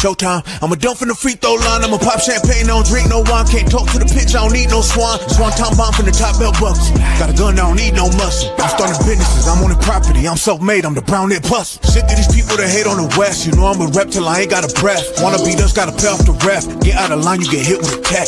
showtime. I'm a dump from the free throw line. I'm a pop champagne, don't drink no wine. Can't talk to the pitch, I don't need no swan. Swan time bomb from the top belt buckles. Got a gun, I don't need no muscle. I'm starting businesses, I'm on the property. I'm self-made, I'm the brown net plus. Sick of these people that hate on the west. You know I'm a rep till I ain't got a breath. Wanna beat us, gotta pay off the ref. Get out of line, you get hit with a tech.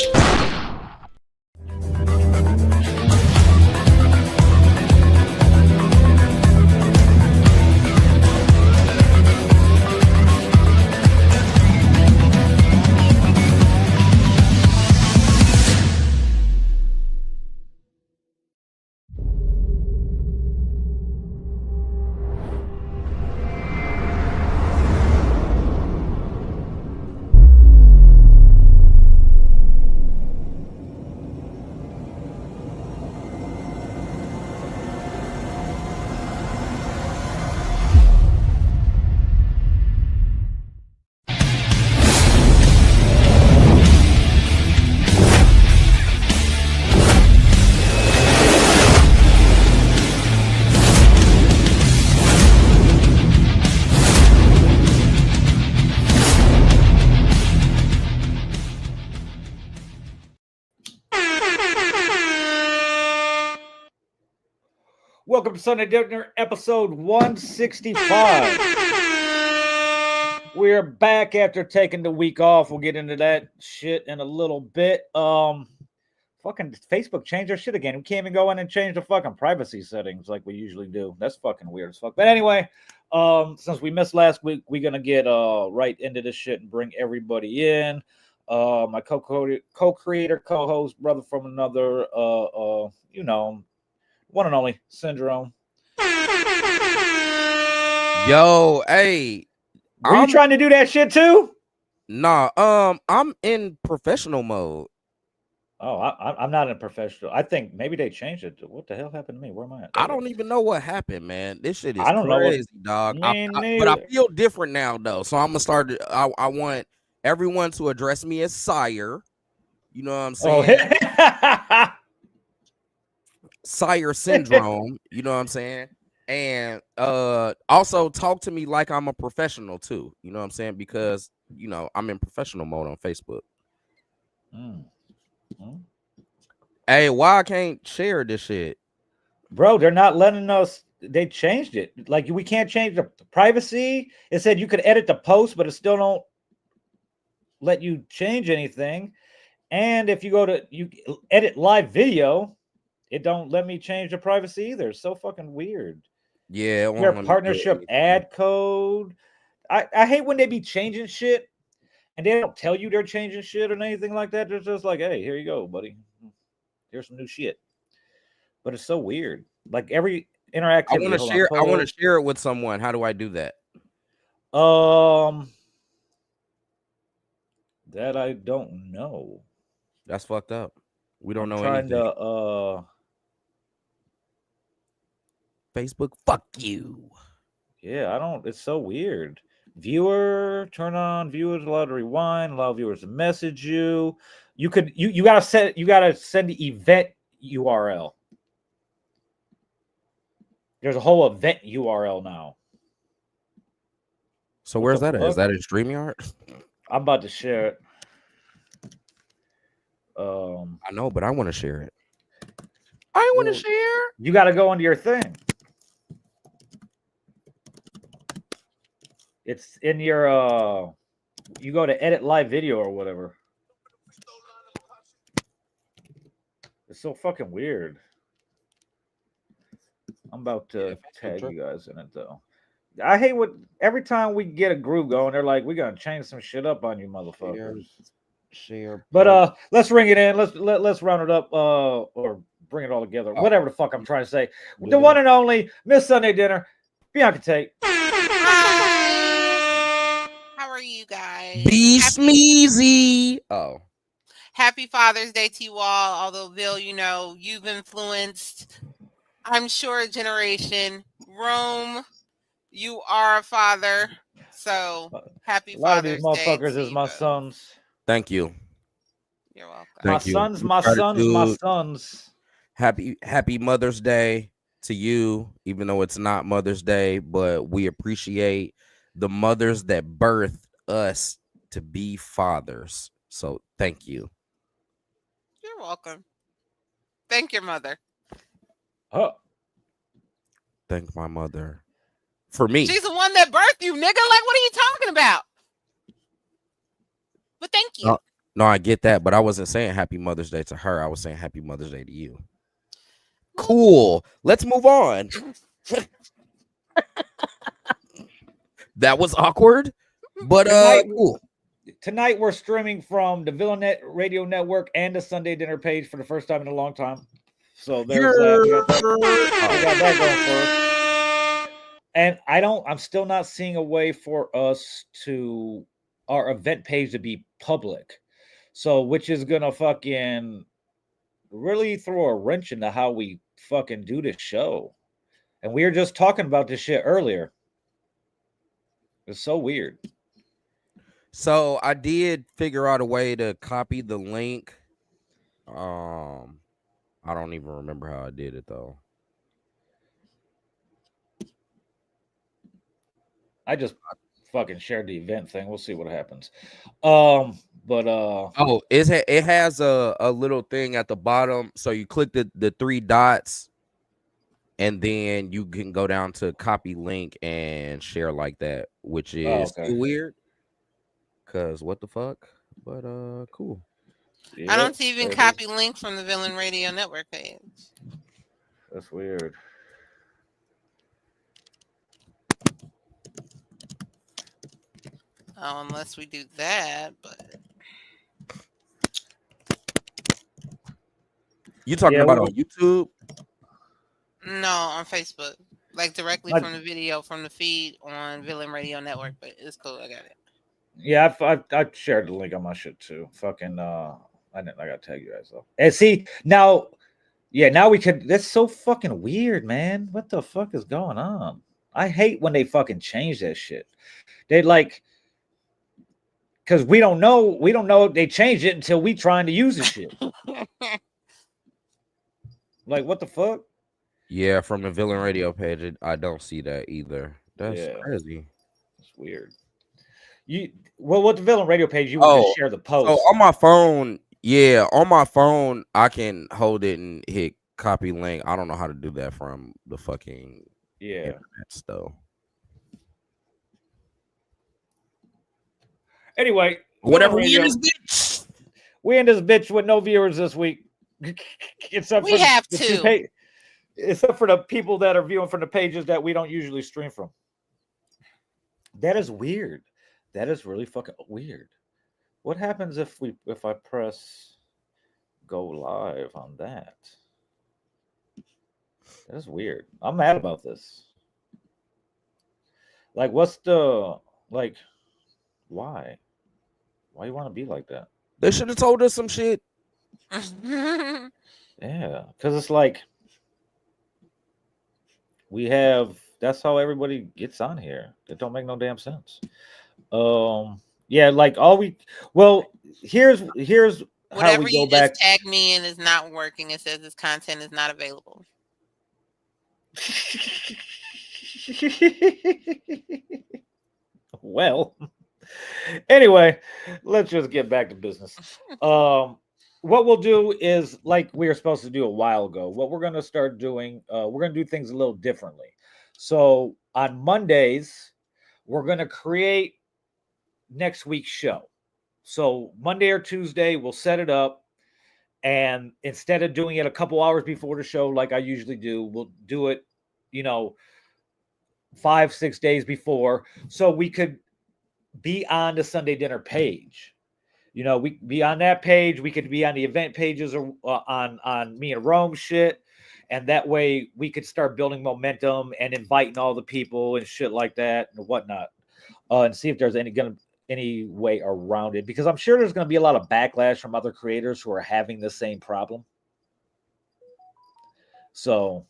Welcome to Sunday Dinner, episode 165. We're back after taking the week off. We'll get into that shit in a little bit. Fucking Facebook changed their shit again. We can't even go in and change the fucking privacy settings like we usually do. That's fucking weird as fuck. But anyway, since we missed last week, we're gonna get right into this shit and bring everybody in. My co-creator, co-host, brother from another, one and only Syndrome. Yo, hey. Are you trying to do that shit too? Nah, I'm in professional mode. Oh, I'm not in professional. I think maybe they changed it. What the hell happened to me? Where am I at? I don't even know what happened, man. This shit is I don't crazy, know dog. But I feel different now, though. So I'm gonna start. I want everyone to address me as sire. You know what I'm saying? Oh. Sire Syndrome. You know what I'm saying? And also talk to me like I'm a professional too. You know what I'm saying? Because I'm in professional mode on Facebook. Hey, why I can't share this shit? Bro, they're not letting us. They changed it. Like, we can't change the privacy. It said you could edit the post, but it still don't let you change anything. And if you go to edit live video, it don't let me change the privacy either. It's so fucking weird. Yeah, your partnership ad code. I hate when they be changing shit and they don't tell you they're changing shit or anything like that. They're just like, hey, here you go, buddy. Here's some new shit. But it's so weird. Like every interactivity. I want to share it with someone. How do I do that? That I don't know. That's fucked up. We don't know anything. Facebook, fuck you. Yeah, I don't. It's so weird. Viewer, turn on viewers allowed to rewind, allow viewers to message you. You gotta send the event URL. There's a whole event URL now. So where's that at? Is that in StreamYard? I'm about to share it. I know, but I want to share it. I want to share. You got to go into your thing. It's in your you go to edit live video or whatever. It's so fucking weird. I'm about to tag you guys in it though. I hate every time we get a group going, they're like, we're gonna change some shit up on you motherfuckers. Share. But let's ring it in. Let's round it up or bring it all together. Whatever the fuck I'm trying to say. The one and only Miss Sunday Dinner, Bianca Tate. Hi. How are you guys? Be smeezy. Oh. Happy Father's Day to you all. Although, Bill, you've influenced, I'm sure, a generation. Rome, you are a father. So happy Father's Day. A lot of these motherfuckers is my sons. Thank you. You're welcome. My sons. Happy Mother's Day to you, even though it's not Mother's Day, but we appreciate the mothers that birthed us to be fathers. So thank you. You're welcome. Thank your mother. Huh. Thank my mother for me. She's the one that birthed you, nigga. Like, what are you talking about? But thank you. No, I get that, but I wasn't saying Happy Mother's Day to her. I was saying Happy Mother's Day to you. Cool. Let's move on. That was awkward, but cool. Tonight we're streaming from the Villainette Radio Network and the Sunday Dinner page for the first time in a long time. So there's that. We got that going for us. And I'm still not seeing a way for us to our event page to be public. So which is gonna fucking really throw a wrench into how we fucking do this show. And we were just talking about this shit earlier. It's so weird. So I did figure out a way to copy the link. I don't even remember how I did it though. I just fucking shared the event thing. We'll see what happens. Oh, it has a little thing at the bottom. So you click the three dots, and then you can go down to copy link and share like that, which is still weird. Cause what the fuck? But cool. Yep, I don't even copy link from the Villain Radio Network page. That's weird. Oh, unless we do that, but you talking about on YouTube? No, on Facebook. Like directly from the video from the feed on Villain Radio Network, but it's cool. I got it. Yeah, I shared the link on my shit too. Fucking I gotta tag you guys though. And see now, now we could. That's so fucking weird, man. What the fuck is going on? I hate when they fucking change that shit. They like, because we don't know they changed it until we trying to use the shit. Like, what the fuck? Yeah, from the Villain Radio page, I don't see that either. That's crazy. It's weird. What the Villain Radio page? You would just share the post. So on my phone, I can hold it and hit copy link. I don't know how to do that from the fucking internet though. Anyway, whatever we in this bitch. We in this bitch with no viewers this week. Except for the people that are viewing from the pages that we don't usually stream from. That is weird. That is really fucking weird. What happens if I press go live on that? That is weird. I'm mad about this. Like, what's the like? Why? Why you want to be like that? They should have told us some shit. Yeah, because it's like that's how everybody gets on here. It don't make no damn sense. Like here's whatever how we you go back. Just tag me and it's not working. It says this content is not available. Well, anyway, let's just get back to business. What we'll do is, like we were supposed to do a while ago, what we're going to start doing, we're going to do things a little differently. So on Mondays, we're going to create next week's show. So Monday or Tuesday, we'll set it up. And instead of doing it a couple hours before the show, like I usually do, we'll do it, 5-6 days before. So we could be on the Sunday Dinner page. We be on that page. We could be on the event pages or on me and Rome shit. And that way we could start building momentum and inviting all the people and shit like that and whatnot. And see if there's any way around it. Because I'm sure there's going to be a lot of backlash from other creators who are having the same problem. So,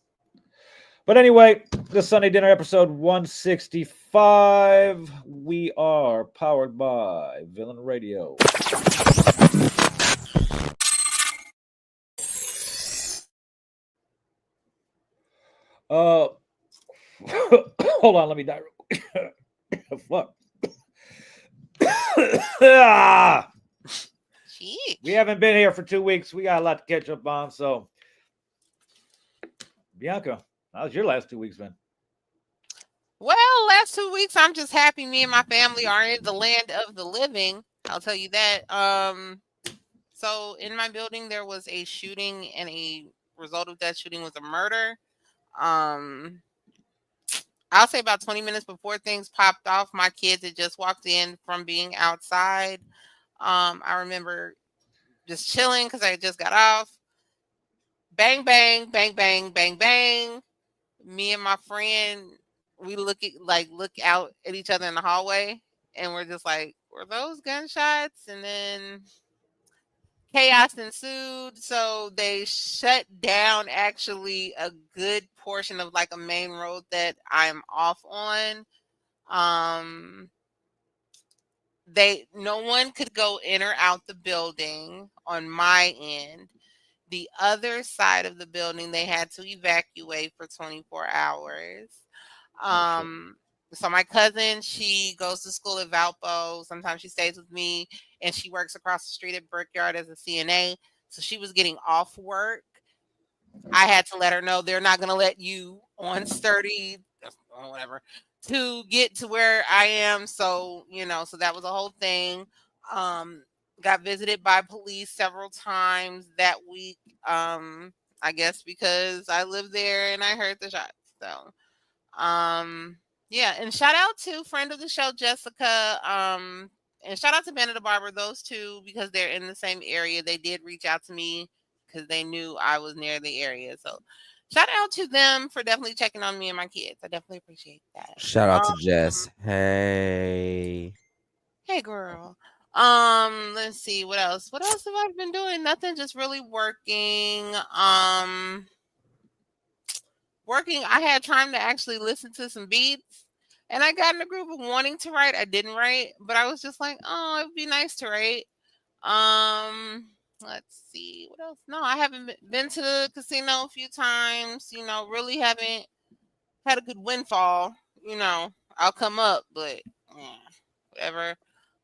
but anyway, the Sunday Dinner episode 165. We are powered by Villain Radio. Hold on, let me die. Fuck. Ah, Sheesh. we haven't been here for 2 weeks. We got a lot to catch up on. So, Bianca, how's your last 2 weeks been? Well, last 2 weeks, I'm just happy me and my family are in the land of the living. I'll tell you that. So in my building, there was a shooting, and a result of that shooting was a murder. Um, I'll say about 20 minutes before things popped off, my kids had just walked in from being outside. I remember just chilling because I had just got off. Bang, bang, bang, bang, bang, bang. Me and my friend, we look out at each other in the hallway, and we're just like, were those gunshots? And then chaos ensued. So they shut down actually a good portion of like a main road that I'm off on. Um, no one could go in or out the building on my end. The other side of the building, they had to evacuate for 24 hours. Oh, shit. So my cousin, she goes to school at Valpo. Sometimes she stays with me, and she works across the street at Brickyard as a CNA. So she was getting off work. I had to let her know they're not going to let you on sturdy or whatever to get to where I am. So, so that was a whole thing. Um, got visited by police several times that week. I guess because I lived there and I heard the shots. So, yeah, and shout out to friend of the show, Jessica. And shout out to Bandit the Barber, those two, because they're in the same area. They did reach out to me because they knew I was near the area. So shout out to them for definitely checking on me and my kids. I definitely appreciate that. Shout out to Jess. Hey. Hey girl. Let's see what else. What else have I been doing? Nothing, just really working. I had time to actually listen to some beats, and I got in a group of wanting to write. I didn't write, but I was just like, oh, it would be nice to write. Let's see what else. No, I haven't been to the casino a few times. Really haven't had a good windfall. I'll come up, but whatever.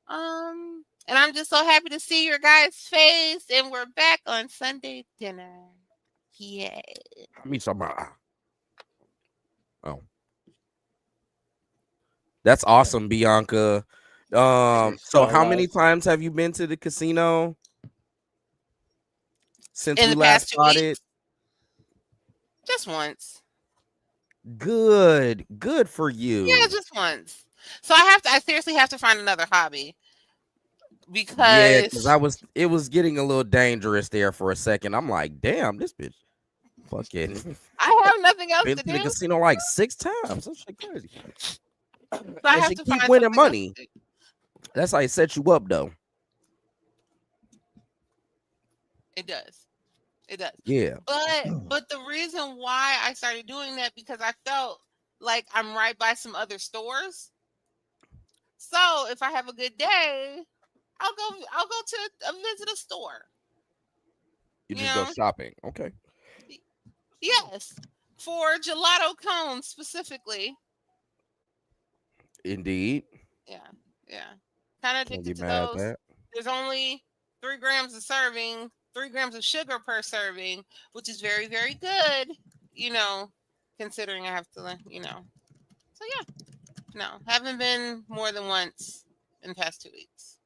And I'm just so happy to see your guys' face, and we're back on Sunday dinner. Yeah. Me somebody. Oh, that's awesome, Bianca. So how many times have you been to the casino since In we the last past 2 spotted? weeks? Just once. Good for you. Yeah, just once. So I seriously have to find another hobby Yeah, because because it was getting a little dangerous there for a second. I'm like, damn, this bitch fucking I have nothing else been to to the do. casino like 6 times. That shit crazy. So I And have she to keep find winning something else money. to do. That's how it set you up, though. It does. It does. Yeah. But the reason why I started doing that, because I felt like I'm right by some other stores. So if I have a good day, I'll go to visit a store. You You just go know? shopping. Okay. Yes. For gelato cones specifically. Indeed. Yeah. Yeah. Kind of Can't addicted get to mad at those. that. There's only 3 grams of serving, 3 grams of sugar per serving, which is very, very good, considering I have to, So yeah, no, haven't been more than once in the past 2 weeks.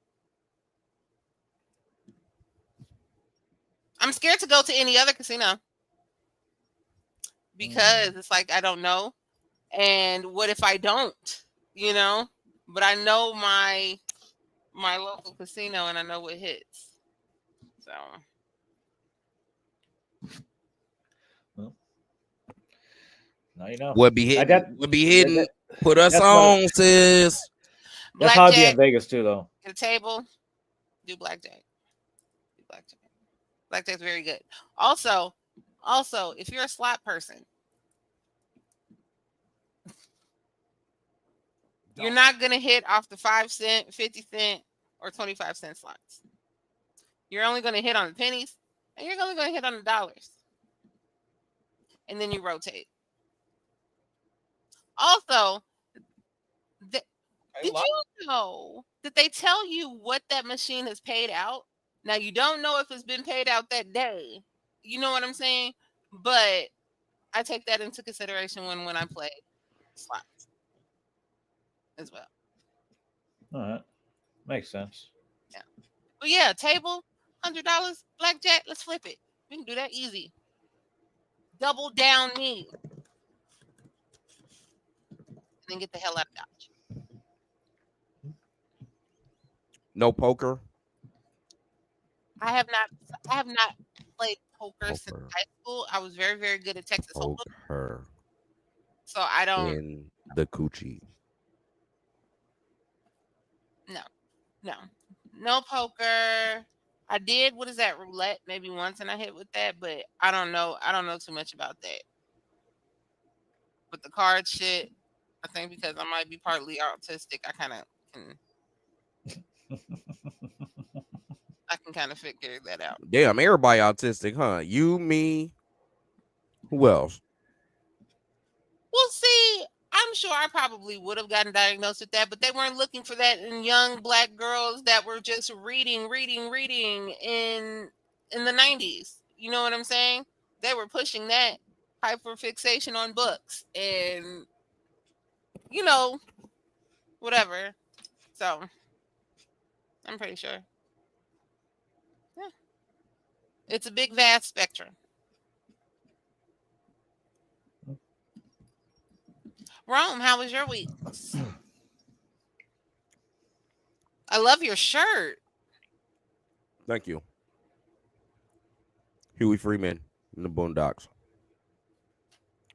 I'm scared to go to any other casino because it's like I don't know. And what if I don't? But I know my local casino, and I know what hits. So Well, now you know. Would be hitting. that- Would be hitting. that- Put us that's on, sis. That's how I'd be blackjack, in Vegas too, though. get a table, do blackjack. Do blackjack. Blackjack's very good. Also, if you're a slot person, you're not gonna hit off the 5 cent, 50 cent, or 25 cent slots. You're only gonna hit on the pennies, and you're only gonna hit on the dollars, and then you rotate. Also, did you know that they tell you what that machine has paid out. Now you don't know if it's been paid out that day. You know what I'm saying? But I take that into consideration when I play slots as well. All right, makes sense. Yeah. But yeah, table, $100, blackjack. Let's flip it. We can do that easy. Double down me, and then get the hell out of Dodge. No poker. I have not played poker since Poker. high school. I was very, very good at Texas Hold'em, Poker so I don't. in the coochie. No poker. I did, what is that, roulette maybe once, and I hit with that, but I don't know too much about that. But the card shit, I think because I might be partly autistic, I can kind of figure that out. Damn, everybody autistic, huh? You, me, who else? Well, see, I'm sure I probably would have gotten diagnosed with that, but they weren't looking for that in young Black girls that were just reading in the 90s. You know what I'm saying? They were pushing that hyperfixation on books and, whatever. So, I'm pretty sure. Yeah. It's a big, vast spectrum. Rome, how was your week? I love your shirt. Thank you. Huey Freeman in the Boondocks.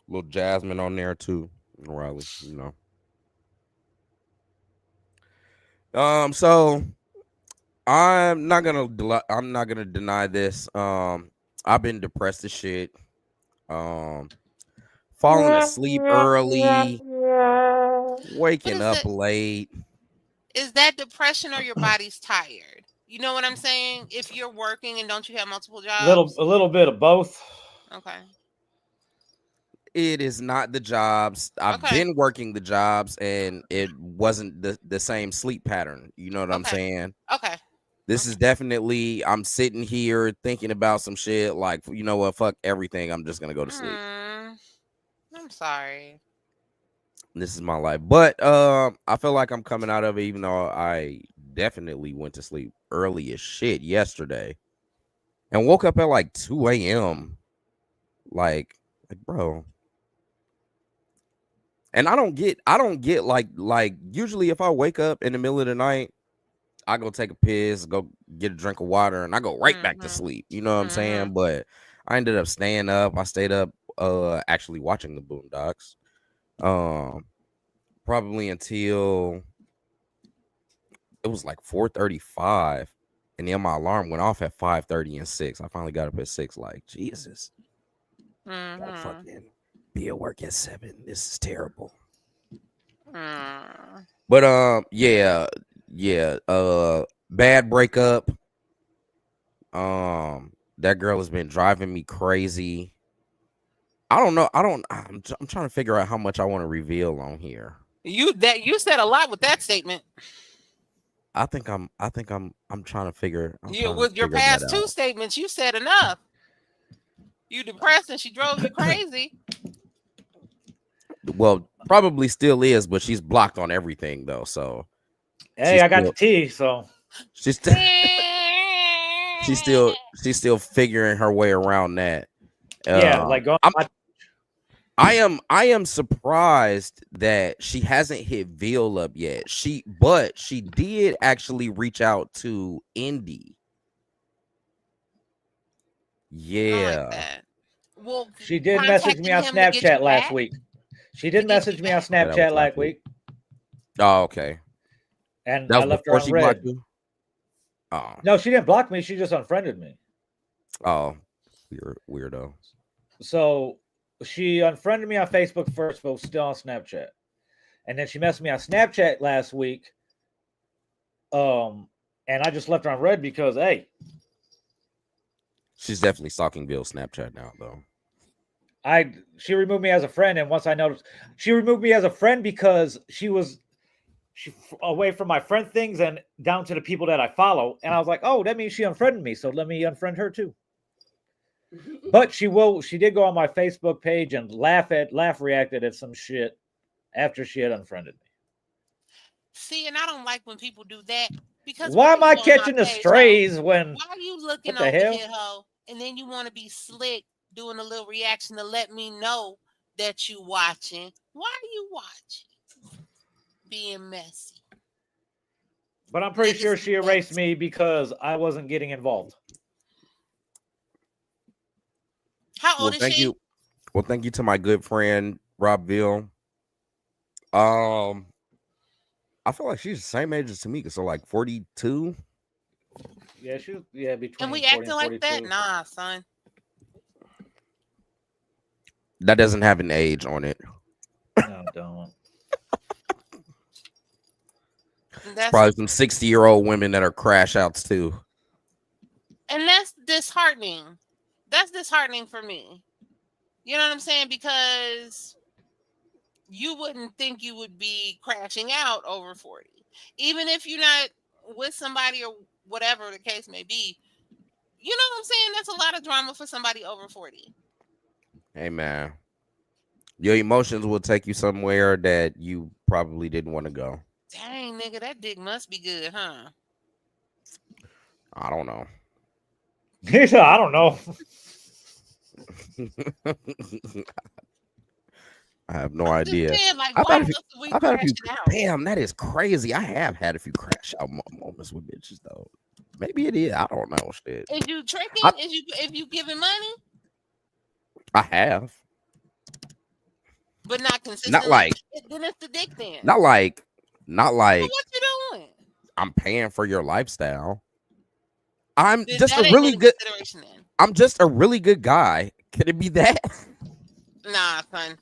Little Jasmine on there too. Riley, So I'm not gonna deny this. I've been depressed as shit. Falling asleep early, waking up late. Is that depression or your body's tired? You know what I'm saying? If you're working and don't you have multiple jobs? A little bit of both. Okay. It is not the jobs. I've been working the jobs, and it wasn't the same sleep pattern. You know what I'm saying? Okay. This is definitely, I'm sitting here thinking about some shit like, you know what, fuck everything. I'm just gonna go to sleep. I'm sorry. This is my life. But I feel like I'm coming out of it, even though I definitely went to sleep early as shit yesterday and woke up at like 2 a.m. Like, bro. And I don't get like usually if I wake up in the middle of the night, I go take a piss, go get a drink of water, and I go right back to sleep. You know what I'm saying? But I ended up staying up. I stayed up actually watching the Boondocks. Probably until it was like 4:35, and then my alarm went off at 5:30 and 6. I finally got up at 6. Like, Jesus, gotta fucking be at work at 7. This is terrible. But yeah. Bad breakup. That girl has been driving me crazy. I don't know. I'm trying to figure out how much I want to reveal on here. You said a lot with that statement. I think I'm trying to figure. With your past two statements, you said enough. You depressed and she drove you crazy. Well, probably still is, but she's blocked on everything though. So hey, I got the tea. So she's still figuring her way around that. Yeah, like I am surprised that she hasn't hit Veal up yet. But she did actually reach out to Indy. Yeah. Like that. Well, she did message me on Snapchat last week. She did message me on Snapchat last week. Oh, okay. And that was I left her before on she red. blocked you? Oh. No, she didn't block me. She just unfriended me. Oh, weirdo. So she unfriended me on Facebook first, but was still on Snapchat. And then she messaged me on Snapchat last week. And I just left her on red because, hey. She's definitely stalking Bill's Snapchat now, though. She removed me as a friend, and once I noticed, she removed me as a friend because she was away from my friend things and down to the people that I follow. And I was like, oh, that means she unfriended me. So let me unfriend her too. But she did go on my Facebook page and reacted at some shit after she had unfriended me. See, and I don't like when people do that because why am I you on my catching the page, strays ho? when Why are you looking what the over hell? here, ho? And then you want to be slick doing a little reaction to let me know that you watching. Why are you watching? Being messy. But I'm pretty Niggas sure be she erased messy. me because I wasn't getting involved. How Well, old is thank she? you. Well, thank you to my good friend Robville. I feel like she's the same age as Tamika, so like 42. Yeah, she was between And we 40 acting and like 42. that? Nah, son. That doesn't have an age on it. No, don't. It's probably some 60-year-old women that are crash outs too. And that's disheartening. That's disheartening for me. You know what I'm saying? Because you wouldn't think you would be crashing out over 40. Even if you're not with somebody or whatever the case may be. You know what I'm saying? That's a lot of drama for somebody over 40. Hey man, your emotions will take you somewhere that you probably didn't want to go. Dang, nigga, that dick must be good, huh? I don't know. I don't know. I have no I'm just idea. saying, like, I've why had a few. else are we I've had a few. crashing out? Damn, that is crazy. I have had a few crash out moments with bitches though. Maybe it is. I don't know. Shit. Is you tricking? I, If you giving money, I have. but not Not consistently? like. Then it's the dick then. Not like. Not So like. what you doing? I'm paying for your lifestyle. I'm Then just a that ain't really in good. consideration then. I'm just a really good guy. Could it be that? Nah, son.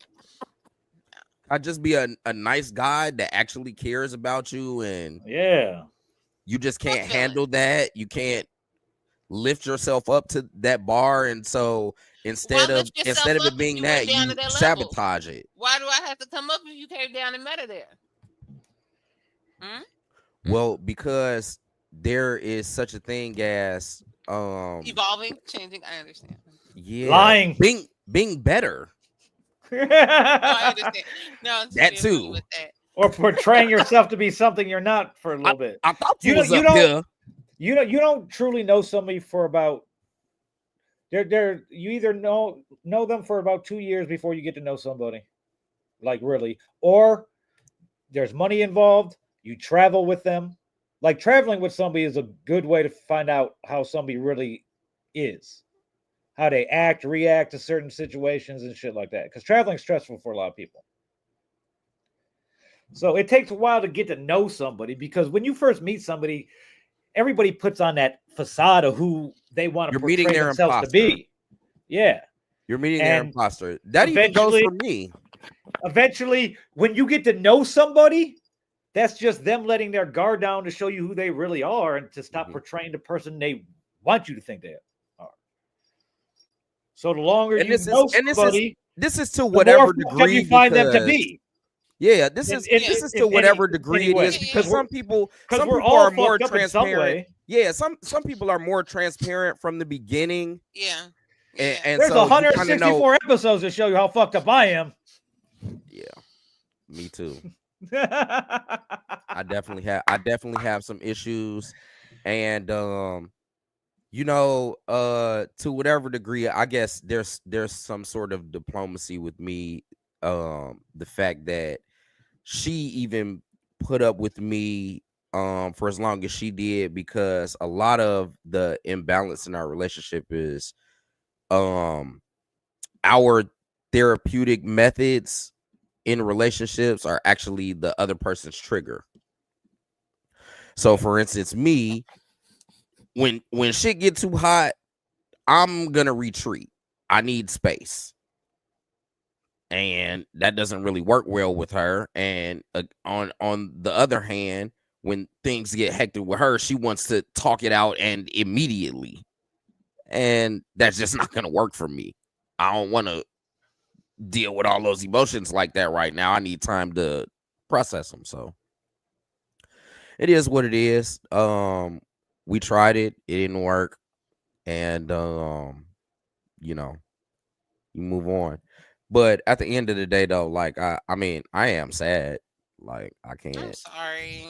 I'd just be a nice guy that actually cares about you, and Yeah. you just What can't feeling? handle that. You can't lift yourself up to that bar, and so Why instead of lift yourself up it if being you went that, down you to that level? sabotage it. Why do I have to come up if you came down and met her there? Hmm? Well, because there is such a thing as Evolving, changing. I understand. yeah, Lying. being better. Oh, I understand. No, I'm just That being funny too. with that. Or portraying yourself to be something you're not for a little bit. I thought You you know, was you up don't- here. You don't truly know somebody for about you either know them for about 2 years before you get to know somebody. Like really. Or there's money involved, you travel with them. Like traveling with somebody is a good way to find out how somebody really is. How they act, react to certain situations and shit like that. Because traveling's stressful for a lot of people. So it takes a while to get to know somebody because when you first meet somebody, everybody puts on that facade of who they want to You're meeting portray their themselves to imposter. be. Yeah. You're meeting their And imposter. That even goes eventually- for me. Eventually, when you get to know somebody, that's just them letting their guard down to show you who they really are and to stop portraying the person they want you to think they are. So the longer And you know somebody, this is to the whatever more fucked up degree you find them to because- be. Yeah, this is to whatever degree it is way. because some people we're all are more fucked up in some transparent. way. Yeah, some people are more transparent from the beginning. Yeah. And There's so you kinda 164 episodes to show you how fucked up I am. Yeah, me too. I definitely have some issues, and you know, to whatever degree, I guess there's some sort of diplomacy with me. The fact that she even put up with me for as long as she did, because a lot of the imbalance in our relationship is our therapeutic methods in relationships are actually the other person's trigger. So for instance, me, when shit get too hot, I'm gonna retreat. I need space. And that doesn't really work well with her. And on the other hand, when things get hectic with her, she wants to talk it out and immediately. And that's just not gonna work for me. I don't want to deal with all those emotions like that right now. I need time to process them. So it is what it is. We tried it, it didn't work, and you know, you move on. But at the end of the day, though, like I mean, I am sad. Like I'm sorry.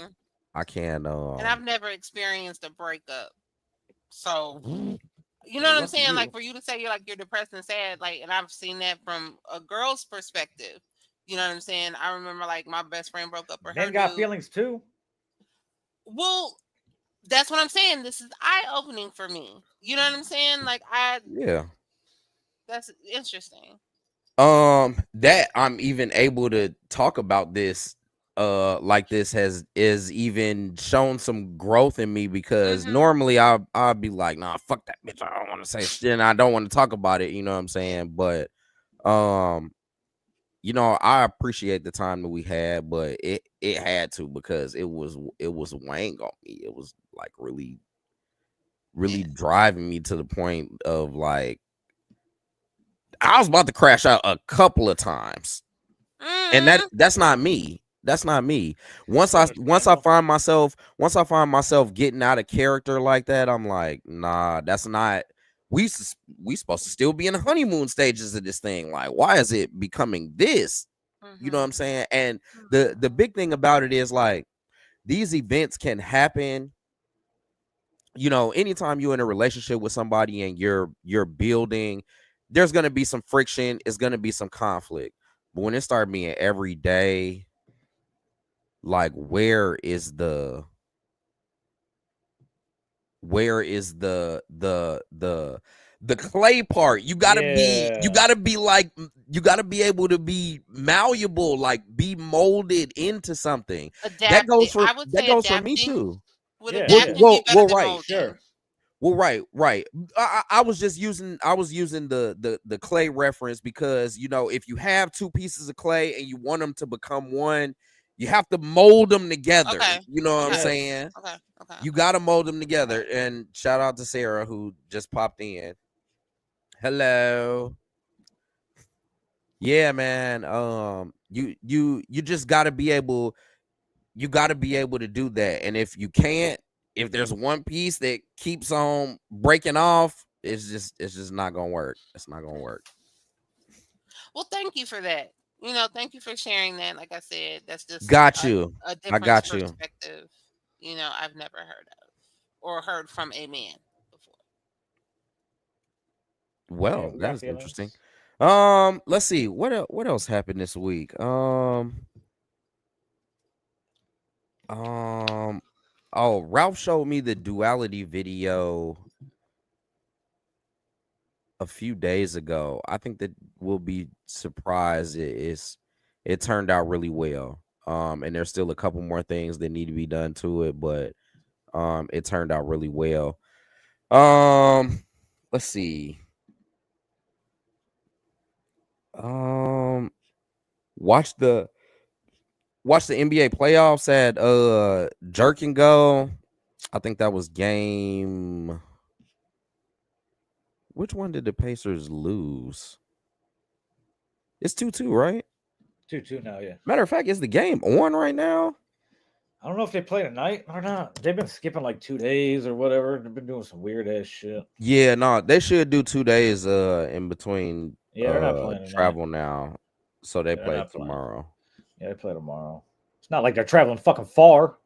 I can't. And I've never experienced a breakup. So, you know Well, what I'm lucky saying? you. Like, for you to say you're depressed and sad, like, and I've seen that from a girl's perspective. You know what I'm saying? I remember, like, my best friend broke up with her Men got dude. feelings too. Well, that's what I'm saying. This is eye-opening for me. You know what I'm saying? Like, Yeah. that's interesting. That I'm even able to talk about this like this is even shown some growth in me, because Mhm. normally I'll be like, nah, fuck that bitch, I don't want to say shit and I don't want to talk about it, you know what I'm saying? But you know, I appreciate the time that we had, but it had to, because it was weighing on me. It was like really Yeah. driving me to the point of like I was about to crash out a couple of times. And Mhm. that's not me. That's not me. Once I Understandable. find myself getting out of character like that, I'm like, nah, that's not. We supposed to still be in the honeymoon stages of this thing. Like, why is it becoming this? You know what I'm Mhm. saying? And the big thing about it is like these events can happen. You know, anytime you're in a relationship with somebody and you're building, there's gonna be some friction. It's gonna be some conflict. But when it started being every day, like where is the clay part? You gotta be Yeah. like you gotta be able to be malleable, like be molded into something. Adapted. I would That say goes for me adapting. too. Would Yeah. Well, Yeah. adapting be better than right. molding? Sure. Well, right. I was just using the clay reference because, you know, if you have two pieces of clay and you want them to become one, you have to mold them together. Okay. You know what I'm Okay. Yeah. saying? Okay. Okay. You Okay. got to mold them together. And shout out to Sarah who just popped in. Hello. Yeah, man. You just got to be able. You got to be able to do that. And if you can't, if there's one piece that keeps on breaking off, it's just not gonna work. It's not gonna work. Well, thank you for that. Thank you for sharing that. Like I said, that's just Got a, you. a I different got you. perspective. I've never heard of or heard from a man before. Yeah. Well, We that got is interesting. feelings. Let's see what else happened this week. Oh, Ralph showed me the duality video a few days ago. I think that we'll be surprised it turned out really well. And there's still a couple more things that need to be done to it, but it turned out really well. Let's see. Um watch the NBA playoffs at Jerk and Go. I think that was game. Which one did the Pacers lose? It's 2-2, right? 2-2 now. Yeah. Matter of fact, is the game on right now? I don't know if they play tonight or not. They've been skipping like 2 days or whatever. They've been doing some weird ass shit. Yeah, no, they should do 2 days in between Yeah, they're not playing tonight. travel now. So they Yeah, they're play not playing. tomorrow. Yeah, they play tomorrow. It's not like they're traveling fucking far.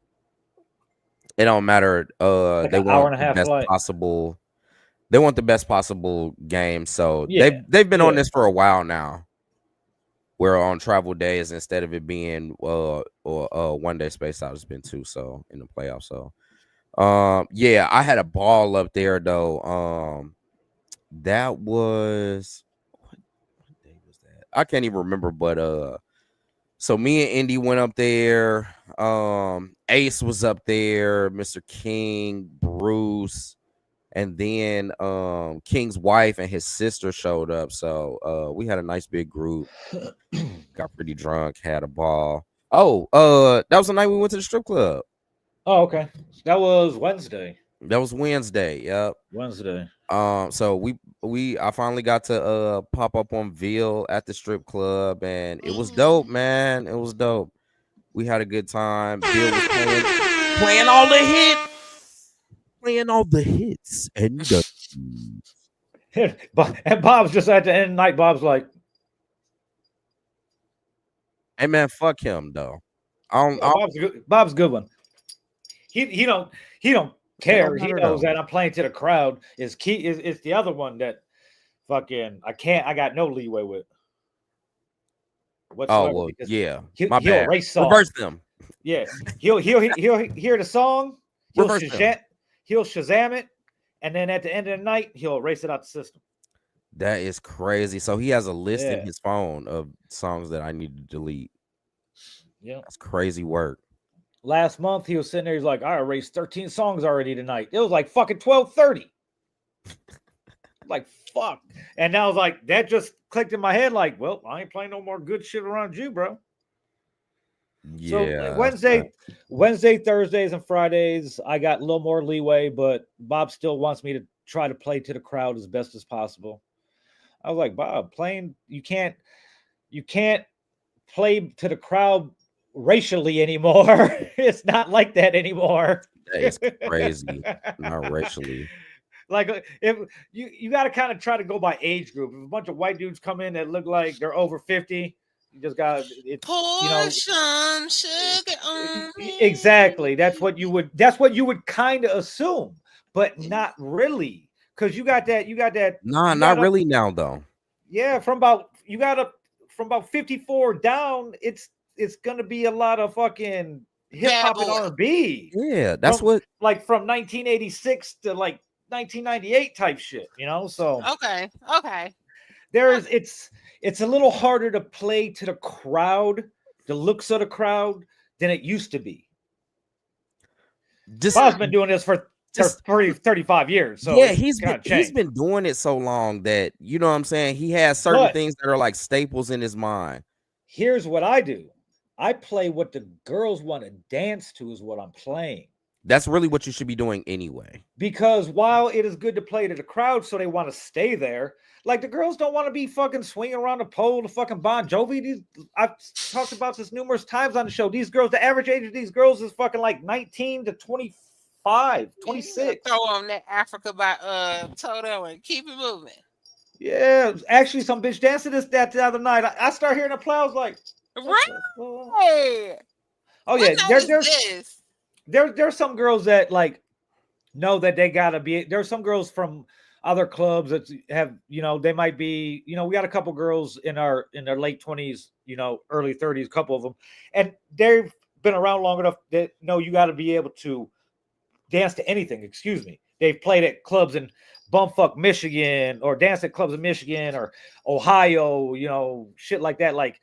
It don't matter. Like They an hour want and a the half best flight. possible. They want the best possible game. So Yeah. they've been on Yeah. this for a while now. We're on travel days instead of it being or 1 day space out. It's been 2, so in the playoffs. So yeah, I had a ball up there though. That was what day was that? I can't even remember, but so me and Indy went up there. Ace was up there, Mr. King, Bruce, and then King's wife and his sister showed up. So we had a nice big group. Got pretty drunk, had a ball. Oh, that was the night we went to the strip club. Oh, okay. That was Wednesday. That was Wednesday. Yep. Wednesday. So I finally got to pop up on Ville at the strip club, and it was dope, man. It was dope. We had a good time. Bill was playing all the hits. Playing all the hits. And And Bob's just at the end of the night. Bob's like, hey man, fuck him though. I don't, Bob's a good one. He don't it don't care. He matter knows though. that I'm playing to the crowd. Is key is the other one that fucking I got no leeway with whatsoever. Oh well, because yeah. he'll My bad. erase songs. Reverse them. Yeah, he'll hear the song. Reverse them. He'll Shazam it, and then at the end of the night, he'll erase it out the system. That is crazy. So he has a list in Yeah. his phone of songs that I need to delete. Yeah. That's crazy work. Last month he was sitting there. He's like, I erased 13 songs already tonight. It was like fucking 12:30. Like fuck. And I was like, that just clicked in my head. Like, well, I ain't playing no more good shit around you, bro. Yeah. So Wednesday, Thursdays, and Fridays, I got a little more leeway, but Bob still wants me to try to play to the crowd as best as possible. I was like, Bob, you can't play to the crowd racially anymore. It's not like that anymore. That is crazy. Not racially. Like if you got to kind of try to go by age group. If a bunch of white dudes come in that look like they're over 50, you just got to Pour some sugar on me. Exactly. That's what you would kind of assume, but not really, because you got that. Nah, not really now though. Yeah, from about 54 down, it's gonna be a lot of fucking hip hop and R&B. Yeah, that's from 1986 to like 1998 type shit, So Okay. It's a little harder to play to the crowd, the looks of the crowd, than it used to be. Bob's been doing this for 35 years. So yeah, he's been doing it so long that, you know what I'm saying, he has certain things that are like staples in his mind. Here's what I do. I play what the girls want to dance to is what I'm playing. That's really what you should be doing anyway. Because while it is good to play to the crowd so they want to stay there, like the girls don't want to be fucking swinging around the pole to fucking Bon Jovi. I've talked about this numerous times on the show. These girls, the average age of these girls is fucking like 19 to 25, 26. Throw on that Africa by Toto and keep it moving. Yeah, actually, some bitch danced to that the other night. I start hearing the applause like, right. Oh yeah, there's some girls that like know that they gotta be. There's some girls from other clubs that have, they might be, we got a couple girls in their late 20s, early 30s, a couple of them, and they've been around long enough that know you got to be able to dance to anything. Excuse me. They've played at clubs in bumfuck Michigan, or danced at clubs in Michigan or Ohio, shit like that. Like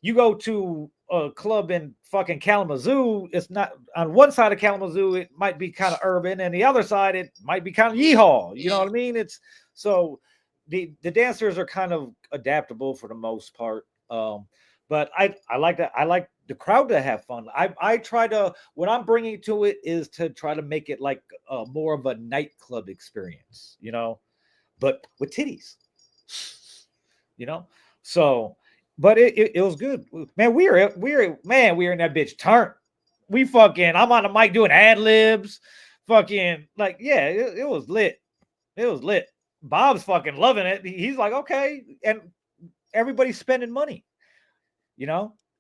you go to a club in fucking Kalamazoo, it's not on one side of Kalamazoo, it might be kind of urban, and the other side it might be kind of yeehaw. You know what I mean? It's so the dancers are kind of adaptable for the most part. But I like that. I like the crowd to have fun. I try to, what I'm bringing to it is to try to make it like more of a nightclub experience, but with titties, so. But it was good, man. We were in that bitch turn. I'm on the mic doing ad libs, fucking like, yeah, it was lit. It was lit. Bob's fucking loving it. He's like, okay, and everybody's spending money.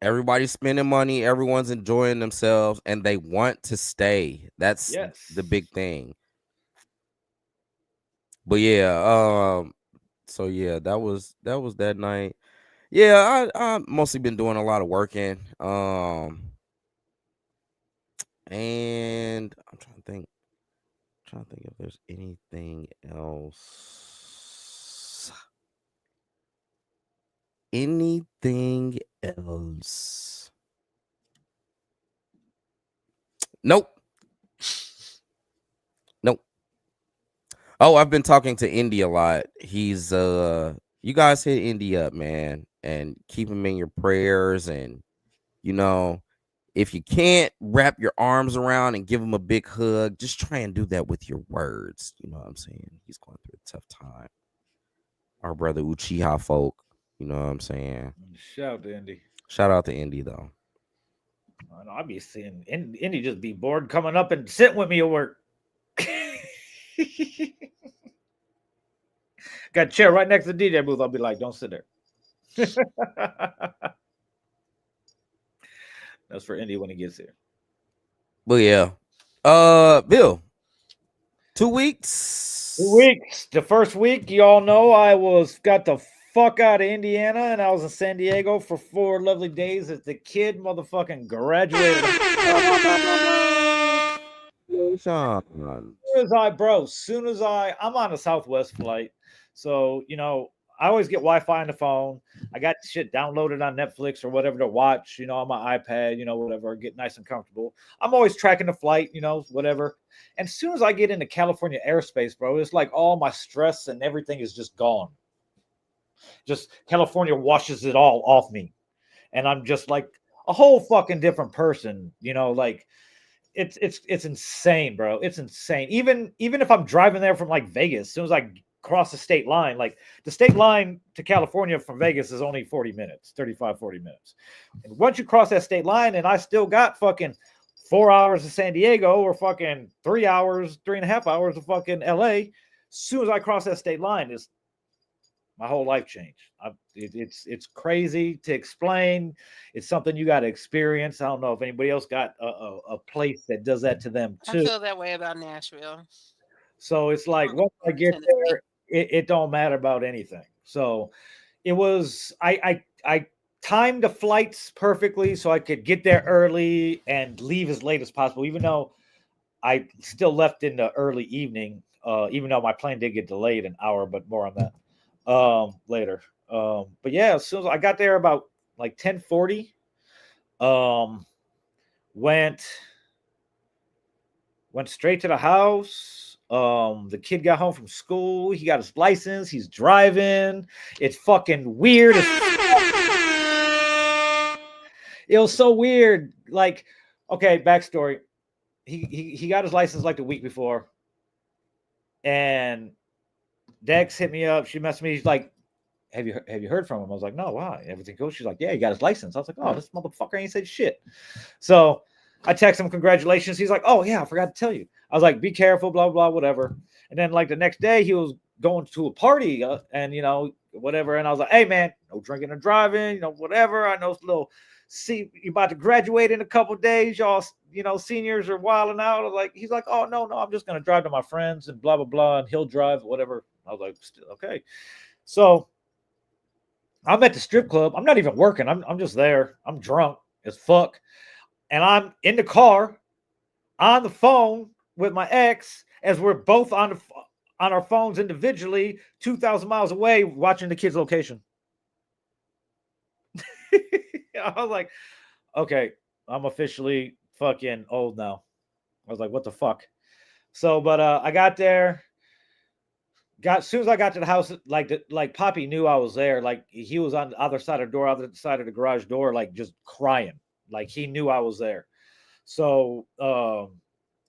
Everybody's spending money. Everyone's enjoying themselves, and they want to stay. That's the big thing. But yeah, so yeah, that was that night. Yeah, I mostly been doing a lot of working. And I'm trying to think if there's anything else. Anything else? Nope. Oh, I've been talking to Indy a lot. He's you guys hit Indy up, man, and keep him in your prayers. And if you can't wrap your arms around and give him a big hug, just try and do that with your words. You know what I'm saying? He's going through a tough time. Our brother Uchiha folk, you know what I'm saying? Shout out to Indy. Shout out to Indy though. I know I'd be seeing Indy just be bored coming up and sitting with me at work. Got a chair right next to the DJ booth. I'll be like, don't sit there. That's for Indy when he gets here. But yeah. Bill. 2 weeks. 2 weeks. The first week, y'all know I got the fuck out of Indiana and I was in San Diego for 4 lovely days as the kid motherfucking graduated. Soon as I'm on a Southwest flight. So, I always get Wi-Fi on the phone. I got shit downloaded on Netflix or whatever to watch, on my iPad, whatever, get nice and comfortable. I'm always tracking the flight, whatever. And as soon as I get into California airspace, bro, it's like all my stress and everything is just gone. Just California washes it all off me. And I'm just like a whole fucking different person, like it's insane, bro. It's insane. Even if I'm driving there from like Vegas, as soon as I cross the state line, like the state line to California from Vegas is only 40 minutes, 35, 40 minutes. And once you cross that state line, and I still got fucking 4 hours to San Diego or fucking 3 hours, 3.5 hours to fucking LA. As soon as I cross that state line, my whole life changed. It's crazy to explain. It's something you got to experience. I don't know if anybody else got a place that does that to them too. I feel that way about Nashville. So it's like once I get there, it don't matter about anything. So it was I timed the flights perfectly so I could get there early and leave as late as possible, even though I still left in the early evening, even though my plane did get delayed an hour, but more on that later. But yeah, as soon as I got there about like 10:40, went straight to the house. The kid got home from school. He got his license. He's driving. It's fucking weird. It was so weird. Like, okay, backstory. He got his license like the week before, and Dex hit me up. She messaged me. She's like, have you heard from him? I was like, no, why? Everything cool? She's like, yeah, he got his license. I was like, oh, this motherfucker ain't said shit. So I text him, congratulations. He's like, oh yeah, I forgot to tell you. I was like, be careful, blah, blah, whatever. And then like the next day he was going to a party and, whatever. And I was like, hey man, no drinking or driving, whatever. I know it's a little, see, you're about to graduate in a couple of days. Y'all, seniors are wilding out. He's like, oh no, I'm just going to drive to my friends and blah, blah, blah. And he'll drive, whatever. I was like, okay. So I'm at the strip club. I'm not even working. I'm just there. I'm drunk as fuck. And I'm in the car on the phone with my ex as we're both on our phones individually, 2,000 miles away, watching the kid's location. I was like, okay, I'm officially fucking old now. I was like, what the fuck? So, but I got there. As soon as I got to the house, like Poppy knew I was there. Like he was on the other side of the garage door, like just crying. Like he knew I was there. So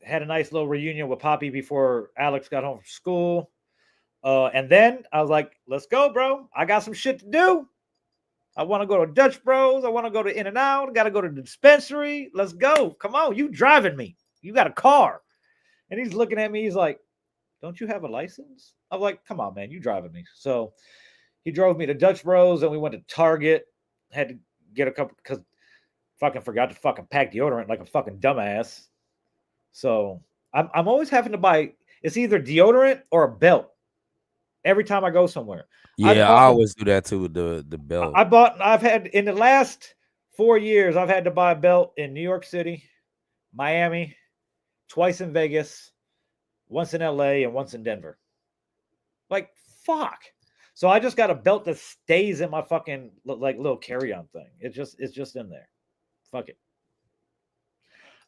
had a nice little reunion with Poppy before Alex got home from school. And then I was like, let's go, bro. I got some shit to do. I want to go to Dutch Bros. I want to go to In-N-Out. I got to go to the dispensary. Let's go. Come on. You driving me. You got a car. And he's looking at me. He's like, don't you have a license? I'm like, come on, man. You driving me. So he drove me to Dutch Bros. And we went to Target. Had to get a couple because fucking forgot to fucking pack deodorant like a fucking dumbass. So I'm always having to buy, it's either deodorant or a belt every time I go somewhere. Yeah, I always do that too with the belt. I've had in the last 4 years, I've had to buy a belt in New York City, Miami, twice in Vegas, once in LA, and once in Denver. Like, fuck. So I just got a belt that stays in my fucking like little carry-on thing. It's just in there. Fuck it.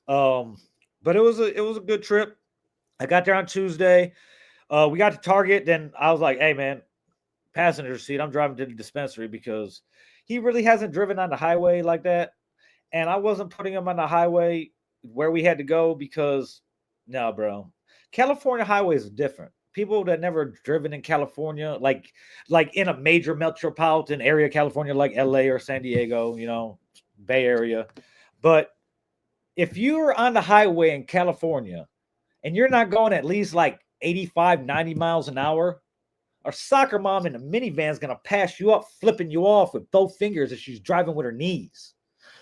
But it was a good trip. I got there on Tuesday. We got to Target. Then I was like, hey man, passenger seat. I'm driving to the dispensary because he really hasn't driven on the highway like that. And I wasn't putting him on the highway where we had to go because no, bro. California highways are different. People that never driven in California, like in a major metropolitan area, California, like LA or San Diego, Bay Area. But if you're on the highway in California and you're not going at least like 85, 90 miles an hour, our soccer mom in the minivan is going to pass you up, flipping you off with both fingers as she's driving with her knees.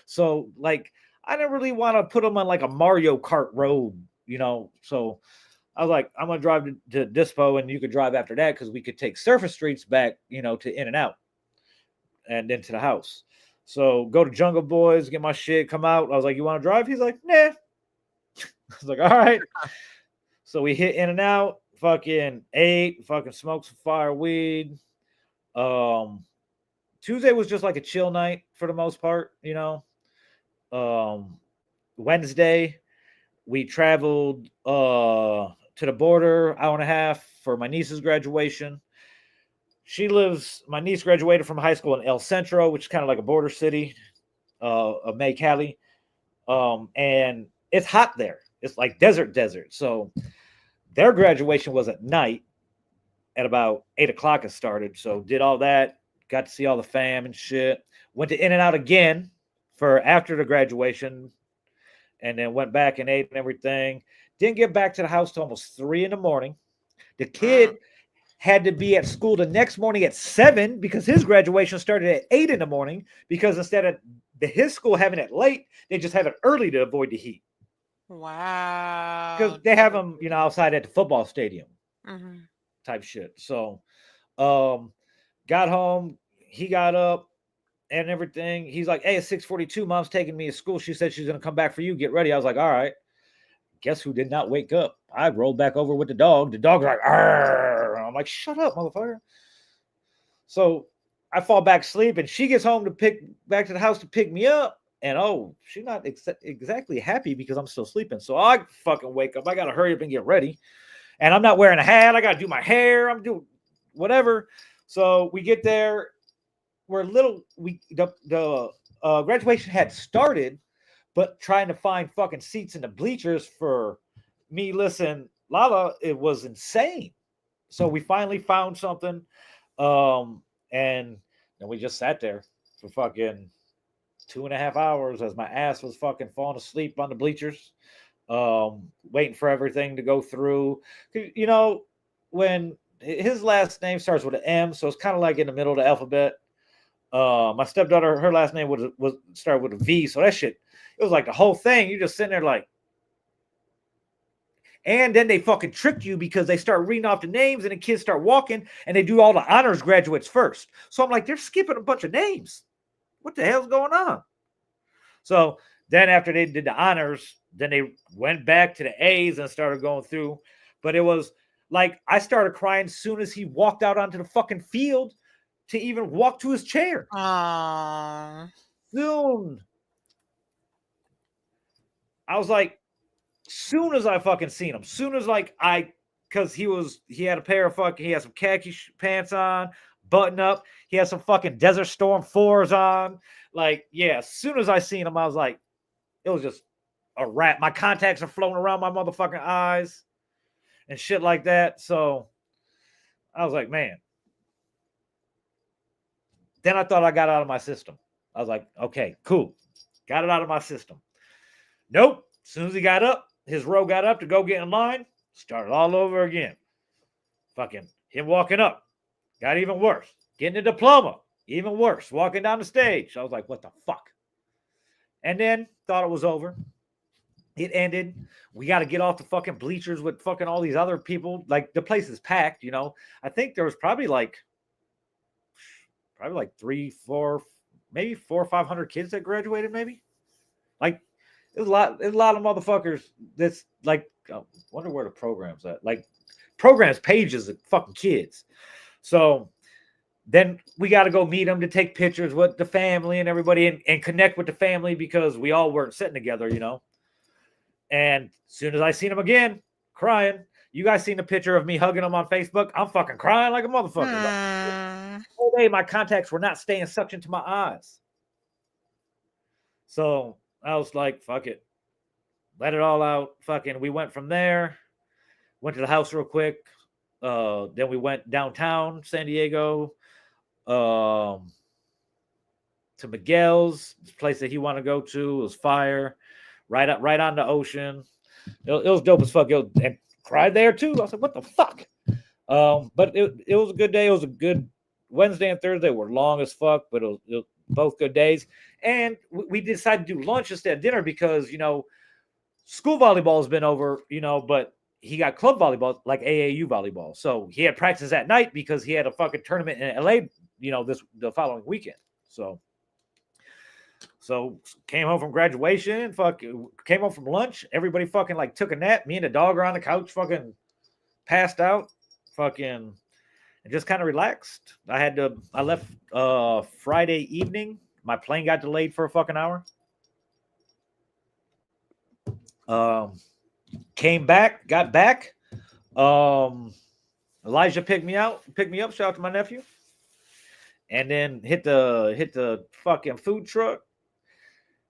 So, like, I didn't really want to put them on like a Mario Kart road, you know. So I was like, I'm going to drive to Dispo and you could drive after that because we could take surface streets back, you know, to In and Out and then to the house. So go to Jungle Boys, get my shit, come out. I was like, you want to drive? He's like, nah. I was like, all right. So we hit In and Out, fucking ate, fucking smoked some fire weed. Tuesday was just like a chill night for the most part, you know. Wednesday, we traveled to the border, hour and a half for my niece's graduation. My niece graduated from high school in El Centro, which is kind of like a border city of May, Cali. And it's hot there. It's like desert. So their graduation was at night at about 8 o'clock it started. So did all that, got to see all the fam and shit. Went to In and Out again for after the graduation and then went back and ate and everything. Didn't get back to the house till almost 3 a.m. The kid had to be at school the next morning at 7 because his graduation started at 8 a.m. because instead of his school having it late, they just have it early to avoid the heat. Wow. Because they have them, you know, outside at the football stadium type shit. So got home, he got up and everything. He's like, hey, it's 6:42. Mom's taking me to school. She said she's going to come back for you. Get ready. I was like, all right. Guess who did not wake up? I rolled back over with the dog. The dog's like, arr. I'm like, shut up, motherfucker. So I fall back asleep and she gets home back to the house to pick me up. And she's not exactly happy because I'm still sleeping. So I fucking wake up. I got to hurry up and get ready. And I'm not wearing a hat. I got to do my hair. I'm doing whatever. So we get there. The graduation had started, but trying to find fucking seats in the bleachers for me, listen, Lala, it was insane. So we finally found something. And then we just sat there for fucking 2.5 hours as my ass was fucking falling asleep on the bleachers, waiting for everything to go through. You know, when his last name starts with an M, so it's kind of like in the middle of the alphabet. My stepdaughter, her last name was started with a V, so that shit, it was like the whole thing. You just sitting there like, and then they fucking tricked you because they start reading off the names and the kids start walking and they do all the honors graduates first. So I'm like, they're skipping a bunch of names. What the hell's going on? So then after they did the honors, then they went back to the A's and started going through. But it was like, I started crying as soon as he walked out onto the fucking field to even walk to his chair. Soon. I was like, soon as I fucking seen him, soon as because he had a pair of he had some khaki pants on, button up. He had some fucking Desert Storm 4s on. Like, yeah, as soon as I seen him, I was like, it was just a wrap. My contacts are floating around my motherfucking eyes and shit like that. So I was like, man. Then I thought I got out of my system. I was like, okay, cool. Got it out of my system. Nope. As soon as he got up, his row got up to go get in line, started all over again. Fucking him walking up. Got even worse. Getting a diploma. Even worse. Walking down the stage. I was like, what the fuck? And then thought it was over. It ended. We got to get off the fucking bleachers with fucking all these other people. Like, the place is packed, you know. I think there was probably like 3, 4, maybe 400 or 500 kids that graduated, maybe. Like, there's a lot of motherfuckers that's like, I wonder where the program's at. Like, programs pages of fucking kids. So then we got to go meet them to take pictures with the family and everybody and connect with the family because we all weren't sitting together, you know. And as soon as I seen him again, crying. You guys seen the picture of me hugging him on Facebook? I'm fucking crying like a motherfucker. Like, all day my contacts were not staying sucked into my eyes. So I was like, fuck it. Let it all out. Fucking, we went from there. Went to the house real quick. Then we went downtown San Diego to Miguel's, this place that he wanted to go to. It was fire. right on the ocean. It was dope as fuck. And cried there too. I was like, what the fuck? But it was a good day. It was a good Wednesday and Thursday were long as fuck, but it was both good days. And we decided to do lunch instead of dinner because school volleyball has been over, but he got club volleyball, like AAU volleyball. So he had practice at night because he had a fucking tournament in LA, the following weekend. So came home from graduation, came home from lunch. Everybody fucking like took a nap. Me and the dog are on the couch, fucking passed out, fucking, and just kind of relaxed. I left Friday evening. My plane got delayed for a fucking hour. Got back. Elijah picked me up. Shout out to my nephew. And then hit the fucking food truck.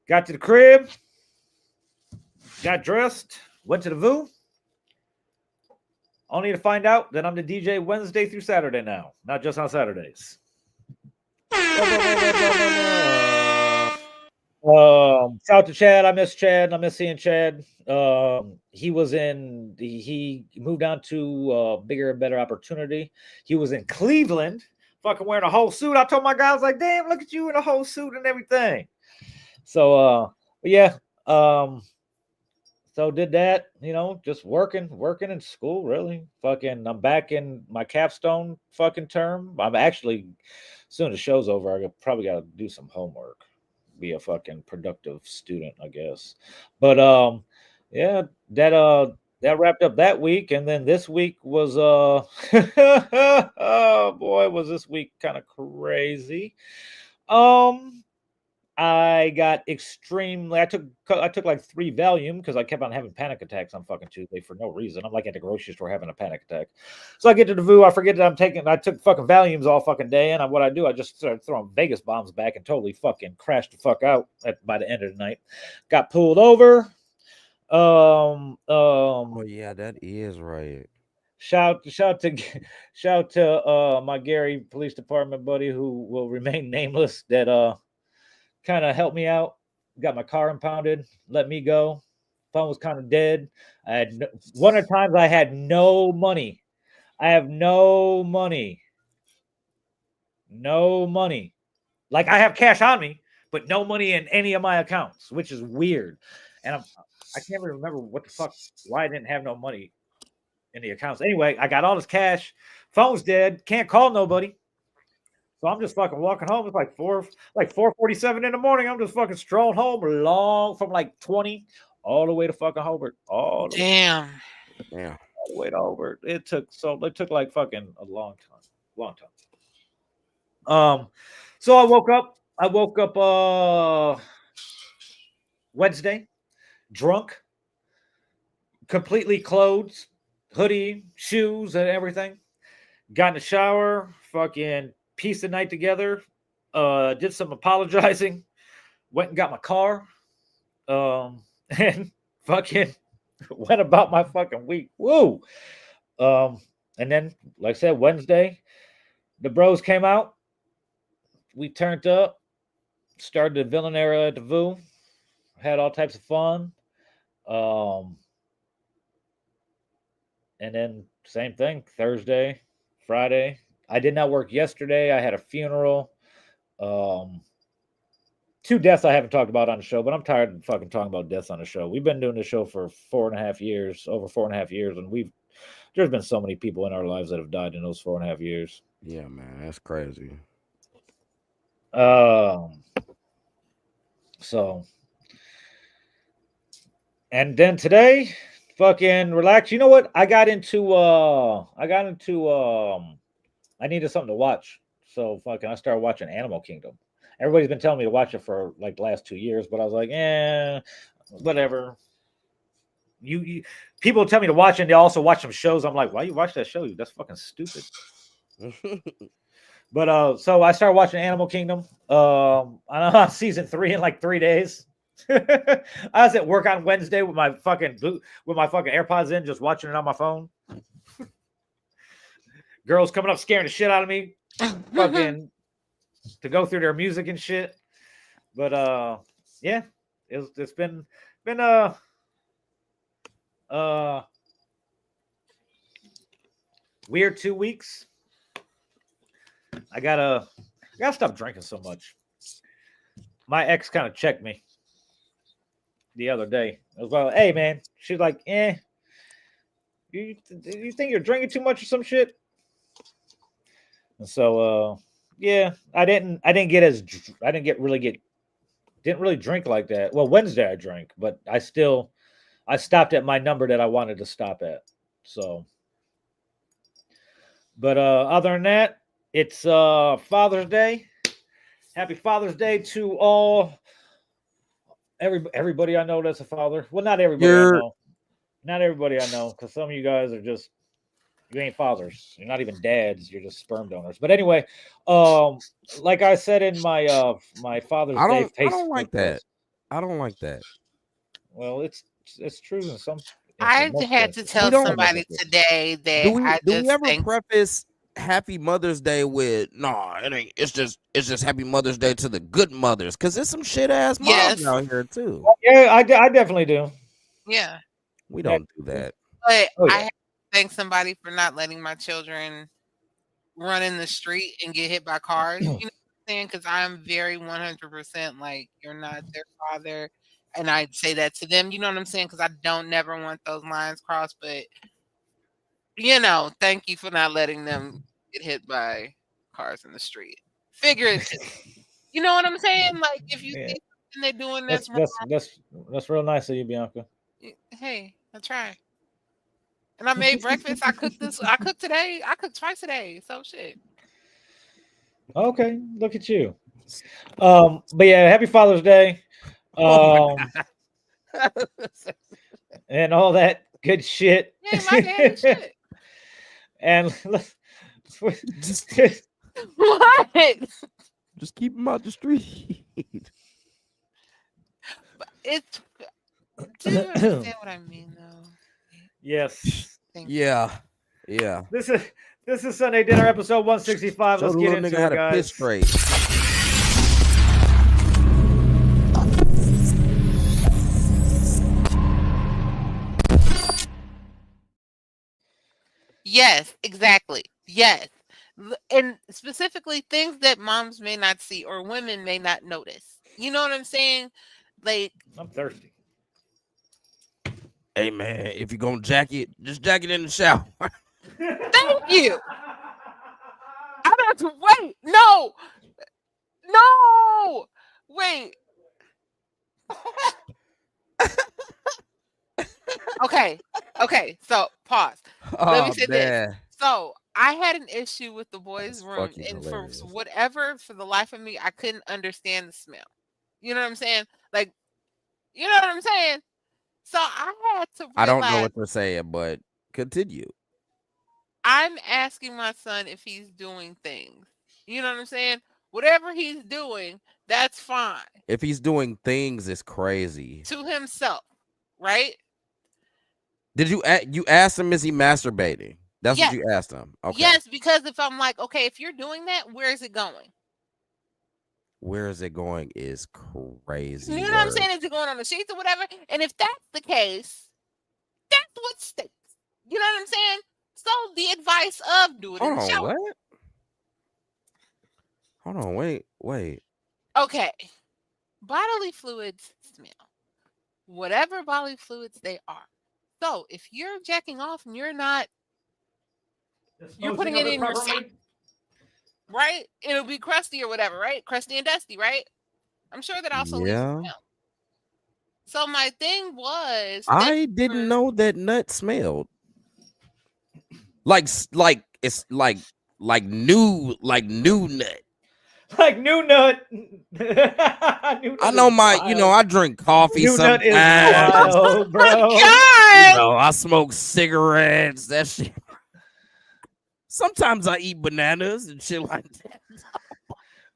Got to the crib. Got dressed. Went to the VU. Only to find out that I'm the DJ Wednesday through Saturday now, not just on Saturdays. Shout out to Chad. I miss Chad. I miss seeing Chad. He moved on to bigger and better opportunity. He was in Cleveland, fucking wearing a whole suit. I told my guy, I was like, damn, look at you in a whole suit and everything. So yeah. So did that, just working in school, really. Fucking, I'm back in my capstone fucking term. I'm actually, as soon as the show's over, I probably got to do some homework. Be a fucking productive student, I guess. But yeah, that wrapped up that week, and then this week was oh boy, was this week kind of crazy. I got extremely. I took like 3 Valium because I kept on having panic attacks on fucking Tuesday for no reason. I'm like at the grocery store having a panic attack. So I get to the VU, I forget that I took fucking Valiums all fucking day, and what I do, I just started throwing Vegas bombs back and totally fucking crashed the fuck out by the end of the night. Got pulled over. Oh yeah, that is right. Shout to my Gary Police Department buddy who will remain nameless that kind of helped me out. Got my car impounded, let me go. Phone was kind of dead. I had one of the times I had no money. I have no money. No money. Like I have cash on me, but no money in any of my accounts, which is weird. And I can't even remember what the fuck why I didn't have no money in the accounts. Anyway, I got all this cash. Phone's dead. Can't call nobody. So I'm just fucking walking home. It's like 4:47 in the morning. I'm just fucking strolling home from like 20 all the way to fucking Hobart. Damn. Yeah. All the way to Hobart. It took like fucking a long time. So I woke up Wednesday, drunk, completely clothed, hoodie, shoes, and everything. Got in the shower, fucking pieced the night together, did some apologizing, went and got my car, and fucking went about my fucking week. Woo! And then, like I said, Wednesday, the bros came out. We turned up, started the villain era at the VU, had all types of fun. And then same thing, Thursday, Friday. I did not work yesterday. I had a funeral. 2 deaths I haven't talked about on the show, but I'm tired of fucking talking about deaths on the show. We've been doing this show for 4.5 years, over 4.5 years, and there's been so many people in our lives that have died in those 4.5 years. Yeah, man, that's crazy. So, and then today, fucking relax. You know what? I needed something to watch. So fucking I started watching Animal Kingdom. Everybody's been telling me to watch it for like the last 2 years, but I was like, whatever. You people tell me to watch it and they also watch some shows. I'm like, why you watch that show? That's fucking stupid. But so I started watching Animal Kingdom. I'm on season 3 in like 3 days. I was at work on Wednesday with my fucking AirPods in, just watching it on my phone. Girls coming up scaring the shit out of me, fucking to go through their music and shit. But yeah, it's been been weird 2 weeks. I gotta stop drinking so much. My ex kind of checked me the other day. I was like, "Hey, man," she's like, you think you're drinking too much or some shit?" And so, yeah, I didn't really drink like that. Well, Wednesday I drank, but I stopped at my number that I wanted to stop at. So, but other than that, it's Father's Day. Happy Father's Day to everybody I know that's a father. Well, not everybody I know. Not everybody I know, because some of you guys are just, you ain't fathers. You're not even dads. You're just sperm donors. But anyway, like I said in my my Father's Day Facebook I don't like that. post. I don't like that. Well, it's true in some. I had to tell somebody today that do we ever preface Happy Mother's Day with it ain't, it's just Happy Mother's Day to the good mothers, because there's some shit ass moms out here too. Yeah, I definitely do. Yeah, we don't do that. But I have to thank somebody for not letting my children run in the street and get hit by cars. You know what I'm saying? Because I'm very 100% like, you're not their father. And I'd say that to them, you know what I'm saying? Because I don't never want those lines crossed. But, thank you for not letting them get hit by cars in the street. Figuratively. You know what I'm saying? Like, if you see something they're doing that's wrong. That's real nice of you, Bianca. Hey, I try. And I made breakfast. I cooked today. I cooked twice a day. So shit. Okay, look at you. But yeah, happy Father's Day. And all that good shit. Yeah, my dad shit. And what? Just keep them out the street. But do you understand what I mean, though? Yes. Yeah. This is Sunday Dinner episode 165. Let's get into it, guys. Piss straight. Yes, exactly. Yes. And specifically things that moms may not see or women may not notice. You know what I'm saying? Like, I'm thirsty. Hey man, if you're gonna just jack it in the shower. Thank you. I have to wait. No. Wait. Okay. So pause. Let me say this. So I had an issue with the boys' room, and for the life of me, I couldn't understand the smell. You know what I'm saying? Like, you know what I'm saying? So I had to realize, I don't know what they're saying, but continue. I'm asking my son if he's doing things. You know what I'm saying? Whatever he's doing, that's fine. If he's doing things, it's crazy. To himself, right? Did you ask him, is he masturbating? That's what you asked him. Okay. Yes, because if I'm like, okay, if you're doing that, where is it going? Where is it going is crazy. You know what I'm saying? Is it going on the sheets or whatever? And if that's the case, that's what stinks. You know what I'm saying? So the advice of do it in the shower. What? Hold on, wait. Okay. Bodily fluids smell. Whatever bodily fluids they are. So if you're jacking off and you're putting it in your sink, right? It'll be crusty or whatever, right? Crusty and dusty, right? I'm sure that also leaves a smell. So my thing was, I didn't know that nut smelled. Like it's like new nut. Like new nut. I know I drink coffee new sometimes. Nut is wild, bro. I smoke cigarettes. That shit. Sometimes I eat bananas and shit like that.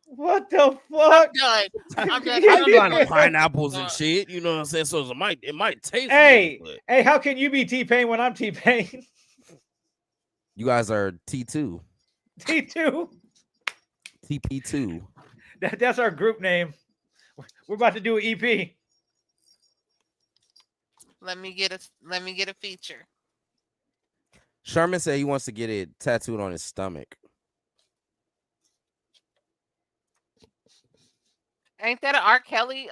What the fuck? I'm done. I got pineapples and shit. You know what I'm saying? So it might taste. Hey, how can you be T-Pain when I'm T-Pain? You guys are T2. T2. TP2. That's our group name. We're about to do an EP. Let me get a feature. Sherman said he wants to get it tattooed on his stomach. Ain't that an R. Kelly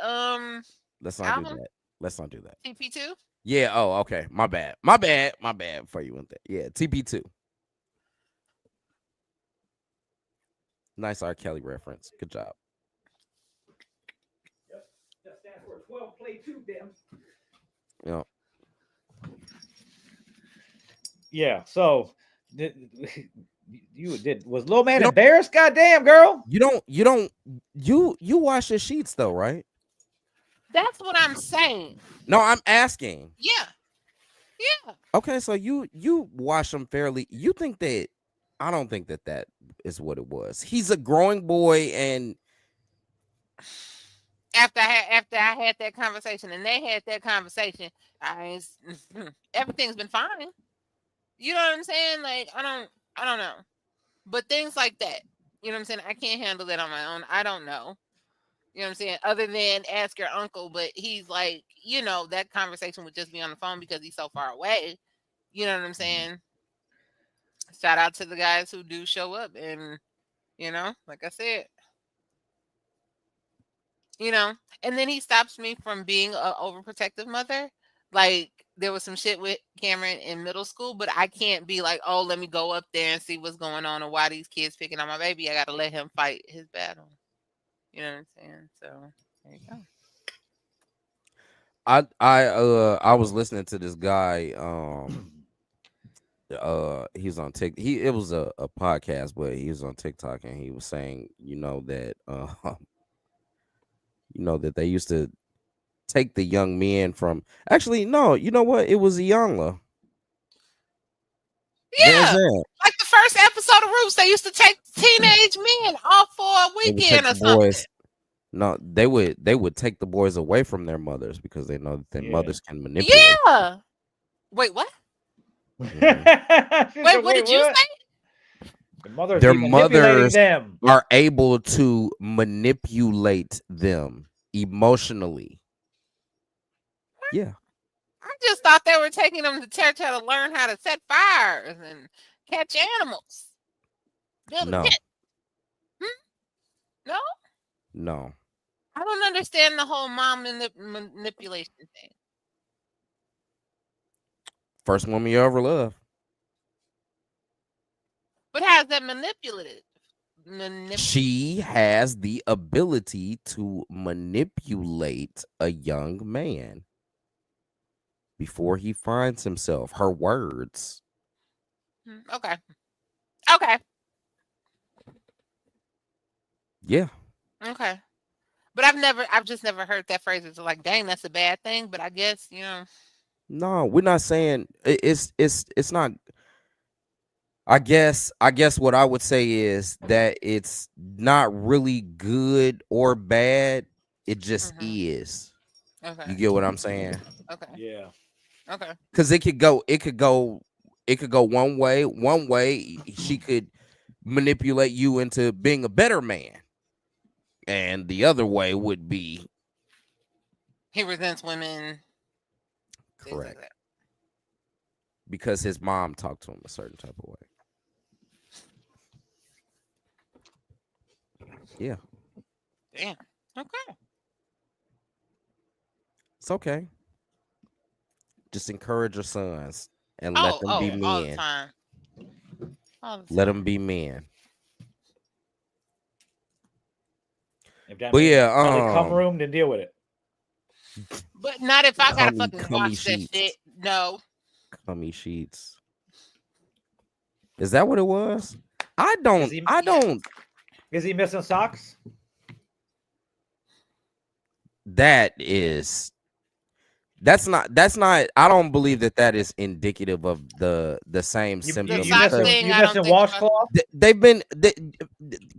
Let's not album? do that. Let's not do that. TP2? Yeah. Oh, okay. My bad. My bad. My bad. Before you went there. Yeah. TP2. Nice R. Kelly reference. Good job. Yep. That stands for 12 play 2, damn. Yeah. Yeah. So, was Lil Man embarrassed? Goddamn, girl. You wash your sheets though, right? That's what I'm saying. No, I'm asking. Yeah. Yeah. Okay, so you wash them fairly. You think that? I don't think that is what it was. He's a growing boy, and After I had that conversation and they had that conversation, everything's been fine. You know what I'm saying? Like I don't know. But things like that, you know what I'm saying? I can't handle that on my own. I don't know. You know what I'm saying? Other than ask your uncle, but he's like, that conversation would just be on the phone because he's so far away. You know what I'm saying? Shout out to the guys who do show up and, like I said, and then he stops me from being an overprotective mother. Like there was some shit with Cameron in middle school, but I can't be like, oh, let me go up there and see what's going on or why these kids picking on my baby. I got to let him fight his battle. You know what I'm saying? So there you go. I was listening to this guy. He was on TikTok. It was a podcast, but he was on TikTok and he was saying, that that they used to take the young men from. Actually, no, you know what? It was Iyanla. Yeah, like the first episode of Roots, they used to take teenage men off for a weekend or something. Boys. No, they would take the boys away from their mothers because they know that their mothers can manipulate. Yeah. Wait, what? Mm-hmm. Wait, what did you say? Their mothers are able to manipulate them emotionally. What? Yeah. I just thought they were taking them to church to learn how to set fires and catch animals. No. No? No. I don't understand the whole mom manipulation thing. First woman you ever loved. But how's that manipulative? She has the ability to manipulate a young man before he finds himself. Her words. Okay. Okay. Yeah. Okay. But I've just never heard that phrase. It's like, dang, that's a bad thing. But I guess, No, we're not saying it's not. I guess what I would say is that it's not really good or bad. It just is. Okay. You get what I'm saying? Okay. Yeah. Okay. Because it could go one way. One way she could manipulate you into being a better man. And the other way would be he resents women. Correct. Like because his mom talked to him a certain type of way. Yeah. Damn. Okay. It's okay. Just encourage your sons and let them be men. All the time. Let them be men. But yeah, come room to deal with it. But not if I gotta fucking watch that shit. No. Cummy sheets. Is that what it was? I don't. Is he missing socks? That's not. I don't believe that is indicative of the same symptom. You missing washcloth?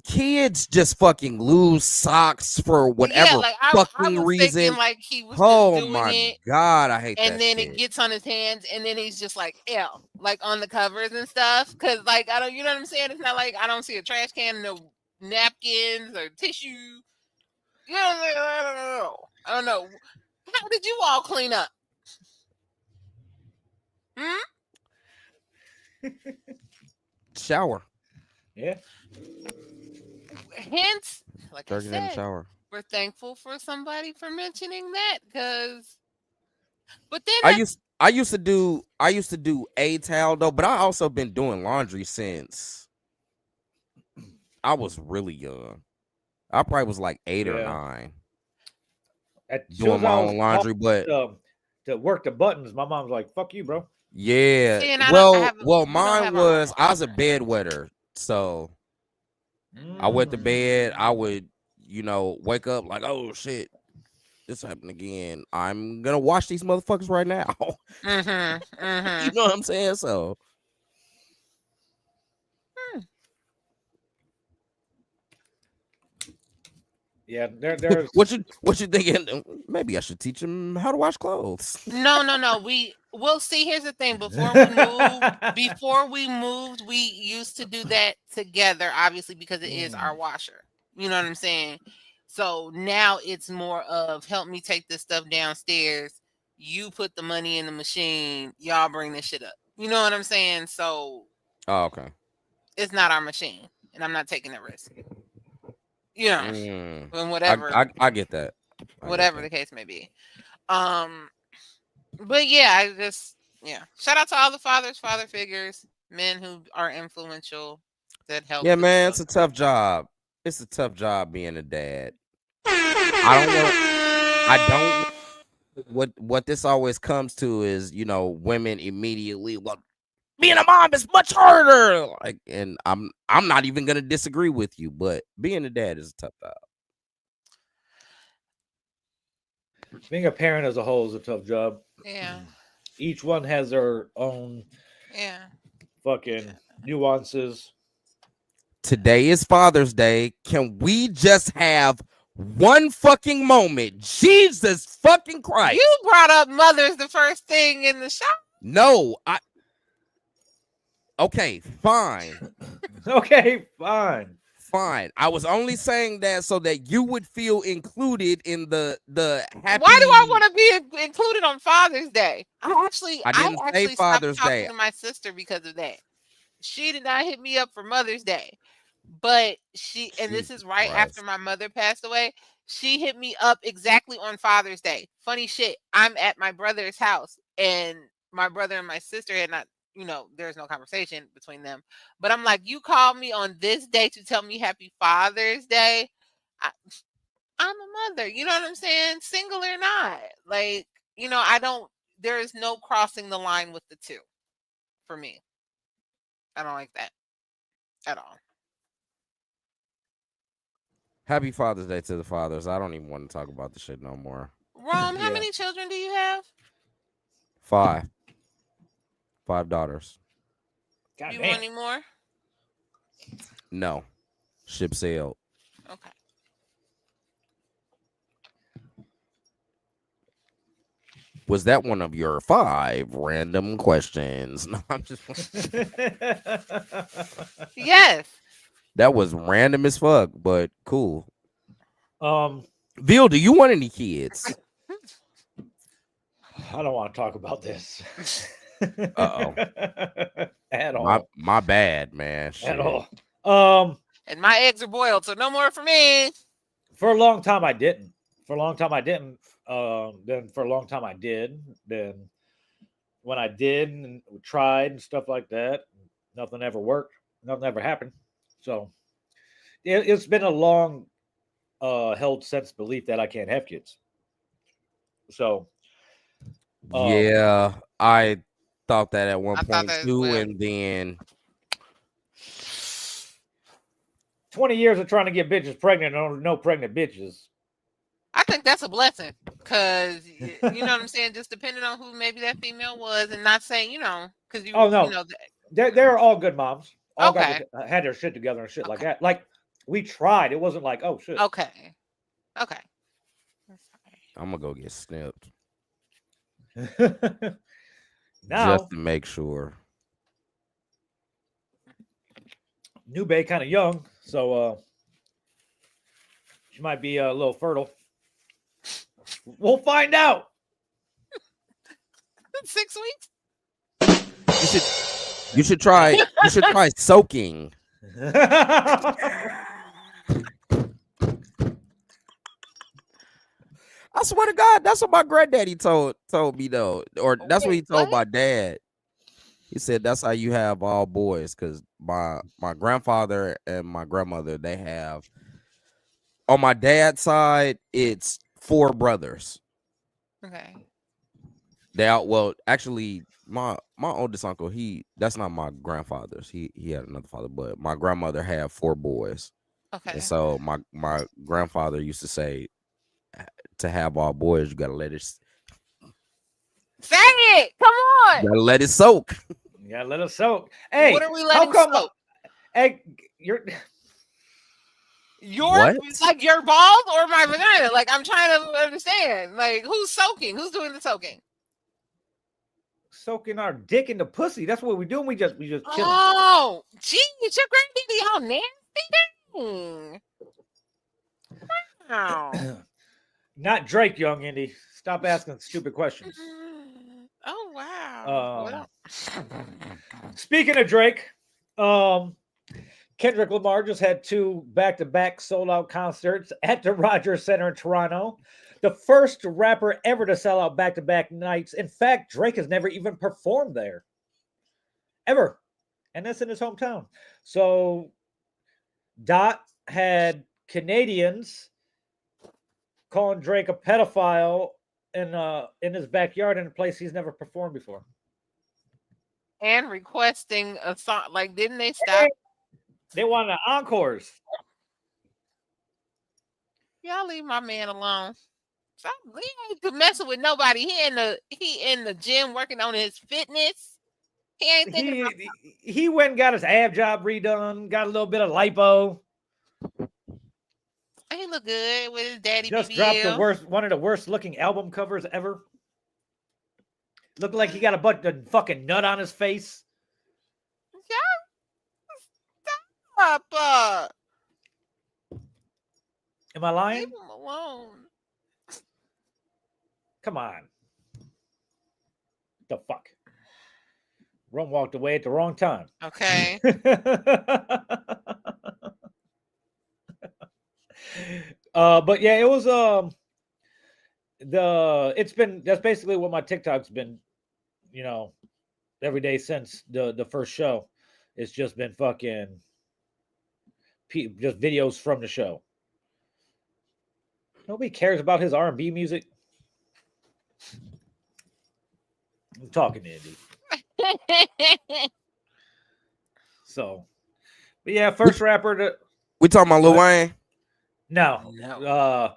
Kids just fucking lose socks for whatever fucking reason. Thinking like he was doing my god, I hate that. And then it gets on his hands, and then he's just like, ew, like on the covers and stuff. Because like I don't, you know what I'm saying? It's not like I don't see a trash can, no napkins or tissue. You know, I don't know. How did you all clean up? Shower. Yeah. Hence, like I Jerking in the said, shower. we're thankful for somebody for mentioning that, because. But then I used to do a towel though, but I also been doing laundry since I was really young. I probably was like 8 or Yeah. 9 As soon doing as my I was own laundry, but to work the buttons, my mom's like, "Fuck you, bro." yeah. see, and Well, we don't mine have our own was I was a laundry. bedwetter, so I went to bed. I would, wake up like, oh shit, this happened again. I'm gonna wash these motherfuckers right now. You know what I'm saying? So Yeah, there's what you thinking? Maybe I should teach him how to wash clothes. No. We'll see. Here's the thing. Before we moved, we used to do that together, obviously, because it is our washer. You know what I'm saying? So now it's more of, help me take this stuff downstairs. You put the money in the machine. Y'all bring this shit up. You know what I'm saying? So Oh, okay. it's not our machine, and I'm not taking that risk. You know, and whatever, I get that. whatever the case may be. But yeah, shout out to all the father figures, men who are influential that help. Yeah, with man, stuff. it's a tough job. It's a tough job being a dad. I don't. What this always comes to is, women immediately, well, being a mom is much harder. Like, and I'm not even gonna disagree with you, but being a dad is a tough job. being a parent as a whole is a tough job. Yeah, Each one has their own yeah. fucking nuances. Today is Father's Day. Can we just have one fucking moment? Jesus fucking Christ. You brought up mothers the first thing in the shop. No, okay, fine. Okay, fine. Fine. I was only saying that so that you would feel included in the happy. Why do I want to be included on Father's Day? I didn't say stopped Father's talking Day. to my sister because of that. She did not hit me up for Mother's Day, but this is right after my mother passed away. She hit me up exactly on Father's Day. Funny shit. I'm at my brother's house, and my brother and my sister had not, there's no conversation between them. But I'm like, you called me on this day to tell me Happy Father's Day. I'm a mother. You know what I'm saying? Single or not. Like, there is no crossing the line with the two for me. I don't like that at all. Happy Father's Day to the fathers. I don't even want to talk about the shit no more. Rome, how many children do you have? 5 daughters. God You damn. want any more? No. Ship sailed. Okay. Was that one of your 5 random questions? No, I'm just. Yes. That was random as fuck, but cool. Vil, do you want any kids? I don't want to talk about this. Uh-oh. At all. My bad, man. Shit. At all. And my eggs are boiled, so no more for me. For a long time, I didn't. Then for a long time, I did. Then when I did and tried and stuff like that, nothing ever worked. Nothing ever happened. So it's been a long held sense belief that I can't have kids. So yeah, I thought that at one point too, well. and then 20 years of trying to get bitches pregnant and no pregnant bitches. I think that's a blessing, because you know what I'm saying. Just depending on who maybe that female was, and not saying because you. Oh no, they're all good moms. All okay. had their shit together and shit like that. Like we tried. It wasn't like, oh shit. Okay. I'm gonna go get snipped. Now, just to make sure. New Bay kind of young, so she might be a little fertile. We'll find out. 6 weeks. You should try. You should try soaking. I swear to God, that's what my granddaddy told me though, or that's what he told my dad. He said that's how you have all boys, because my grandfather and my grandmother, they have, on my dad's side, it's 4 brothers. Okay. Well, actually, my oldest uncle, that's not my grandfather's. He had another father, but my grandmother had 4 boys. Okay. And so my grandfather used to say, to have all boys, you gotta let it Say it. Come on. gotta let it soak. Yeah, let us soak. Hey, What are we letting soak? Hey, you're What? Like your balls or my vagina? Like I'm trying to understand. Like who's soaking? Who's doing the soaking? soaking our dick in the pussy. That's what we're doing. We just chilling. Oh, gee, it's your granddaddy. How nasty. Wow. Not Drake, young Indy. Stop asking stupid questions. Oh wow. Speaking of Drake, Kendrick Lamar just had 2 back-to-back sold-out concerts at the Rogers Center in Toronto. The first rapper ever to sell out back-to-back nights. In fact, Drake has never even performed there. Ever. And that's in his hometown. So Dot had Canadians calling Drake a pedophile in his backyard in a place he's never performed before. And requesting a song. Like, didn't they stop? They wanted encores. Y'all leave my man alone. Stop. He ain't messing with nobody. He in the gym working on his fitness. He ain't thinking about. He went and got his ab job redone, got a little bit of lipo. He look good with his daddy. Just BBL. dropped one of the worst looking album covers ever. Looked like he got a fucking nut on his face. Stop. Am I lying? Leave him alone. Come on. The fuck? Rum walked away at the wrong time. Okay. But yeah, it was that's basically what my TikTok's been, every day since the first show. It's just been fucking just videos from the show. Nobody cares about his R&B music. I'm talking to Andy. So, but yeah, first rapper to. We talking about Lil Wayne? No.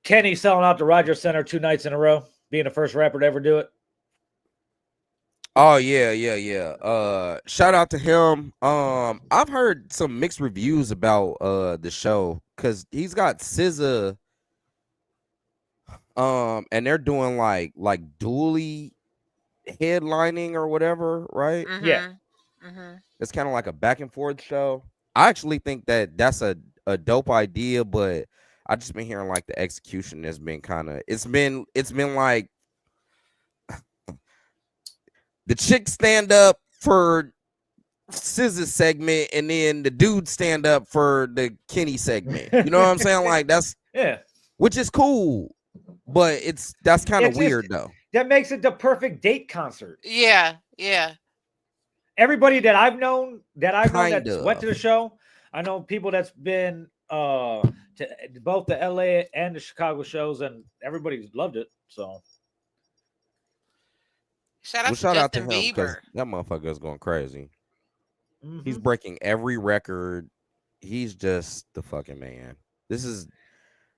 Kenny selling out the Rogers Center 2 nights in a row, being the first rapper to ever do it. Oh yeah. Shout out to him. I've heard some mixed reviews about the show, because he's got SZA. And they're doing like dually headlining or whatever, right? Mm-hmm. Yeah. Mm-hmm. It's kind of like a back and forth show. I actually think that's a dope idea, but I just been hearing like the execution has been it's been like the chick stand up for SZA segment and then the dude stand up for the Kenny segment. You know what I'm saying? Like that's which is cool, but that's kind of weird though. That makes it the perfect date concert. Yeah. Everybody that I've known that's went to the show, I know people that's been to both the LA and the Chicago shows, and everybody loved it. So shout out to him, Bieber. That motherfucker is going crazy. Mm-hmm. He's breaking every record. He's just the fucking man. This is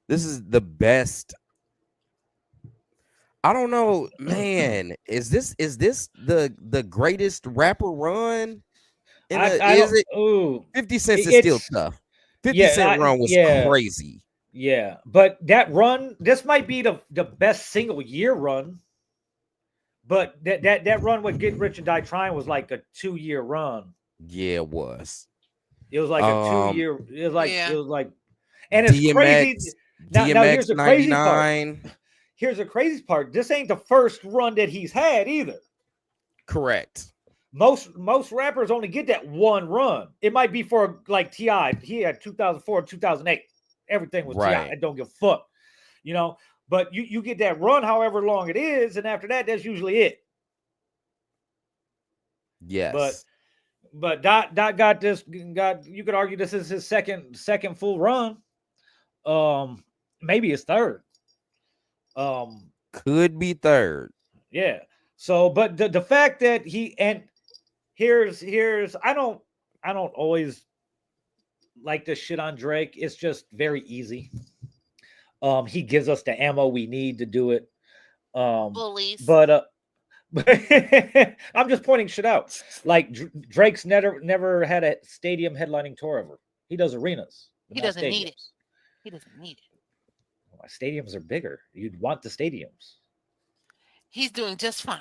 the best. I don't know, man. Is this the greatest rapper run? 50 Cent is still tough. 50 Cent run was crazy. Yeah, but that run, this might be the best single year run. But that run with Get Rich and Die Trying was like a 2-year run. Yeah, it was. It was like a 2-year. It was like, and it's DMX, crazy. Now here's the crazy 99. part. Here's the crazy part. This ain't the first run that he's had either. Correct. Most rappers only get that one run. It might be for like T.I. He had 2004, 2008. Everything was T.I. Right. I don't give a fuck, you know. But you get that run, however long it is, and after that, that's usually it. Yes. But Dot got this. You could argue this is his second full run. Maybe his third. Could be third. Yeah. So, but the fact that here's I don't always like this shit on Drake. It's just very easy. He gives us the ammo we need to do it. Bullies. But I'm just pointing shit out. Like Drake's never had a stadium headlining tour ever. He does arenas. He doesn't need it. He doesn't need it. Well, stadiums are bigger. You'd want the stadiums. He's doing just fine.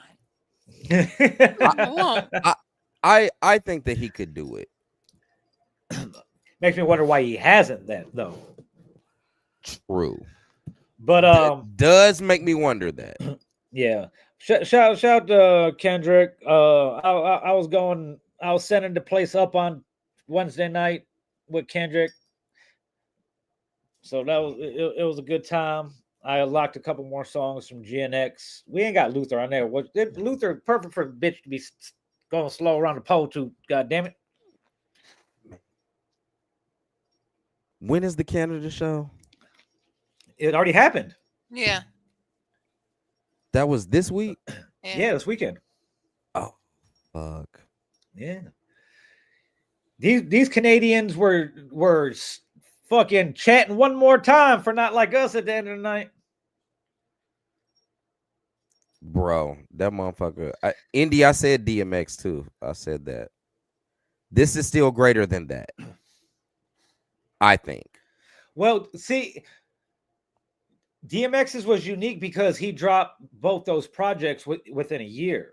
I think that he could do it. Makes me wonder why he hasn't then, though. True. But That does make me wonder that. Yeah. Shout to Kendrick. I was setting the place up on Wednesday night with Kendrick. So that was it was a good time. I unlocked a couple more songs from GNX. We ain't got Luther on there. Luther perfect for the bitch to be going slow around the pole too. God damn it. When is the Canada show? It already happened. Yeah. That was this week? Yeah, this weekend. Oh, fuck. Yeah. These Canadians were fucking chatting one more time for not like us at the end of the night. Bro, that motherfucker. Indy, I said DMX too. I said that. This is still greater than that. I think. Well, see, DMX's was unique because he dropped both those projects within a year.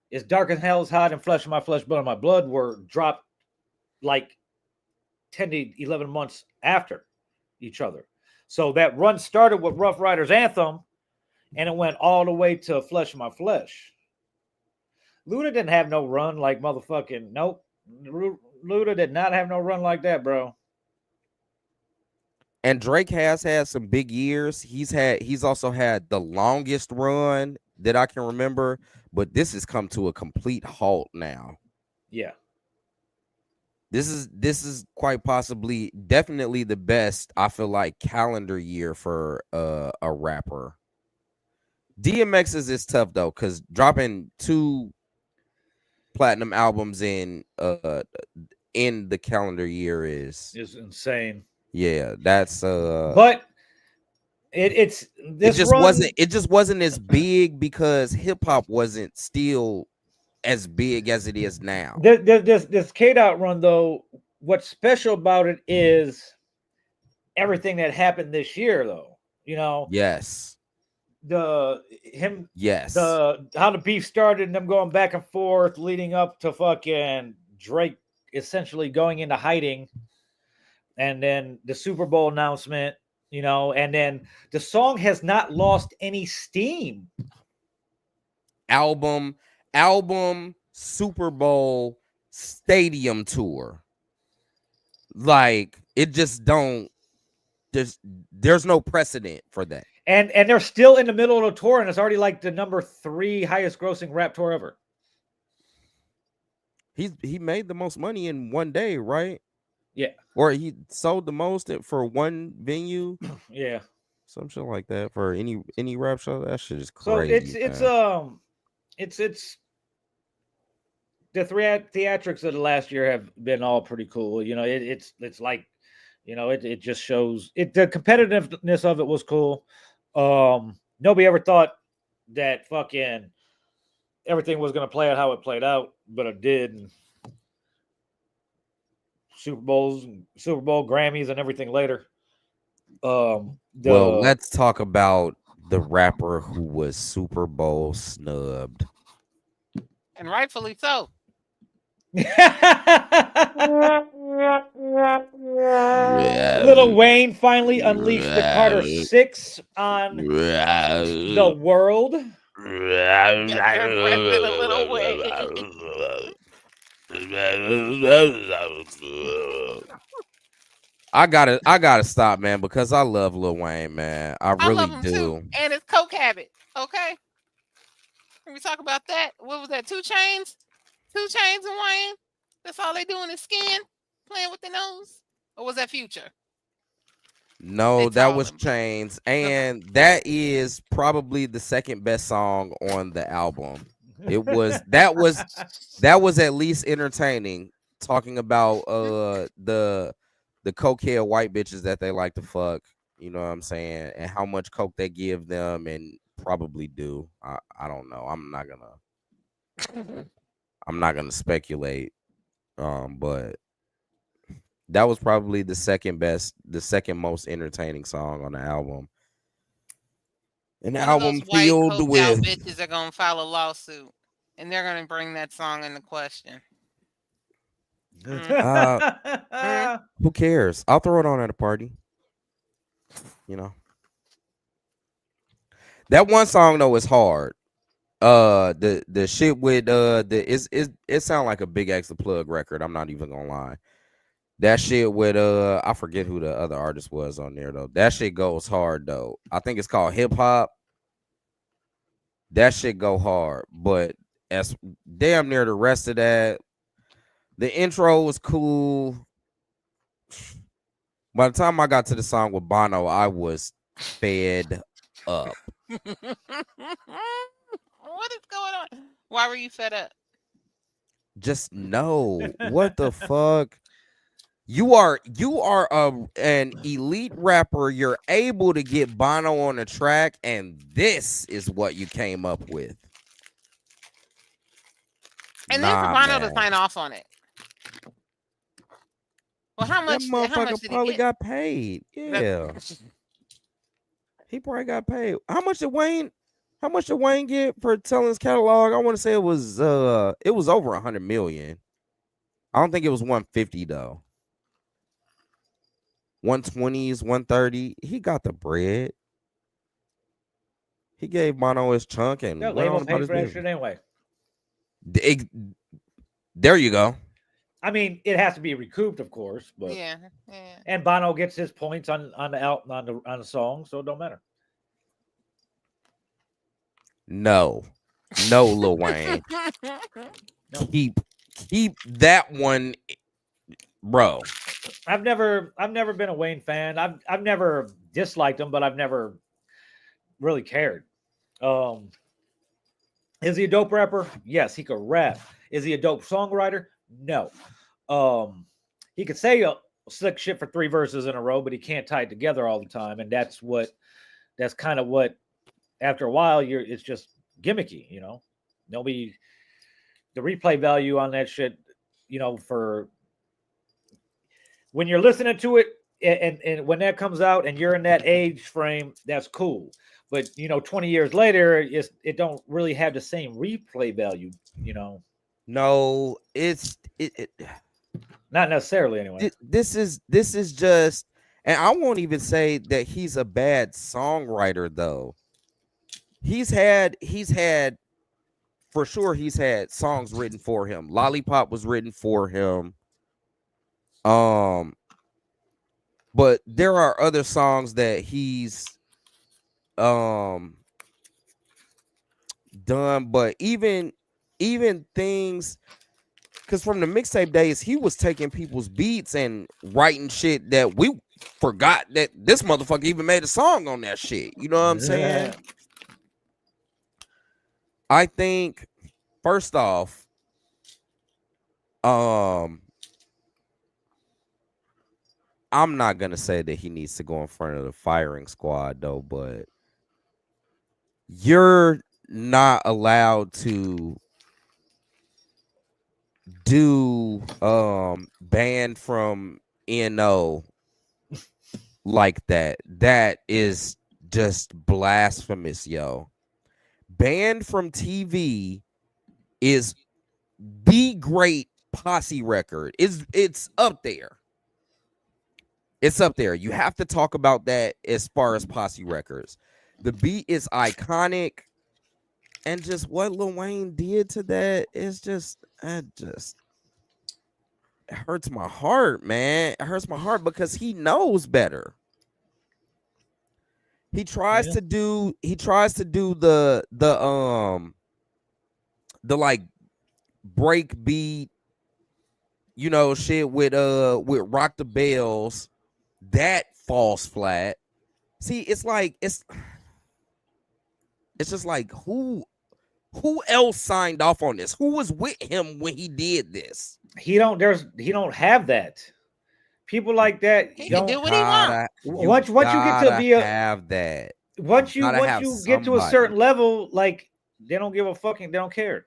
It's Dark as Hell's Hot and Flesh of My Flesh, Blood of My Blood were dropped like 10 to 11 months after each other. So that run started with Rough Riders Anthem and it went all the way to Flesh of My Flesh. Luda didn't have no run like motherfucking, nope. Luda did not have no run like that, bro. And Drake has had some big years. He's also had the longest run that I can remember, but this has come to a complete halt now. Yeah. This is quite possibly definitely the best, I feel like, calendar year for a rapper. DMX's is tough though, because dropping 2 platinum albums in the calendar year is insane. Yeah, that's but it just wasn't as big because hip hop wasn't still as big as it is now. This K-Dot run though, what's special about it is everything that happened this year though. You know, yes. How the beef started and them going back and forth leading up to fucking Drake essentially going into hiding. And then the Super Bowl announcement, you know, and then the song has not lost any steam. Album, Super Bowl, stadium tour. Like, it just there's no precedent for that. And they're still in the middle of the tour, and it's already like the number 3 highest grossing rap tour ever. He made the most money in one day, right? Yeah. Or he sold the most for one venue. Yeah. Some shit like that for any rap show. That shit is crazy. So it's the theatrics of the last year have been all pretty cool. You know, it's like, you know, it just shows the competitiveness of it was cool. Nobody ever thought that fucking everything was gonna play out how it played out, but it did. And Super Bowl, Grammys, and everything later. Well, let's talk about the rapper who was Super Bowl snubbed. And rightfully so. Lil Wayne finally unleashed the Carter 6 on the world. Got your breath in a little way. I gotta stop, man, because I love Lil Wayne, man. I I really love him too, do. and his coke habit. Okay, can we talk about that? What was that? 2 Chainz, 2 Chainz and Wayne. That's all they doing is skin, playing with the nose. Or was that Future? They No, that tall was him. Chains, Okay. and that is probably the second best song on the album. It was that was at least entertaining, talking about the cokehead white bitches that they like to fuck, you know what I'm saying, and how much coke they give them and probably do. I don't know. I'm not gonna speculate. But that was probably the second most entertaining song on the album. An One of those album white filled coked out with bitches are gonna file a lawsuit, and they're gonna bring that song into question. who cares? I'll throw it on at a party. You know. That one song though is hard. The shit with it sound like a Big X the Plug record. I'm not even gonna lie. That shit with I forget who the other artist was on there though. That shit goes hard though. I think it's called Hip Hop. That shit go hard, but as damn near the rest of that, the intro was cool. By the time I got to the song with Bono, I was fed up. What is going on? Why were you fed up? Just no, what the fuck? You are an elite rapper. You're able to get Bono on the track, and this is what you came up with. And then for Nah, Bono to man. sign off on it. Well, how That much? motherfucker How much did probably he get? got paid. Yeah, he probably got paid. How much did Wayne get for telling his catalog? I want to say it was over 100 million. I don't think it was 150 though. 120s, 130. He got the bread. He gave Mono his chunk and Their went label on about pays his for that business. shit anyway. There you go. I mean, it has to be recouped, of course, but Yeah. and Bono gets his points on the song, so it don't matter. No, Lil Wayne. No. Keep that one, bro. I've never been a Wayne fan. I've never disliked him, but I've never really cared. Is he a dope rapper? Yes, he could rap. Is he a dope songwriter? No. He could say slick shit for 3 verses in a row, but he can't tie it together all the time, and that's kind of what. After a while, it's just gimmicky, you know. Nobody, the replay value on that shit, you know, for when you're listening to it, and when that comes out, and you're in that age frame, that's cool. But 20 years later, it don't really have the same replay value, you know. No, Not necessarily anyway. This is just, and I won't even say that he's a bad songwriter though. He's had for sure he's had songs written for him. Lollipop was written for him. But there are other songs that he's done, but even things, because from the mixtape days, he was taking people's beats and writing shit that we forgot that this motherfucker even made a song on that shit. You know what I'm saying? I think first off, I'm not gonna say that he needs to go in front of the firing squad though, but you're not allowed to do banned from NO like that. That is just blasphemous, yo. Banned from TV is the great posse record. It's up there. It's up there. You have to talk about that as far as posse records. The beat is iconic. And just what Lil Wayne did to that is just, it hurts my heart, man. It hurts my heart because he knows better. He tries Yeah. to do the like break beat, shit with Rock the Bells. That falls flat. See, it's just like who else signed off on this? Who was with him when he did this? He don't have that. People like that He can don't. do what he wants. Once you get to be a have that. once you gotta have get to a somebody. certain level, like they don't give a fucking, they don't care.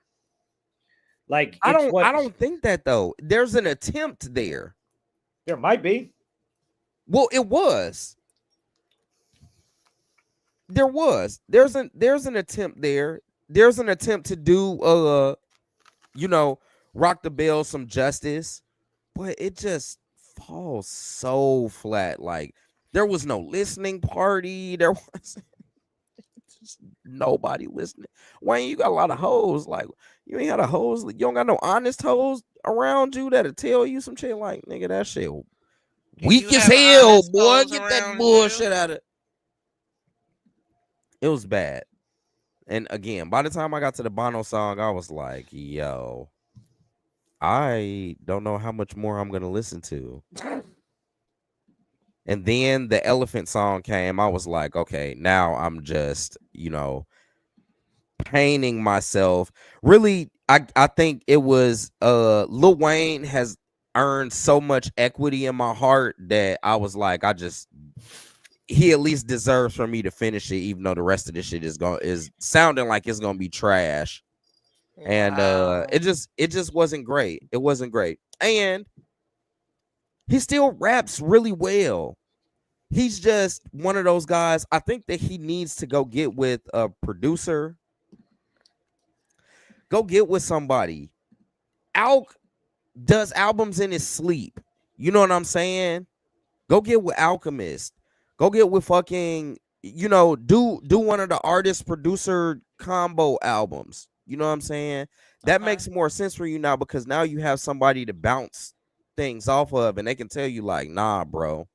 Like I it's don't think that though. There's an attempt there. there might be. Well, it was. There's an attempt there. There's an attempt to do Rock the Bell some justice, but it just falls so flat. Like there was no listening party. There was just nobody listening. Wayne, you got a lot of hoes. Like you ain't had a hoes. You don't got no honest hoes around you that'll tell you some shit like, nigga, that shit weak You as have hell, honest boy. hoes Get that around bullshit you? out of. It was bad. And again, by the time I got to the Bono song, I was like, yo, I don't know how much more I'm gonna listen to. And then the Elephant song came. I was like, okay, now I'm just, painting myself. Really, I think it was Lil Wayne has earned so much equity in my heart that I was like, he at least deserves for me to finish it, even though the rest of this shit is sounding like it's gonna be trash. And Wow. it just wasn't great. It wasn't great. And he still raps really well. He's just one of those guys. I think that he needs to go get with a producer. Go get with somebody. Alk does albums in his sleep. You know what I'm saying? Go get with Alchemist. Go get with fucking, do one of the artist producer combo albums. You know what I'm saying? That Okay. makes more sense for you now because now you have somebody to bounce things off of and they can tell you like, nah, bro.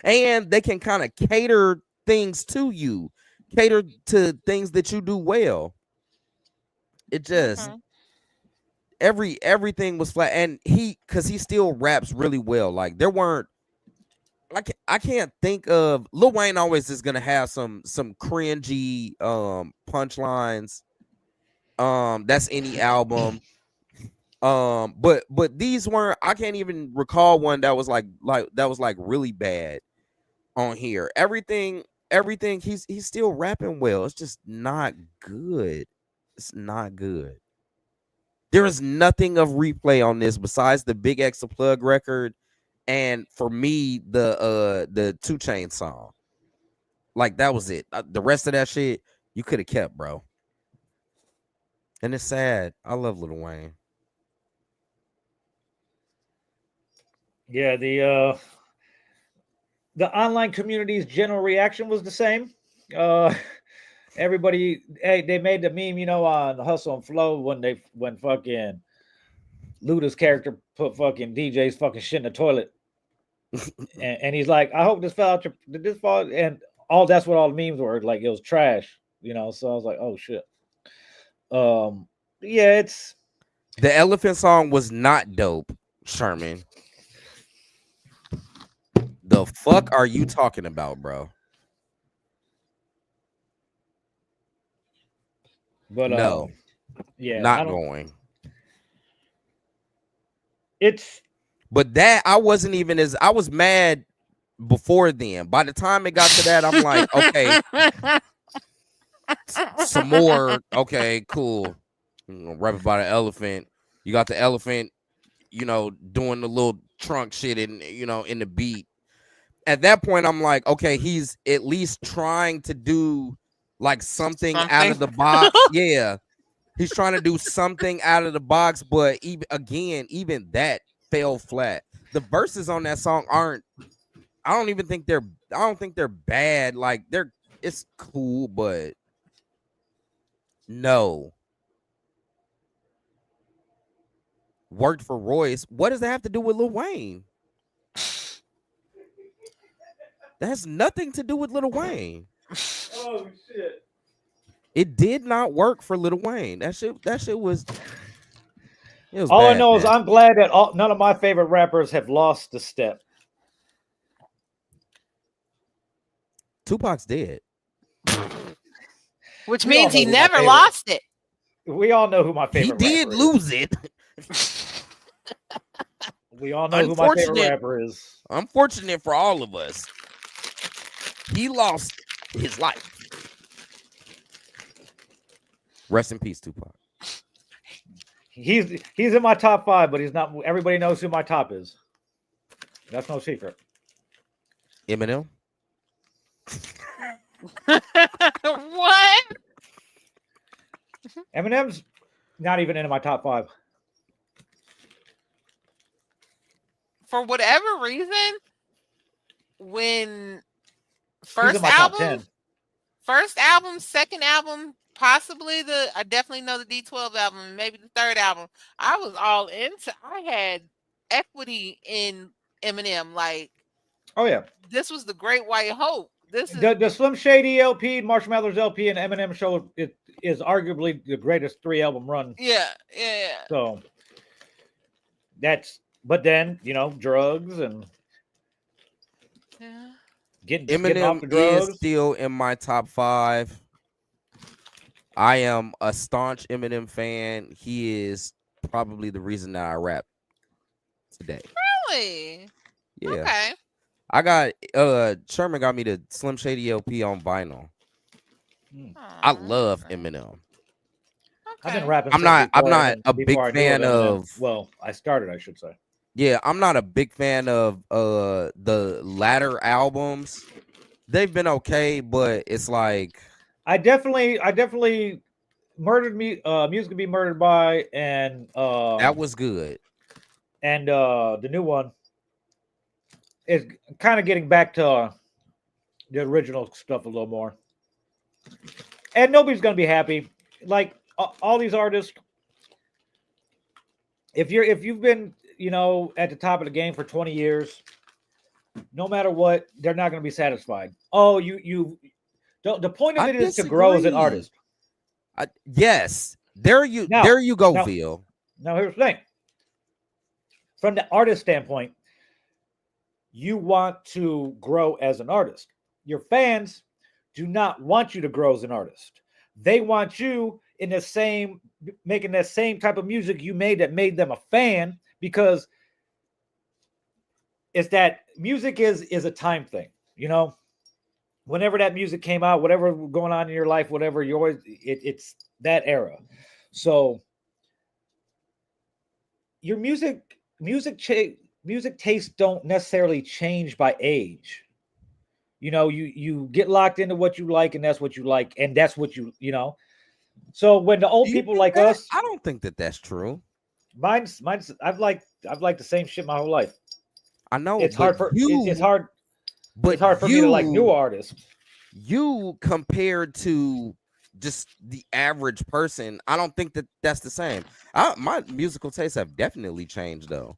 And they can kind of cater things to you, cater to things that you do well. It just everything was flat, and because he still raps really well. Like there weren't, I can't think of Lil Wayne always is gonna have some cringy punchlines. That's any album. But these weren't. I can't even recall one that was like really bad on here. Everything he's still rapping well. It's just not good. It's not good. There is nothing of replay on this besides the Big X Plug record, and for me the 2 Chainz song. Like that was it. The rest of that shit you could have kept, bro. And it's sad. I love Lil Wayne. Yeah, the online community's general reaction was the same. Everybody, hey, they made the meme, on Hustle and Flow when fucking Luda's character put fucking DJ's fucking shit in the toilet, and he's like, "I hope this fell out your did this fall?" And that's what all the memes were like. It was trash, So I was like, "Oh shit." Yeah, it's The Elephant song was not dope, Sherman. The fuck are you talking about, bro? but No, yeah, not going. It's But that I wasn't even I was mad before then. By the time it got to that, I'm like, okay, some more. Okay, cool. Rap about an elephant. You got the elephant, doing the little trunk shit in the beat. At that point, I'm like, okay, he's at least trying to do like something out of the box. Yeah. He's trying to do something out of the box, but even that fell flat. The verses on that song aren't. I don't think they're bad. Like it's cool, but No. Worked for Royce. What does that have to do with Lil Wayne? That has nothing to do with Lil Wayne. Oh shit! It did not work for Lil Wayne. That shit was. It was All I bad, know is man. I'm glad that none of my favorite rappers have lost the step. Tupac's dead. Which We all means know he who my never favorite- lost it. We all know who my He favorite did rapper lose it. is. We all know who my favorite Unfortunate. rapper is. Unfortunate for all of us. He lost his life. Rest in peace, Tupac. He's in my top 5, but he's not. Everybody knows who my top is. That's no secret. Eminem. What? Eminem's not even in my top 5. For whatever reason, when He's first in my top 10. second album, possibly I definitely know the D12 album, maybe the third album. I was all into. I had equity in Eminem. Like, Oh yeah, this was the Great White Hope. This is the Slim Shady LP, Marshall Mathers LP, and Eminem show is arguably the greatest 3-album run. yeah. So that's. But then drugs and Yeah. getting off Eminem the drugs. is still in my top 5. I am a staunch Eminem fan. He is probably the reason that I rap today. Really? Yeah. Okay. I got Sherman got me the Slim Shady LP on vinyl. I love Eminem. I've been rapping. I'm not a big fan of. Well, I started, I should say. Yeah, I'm not a big fan of the latter albums. They've been okay, but it's like I definitely murdered me. Music to Be Murdered By, and that was good. And the new one is kind of getting back to the original stuff a little more. And nobody's gonna be happy. Like all these artists, if you've been at the top of the game for 20 years, no matter what, they're not going to be satisfied. Oh, you the point of it is to grow as an artist. Yes, there you go, Phil. Now here's the thing. From the artist standpoint, you want to grow as an artist. Your fans do not want you to grow as an artist. They want you making that same type of music you made that made them a fan, because it's that music is a time thing. Whenever that music came out, whatever going on in your life, whatever it's that era. So your music tastes don't necessarily change by age. You get locked into what you like, and that's what you like, and that's what So when the old people like us, I don't think that that's true. Mine's I've liked the same shit my whole life. I know it's hard for me to like new artists. You compared to just the average person, I don't think that that's the same. My musical tastes have definitely changed though.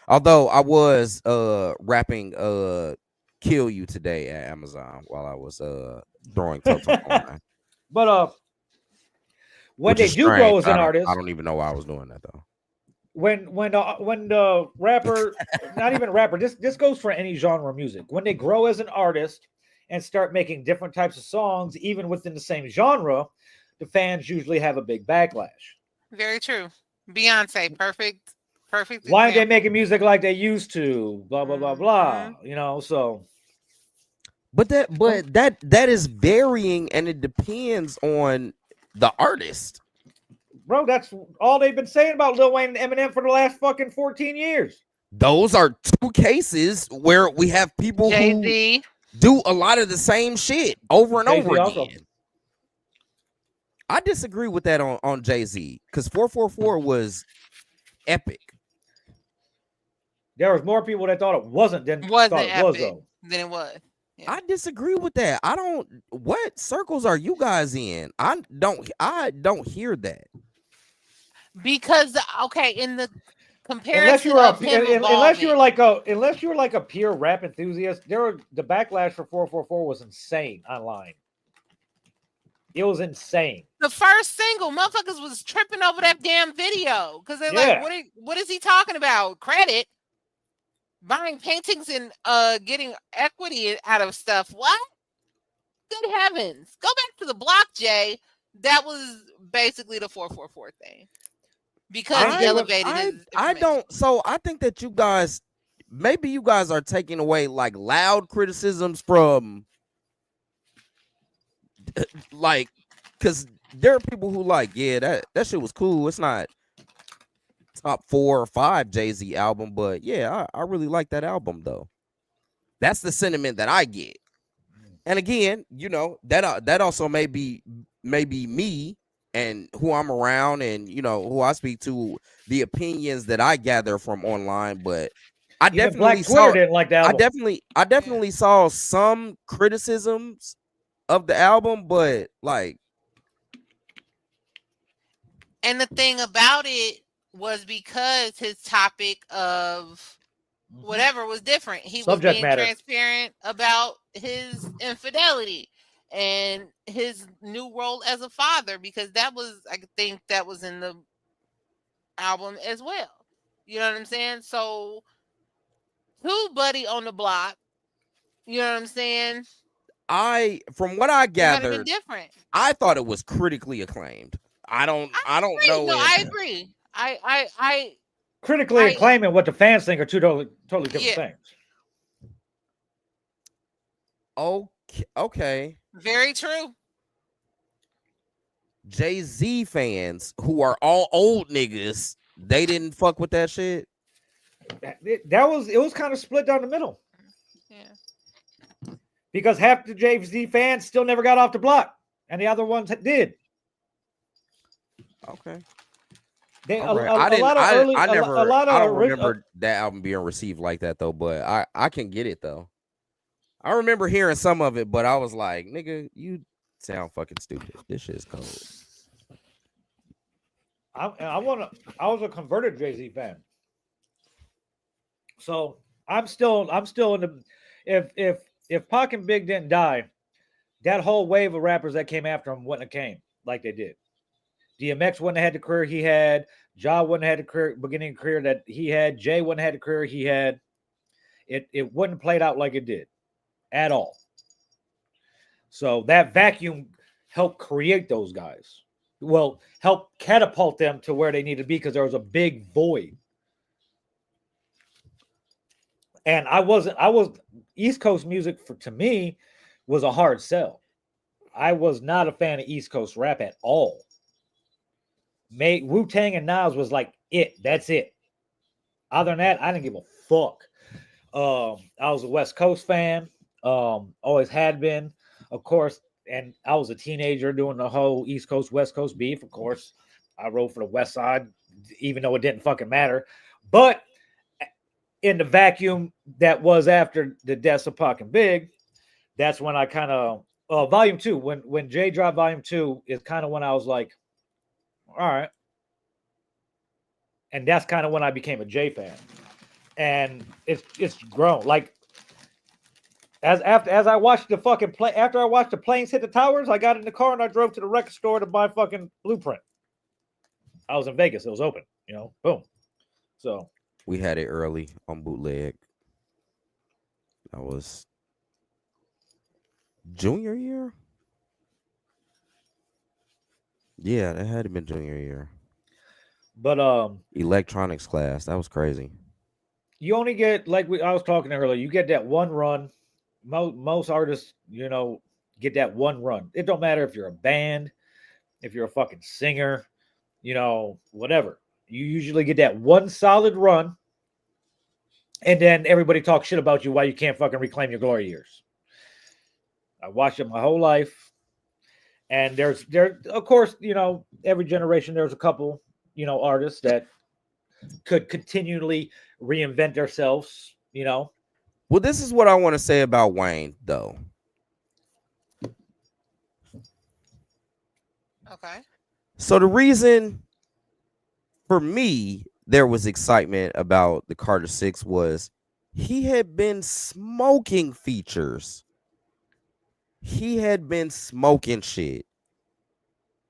Although I was rapping "Kill You" today at Amazon while I was throwing Toto online. But when they do grow as an artist, I don't even know why I was doing that though. When the rapper, not even rapper, this goes for any genre of music. When they grow as an artist and start making different types of songs, even within the same genre, the fans usually have a big backlash. Very true. Beyonce, perfect. Why aren't they making music like they used to? Blah blah blah blah. So. But that is varying, and it depends on the artist. Bro, that's all they've been saying about Lil Wayne and Eminem for the last fucking 14 years. Those are two cases where we have people Jay-Z. who do a lot of the same shit over and Jay-Z over again. also. I disagree with that on Jay-Z, because 444 was epic. There was more people that thought it wasn't than Wasn't thought it epic was, though. than it was. I disagree with that. I don't. What circles are you guys in? I don't hear that. Because okay, in the Unless you comparison were of him evolving, unless you were like a pure rap enthusiast, the backlash for 444 was insane online. It was insane. the first single, motherfuckers was tripping over that damn video because they're Yeah. like, what is he talking about? Credit, buying paintings and getting equity out of stuff. What? Good heavens! Go back to the block, Jay. That was basically the 444 thing because he elevated his I information. don't. So I think that you guys, maybe you guys are taking away like loud criticisms from, like, because there are people who like, yeah, that shit was cool. It's not top 4 or 5 Jay-Z album, but yeah, I really like that album though. That's the sentiment that I get. And again, you know, that also may be me and who I'm around and, you know, who I speak to, the opinions that I gather from online. But I Even definitely Black Twitter didn't like the album. I definitely saw some criticisms of the album, but like, and the thing about it was because his topic of whatever was different. He was being transparent about his infidelity and his new role as a father, because that was, I think that was in the album as well. You know what I'm saying? So who Buddy on the block, you know what I'm saying? From what I It might have been gathered, different. I thought it was critically acclaimed. I don't know. No, I agree. I critically acclaim and what the fans think are two totally different things. Okay. Very true. Jay-Z fans who are all old niggas, they didn't fuck with that shit. It was kind of split down the middle. Yeah. Because half the Jay-Z fans still never got off the block, and the other ones did. Okay. I don't remember that album being received like that though, but I can get it though. I remember hearing some of it, but I was like, nigga, you sound fucking stupid. This shit is cold. I was a converted Jay-Z fan. So I'm still in the if Pac and Big didn't die, that whole wave of rappers that came after him wouldn't have came like they did. DMX wouldn't have had the career he had. Ja wouldn't have had the beginning career that he had. Jay wouldn't have had the career he had. It wouldn't have played out like it did at all. So that vacuum helped create those guys. Well, helped catapult them to where they needed to be because there was a big void. And East Coast music to me was a hard sell. I was not a fan of East Coast rap at all. Wu-Tang and Nas was like it. That's it. Other than that, I didn't give a fuck. I was a West Coast fan. Always had been, of course. And I was a teenager doing the whole East Coast, West Coast beef. Of course, I rode for the West Side, even though it didn't fucking matter. But in the vacuum that was after the deaths of Pac and Big, that's when I kind of Volume 2. When Jay dropped Volume 2 is kind of when I was like, all right. And that's kind of when I became a Jay fan. And it's grown. Like as I watched the fucking play, after I watched the planes hit the towers, I got in the car and I drove to the record store to buy fucking Blueprint. I was in Vegas. It was open, boom. So we had it early on bootleg. That was junior year. Yeah, that had been junior year. But electronics class, that was crazy. You only get, like I was talking earlier, you get that one run. Most artists, get that one run. It don't matter if you're a band, if you're a fucking singer, whatever. You usually get that one solid run, and then everybody talks shit about you while you can't fucking reclaim your glory years. I watched it my whole life. And there, of course, every generation, there's a couple, artists that could continually reinvent themselves, Well, this is what I want to say about Wayne, though. Okay. So the reason for me there was excitement about the Carter 6 was he had been smoking features. He had been smoking shit.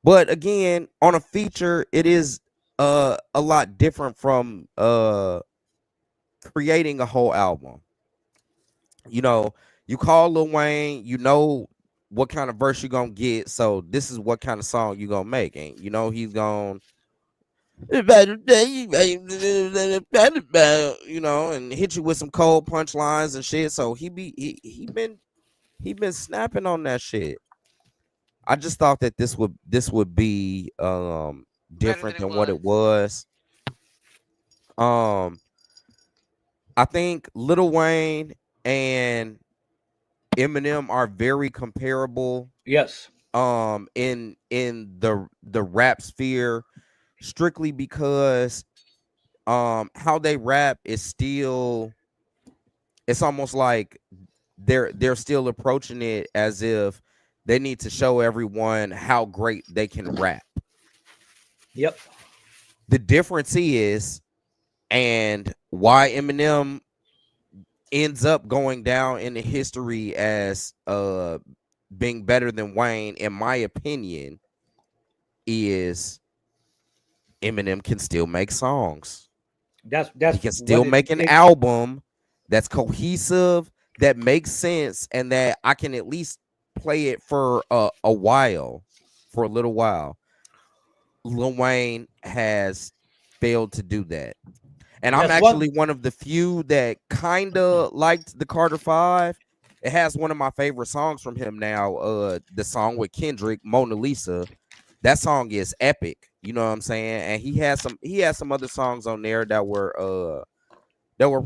But again, on a feature, it is a lot different from creating a whole album. You know, you call Lil Wayne, you know what kind of verse you're gonna get, so this is what kind of song you're gonna make. And you know he's gonna you know, and hit you with some cold punchlines and shit. So he been snapping on that shit. I just thought that this would be Better than different it than what was. it was. I think Lil Wayne and Eminem are very comparable Yes. in the rap sphere, strictly because how they rap is still, it's almost like they're still approaching it as if they need to show everyone how great they can rap. Yep. The difference is, and why Eminem ends up going down in the history as being better than Wayne, in my opinion, is Eminem can still make songs. That's He can still what make an album that's cohesive, that makes sense, and that I can at least play it for a while, for a little while. Lil Wayne has failed to do that. And I'm That's actually one. one of the few that kind of liked the Carter 5. It has one of my favorite songs from him now, the song with Kendrick, Mona Lisa. That song is epic, you know what I'm saying? And he has some other songs on there that were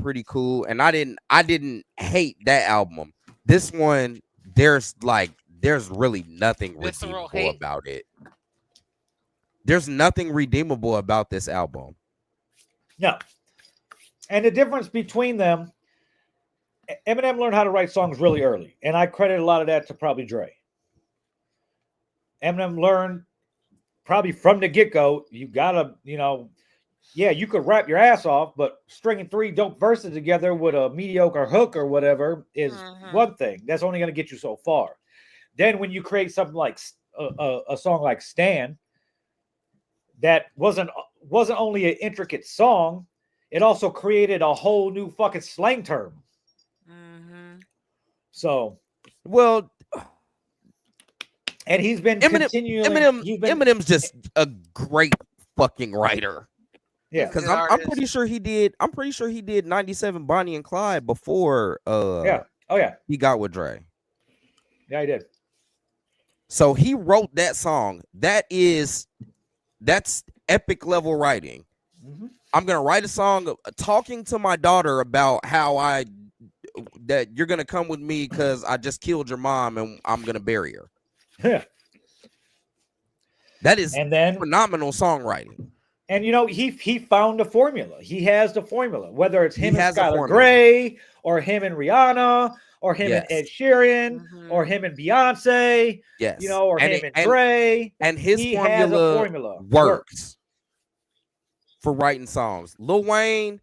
pretty cool. And I didn't hate that album. This one, there's really nothing Visceral redeemable hate. about it. There's nothing redeemable about this album. No. And the difference between them, Eminem learned how to write songs really early, and I credit a lot of that to probably Dre. Eminem learned probably from the get-go, you gotta, yeah, you could rap your ass off, but stringing 3 dope verses together with a mediocre hook or whatever is one thing. That's only going to get you so far. Then when you create something like a song like Stan, that wasn't only an intricate song, it also created a whole new fucking slang term. So, well, and he's been continually. Eminem's just a great fucking writer. Yeah, because I'm pretty sure he did. I'm pretty sure he did 97 Bonnie and Clyde before. Yeah. Oh yeah. He got with Dre. Yeah, he did. So he wrote that song. That's epic level writing. Mm-hmm. I'm gonna write a song talking to my daughter about how that you're gonna come with me because I just killed your mom and I'm gonna bury her. Yeah. That is phenomenal songwriting. And he found the formula. He has the formula. Whether it's him and Skylar Grey, or him and Rihanna, or him and Ed Sheeran, or him and Beyonce, or him and Dre. And his formula works for writing songs. Lil Wayne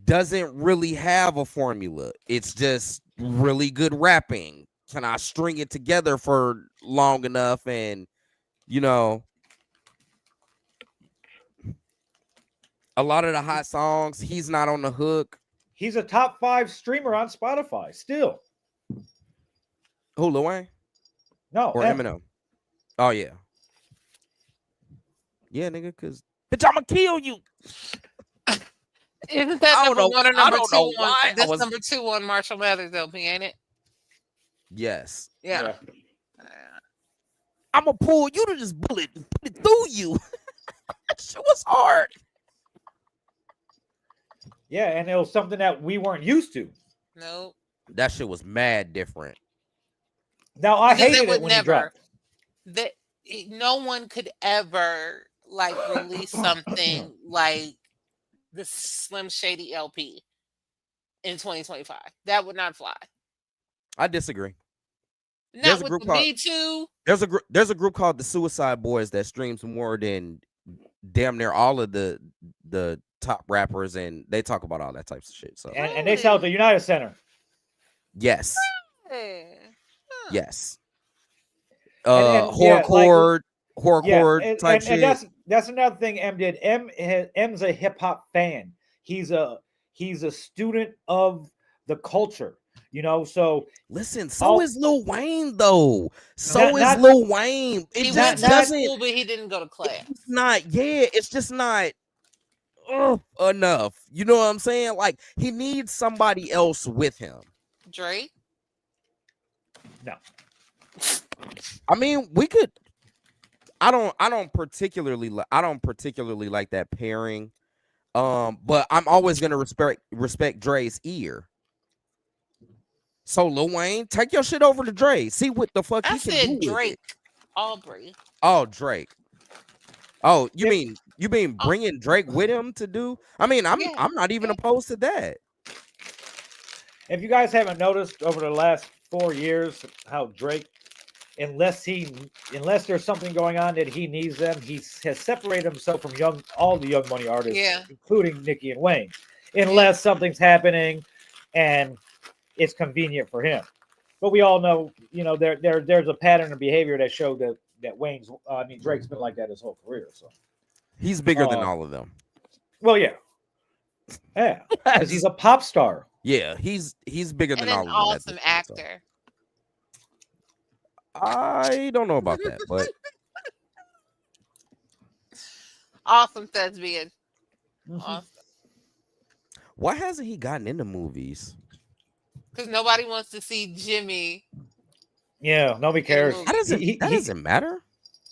doesn't really have a formula. It's just really good rapping. Can I string it together for long enough? And a lot of the hot songs, he's not on the hook. He's a top 5 streamer on Spotify still. Who, Lil Wayne? No, or Eminem. Oh yeah, yeah, nigga. Because bitch, I'ma kill you. Isn't that number 1 or number 2? That's number 2 on Marshall Mathers LP, ain't it? Yes. Yeah. I'ma pull you to this bullet and put it through you. That shit was hard. Yeah, and it was something that we weren't used to. No. That shit was mad different. Now I hated it when he dropped. No one could ever release something like the Slim Shady LP in 2025. That would not fly. I disagree. Not with the Me Too. There's a group called the Suicide Boys that streams more than damn near all of the top rappers, and they talk about all that types of shit. So and they sell at the United Center. Yes. Hey. Huh. Yes. Horrorcore type shit. And that's another thing M did. M's a hip hop fan. He's a student of the culture. You know, so listen. So is Lil Wayne though. So is Lil Wayne. He went to school, but he didn't go to class. It's not. Yeah, it's just not enough. You know what I'm saying? Like he needs somebody else with him. Drake. No. I mean, we could. I don't particularly like that pairing. But I'm always gonna respect Dre's ear. So Lil Wayne, take your shit over to Dre. See what the fuck he can do. Drake. Aubrey. Oh, Drake. Oh, you mean bringing Drake with him to do? I mean, I'm not even opposed to that. If you guys haven't noticed over the last 4 years how Drake, unless there's something going on that he needs them, he has separated himself from all the Young Money artists, including Nicki and Wayne, unless something's happening and it's convenient for him. But we all know, you know, there's a pattern of behavior that showed that Drake's been like that his whole career. So he's bigger than all of them. Well, yeah, because he's a pop star. Yeah, he's bigger than all of them. Awesome actor. I don't know about that, but awesome thespian. Awesome. Why hasn't he gotten into movies? Because nobody wants to see Jimmy. Yeah, nobody cares. That doesn't matter.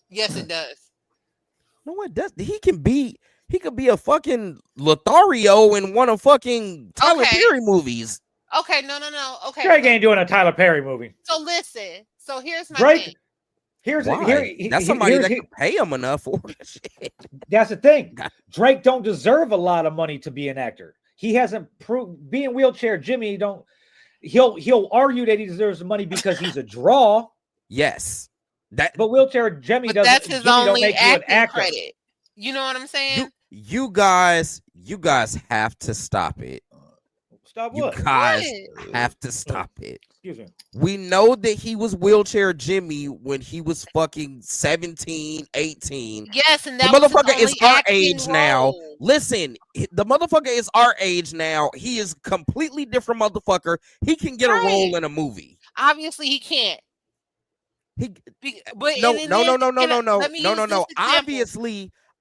Yes, it does. No, it does. He could be a fucking Lothario in one of fucking Tyler Perry movies. Okay, no. Okay, Drake ain't doing a Tyler Perry movie. So listen. So here's my Drake. thing. That's somebody that can pay him enough for shit. That's the thing. Drake don't deserve a lot of money to be an actor. He hasn't proved being wheelchair Jimmy. He'll argue that he deserves the money because he's a draw. Yes, but wheelchair Jimmy doesn't. That's his only acting credit. You know what I'm saying? You guys have to stop it. Stop what? You guys have to stop it. Excuse me. We know that he was wheelchair Jimmy when he was fucking 17, 18. Yes, and that the motherfucker is our age role. now. Listen, the motherfucker is our age now. He is a completely different motherfucker. He can get a role in a movie. Obviously, he can't. No.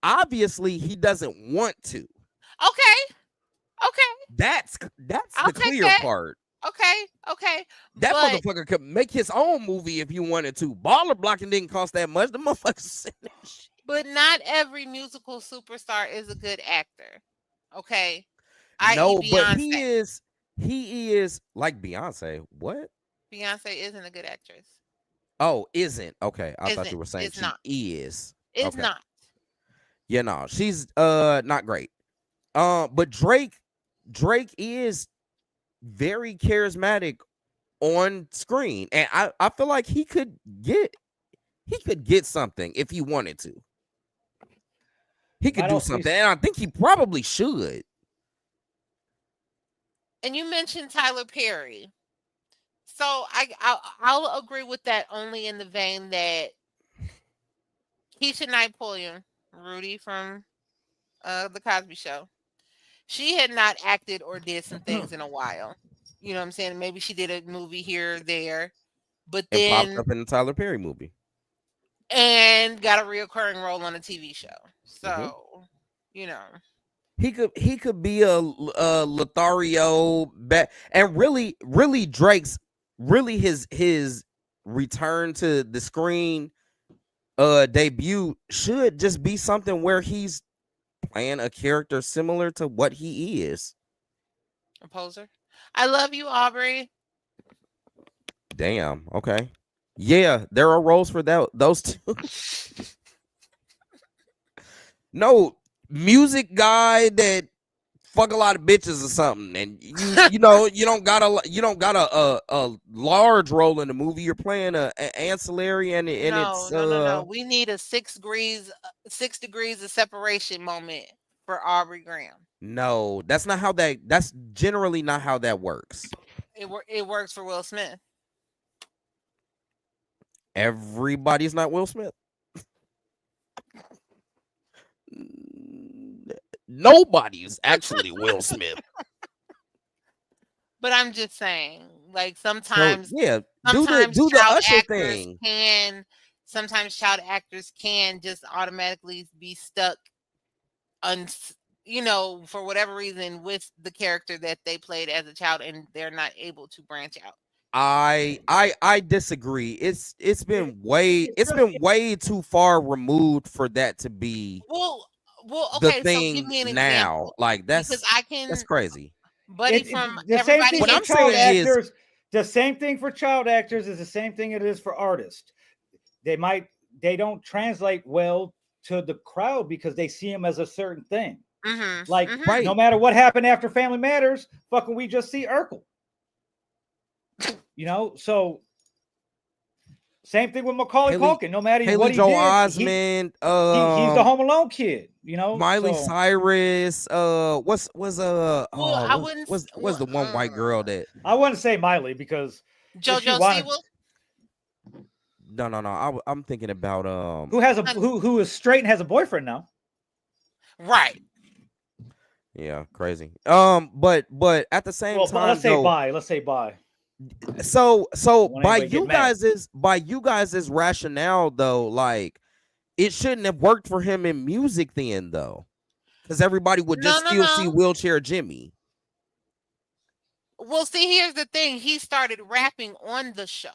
Obviously, he doesn't want to. Okay. That's the clear part. Okay. That motherfucker could make his own movie if you wanted to. Baller blocking didn't cost that much. The motherfucker. But not every musical superstar is a good actor. Okay. No, but he is like Beyonce. What? Beyonce isn't a good actress. Oh, isn't? Okay. I thought you were saying she is. It's not. Yeah, no, she's not great. But Drake is very charismatic on screen, and I feel like he could get something if he wanted to. He could do something, and I think he probably should. And you mentioned Tyler Perry, so I'll agree with that only in the vein that Keisha Knight Pulliam, Rudy from the Cosby Show, she had not acted or did some things in a while. You know what I'm saying? Maybe she did a movie here or there, but then popped up in the Tyler Perry movie and got a reoccurring role on a TV show. So, you know, he could be a Lothario and really Drake's his return to the screen debut should just be something where he's playing a character similar to what he is. A poser. I love you, Aubrey. Damn. Okay. Yeah, there are roles for those two. No, music guy that fuck a lot of bitches or something, and you know you don't got a large role in the movie. You're playing a ancillary, and No. We need a 6 degrees of separation moment for Aubrey Graham. No, that's not how that's generally not how that works. It works for Will Smith. Everybody's not Will Smith. Nobody's actually Will Smith. But I'm just saying, like So sometimes yeah, do the child Usher actors thing. sometimes child actors can just automatically be stuck for whatever reason with the character that they played as a child, and they're not able to branch out. I disagree. It's been way too far removed for that to be Well, the okay, so give thing me an now. example. Like Because I that's can crazy. Buddy from The same Everybody thing What for I'm Hates child saying is- actors. The same thing for child actors is the same thing it is for artists. They don't translate well to the crowd because they see them as a certain thing. Like Right. no matter what happened after Family Matters, fucking we just see Urkel. So same thing with Macaulay Haley- Culkin. No matter Haley what he Joel did, Osment, he's the Home Alone kid. Miley so- Cyrus, what's I wouldn't what's the one white girl that I wouldn't say Miley because if she JoJo wanted- Siwa. no, I'm thinking about who is straight and has a boyfriend now. Right. yeah, crazy. But at the same Well, time, let's say though, bye. Let's say bye. So Won't by anybody get mad. by you guys' rationale though, like it shouldn't have worked for him in music then though, because everybody would just still see Wheelchair Jimmy. Well, see, here's the thing. He started rapping on the show.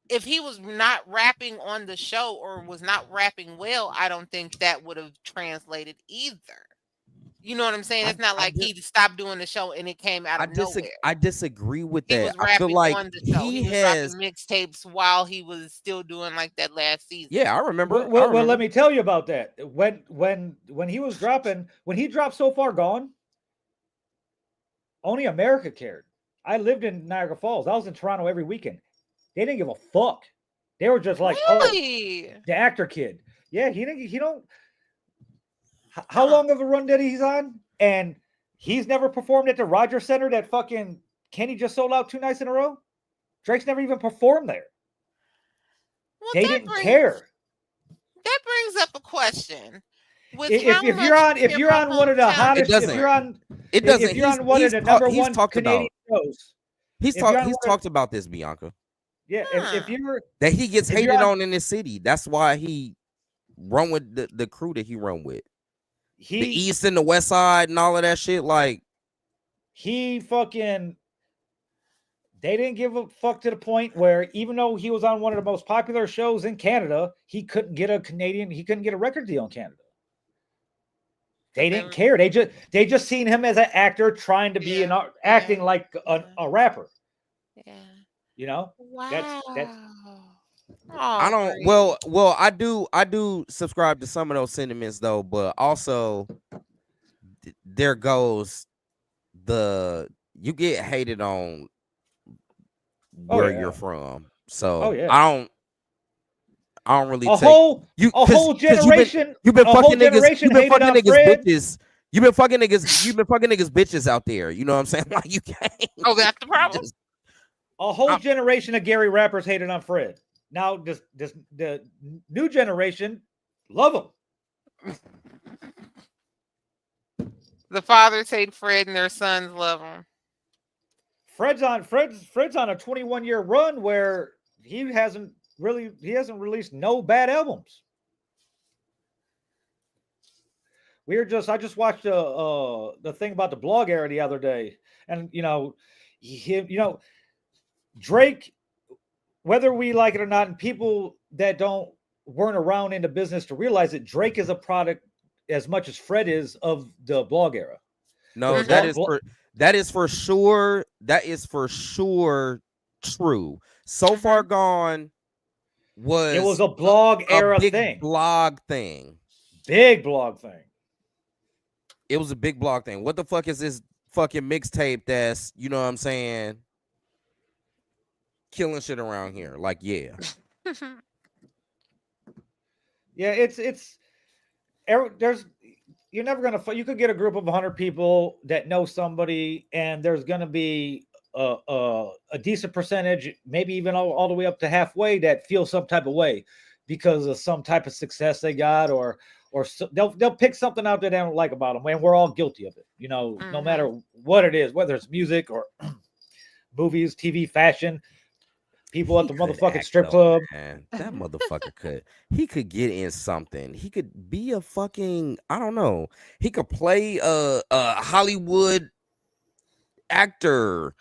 If he was not rapping on the show or was not rapping well, I don't think that would have translated either. You know what I'm saying? It's not like he stopped doing the show and it came out of nowhere. I disagree with He that. was I feel rapping like on the show. He was has dropping mixtapes while he was still doing like that last season. yeah, I remember. Well, let me tell you about that. When he was dropping, when he dropped So Far Gone, only America cared. I lived in Niagara Falls. I was in Toronto every weekend. They didn't give a fuck. They were just like, Really? oh, the actor kid. Yeah, he don't. How long of a run did he's on? And he's never performed at the Rogers Center that fucking Kenny just sold out 2 nights in a row. Drake's never even performed there. Well, They didn't care. That brings up a question. If you're on one of the hottest, if you're on one of the number one Canadian shows, he's talked about this, Bianca. Yeah, if you're that he gets hated on in this city, that's why he run with the crew that he run with. The East and the West Side and all of that shit, like he fucking. They didn't give a fuck to the point where even though he was on one of the most popular shows in Canada, he couldn't get a record deal in Canada. They didn't care. They just seen him as an actor trying to be acting like a rapper. Yeah. Wow. That's I don't well I do subscribe to some of those sentiments though, but also there goes you get hated on where you're from. So I don't really a whole generation. You've been fucking niggas. You've been fucking niggas bitches out there. You know what I'm saying? Like you can't. Oh, that's the problem. A whole generation of Gary rappers hated on Fred. Now the new generation love him. The fathers hate Fred and their sons love him. Fred's on a 21-year run where he hasn't released no bad albums. I just watched the thing about the blog era the other day, and Drake, whether we like it or not, and people that weren't around in the business to realize it, Drake is a product as much as Fred is of the blog era. No, that is for sure. That is for sure true. So Far Gone was a blog era thing. Blog thing. Big blog thing. It was a big blog thing. What the fuck is this fucking mixtape that's, you know what I'm saying, killing shit around here? Like, yeah. Yeah, there's you're never gonna you could get a group of 100 people that know somebody, and there's gonna be a decent percentage, maybe even all the way up to halfway, that feel some type of way because of some type of success they got, or they'll pick something out that they don't like about them, and we're all guilty of it, you know, no matter what it is, whether it's music or movies, TV, fashion. People at the motherfucking strip club. Man. That motherfucker he could get in something. He could be a fucking, I don't know. He could play a Hollywood actor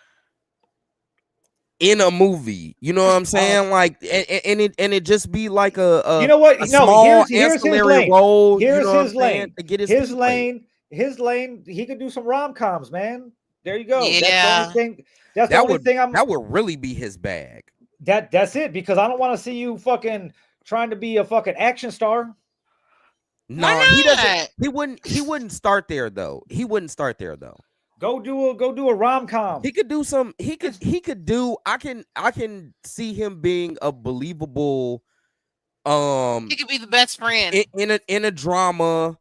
in a movie. You know what I'm saying? Like, and it just be like a you know what? a No, small here's his ancillary lane. role. Here's you know his lane. To get his lane. His lane. He could do some rom-coms, man. There you go. Yeah. That's the only thing. That's the only thing that would really be his bag. That's it, because I don't want to see you fucking trying to be a fucking action star. No, he doesn't. He wouldn't start there though. Go do a rom-com. He could do some. He could do. I can see him being a believable. He could be the best friend in a drama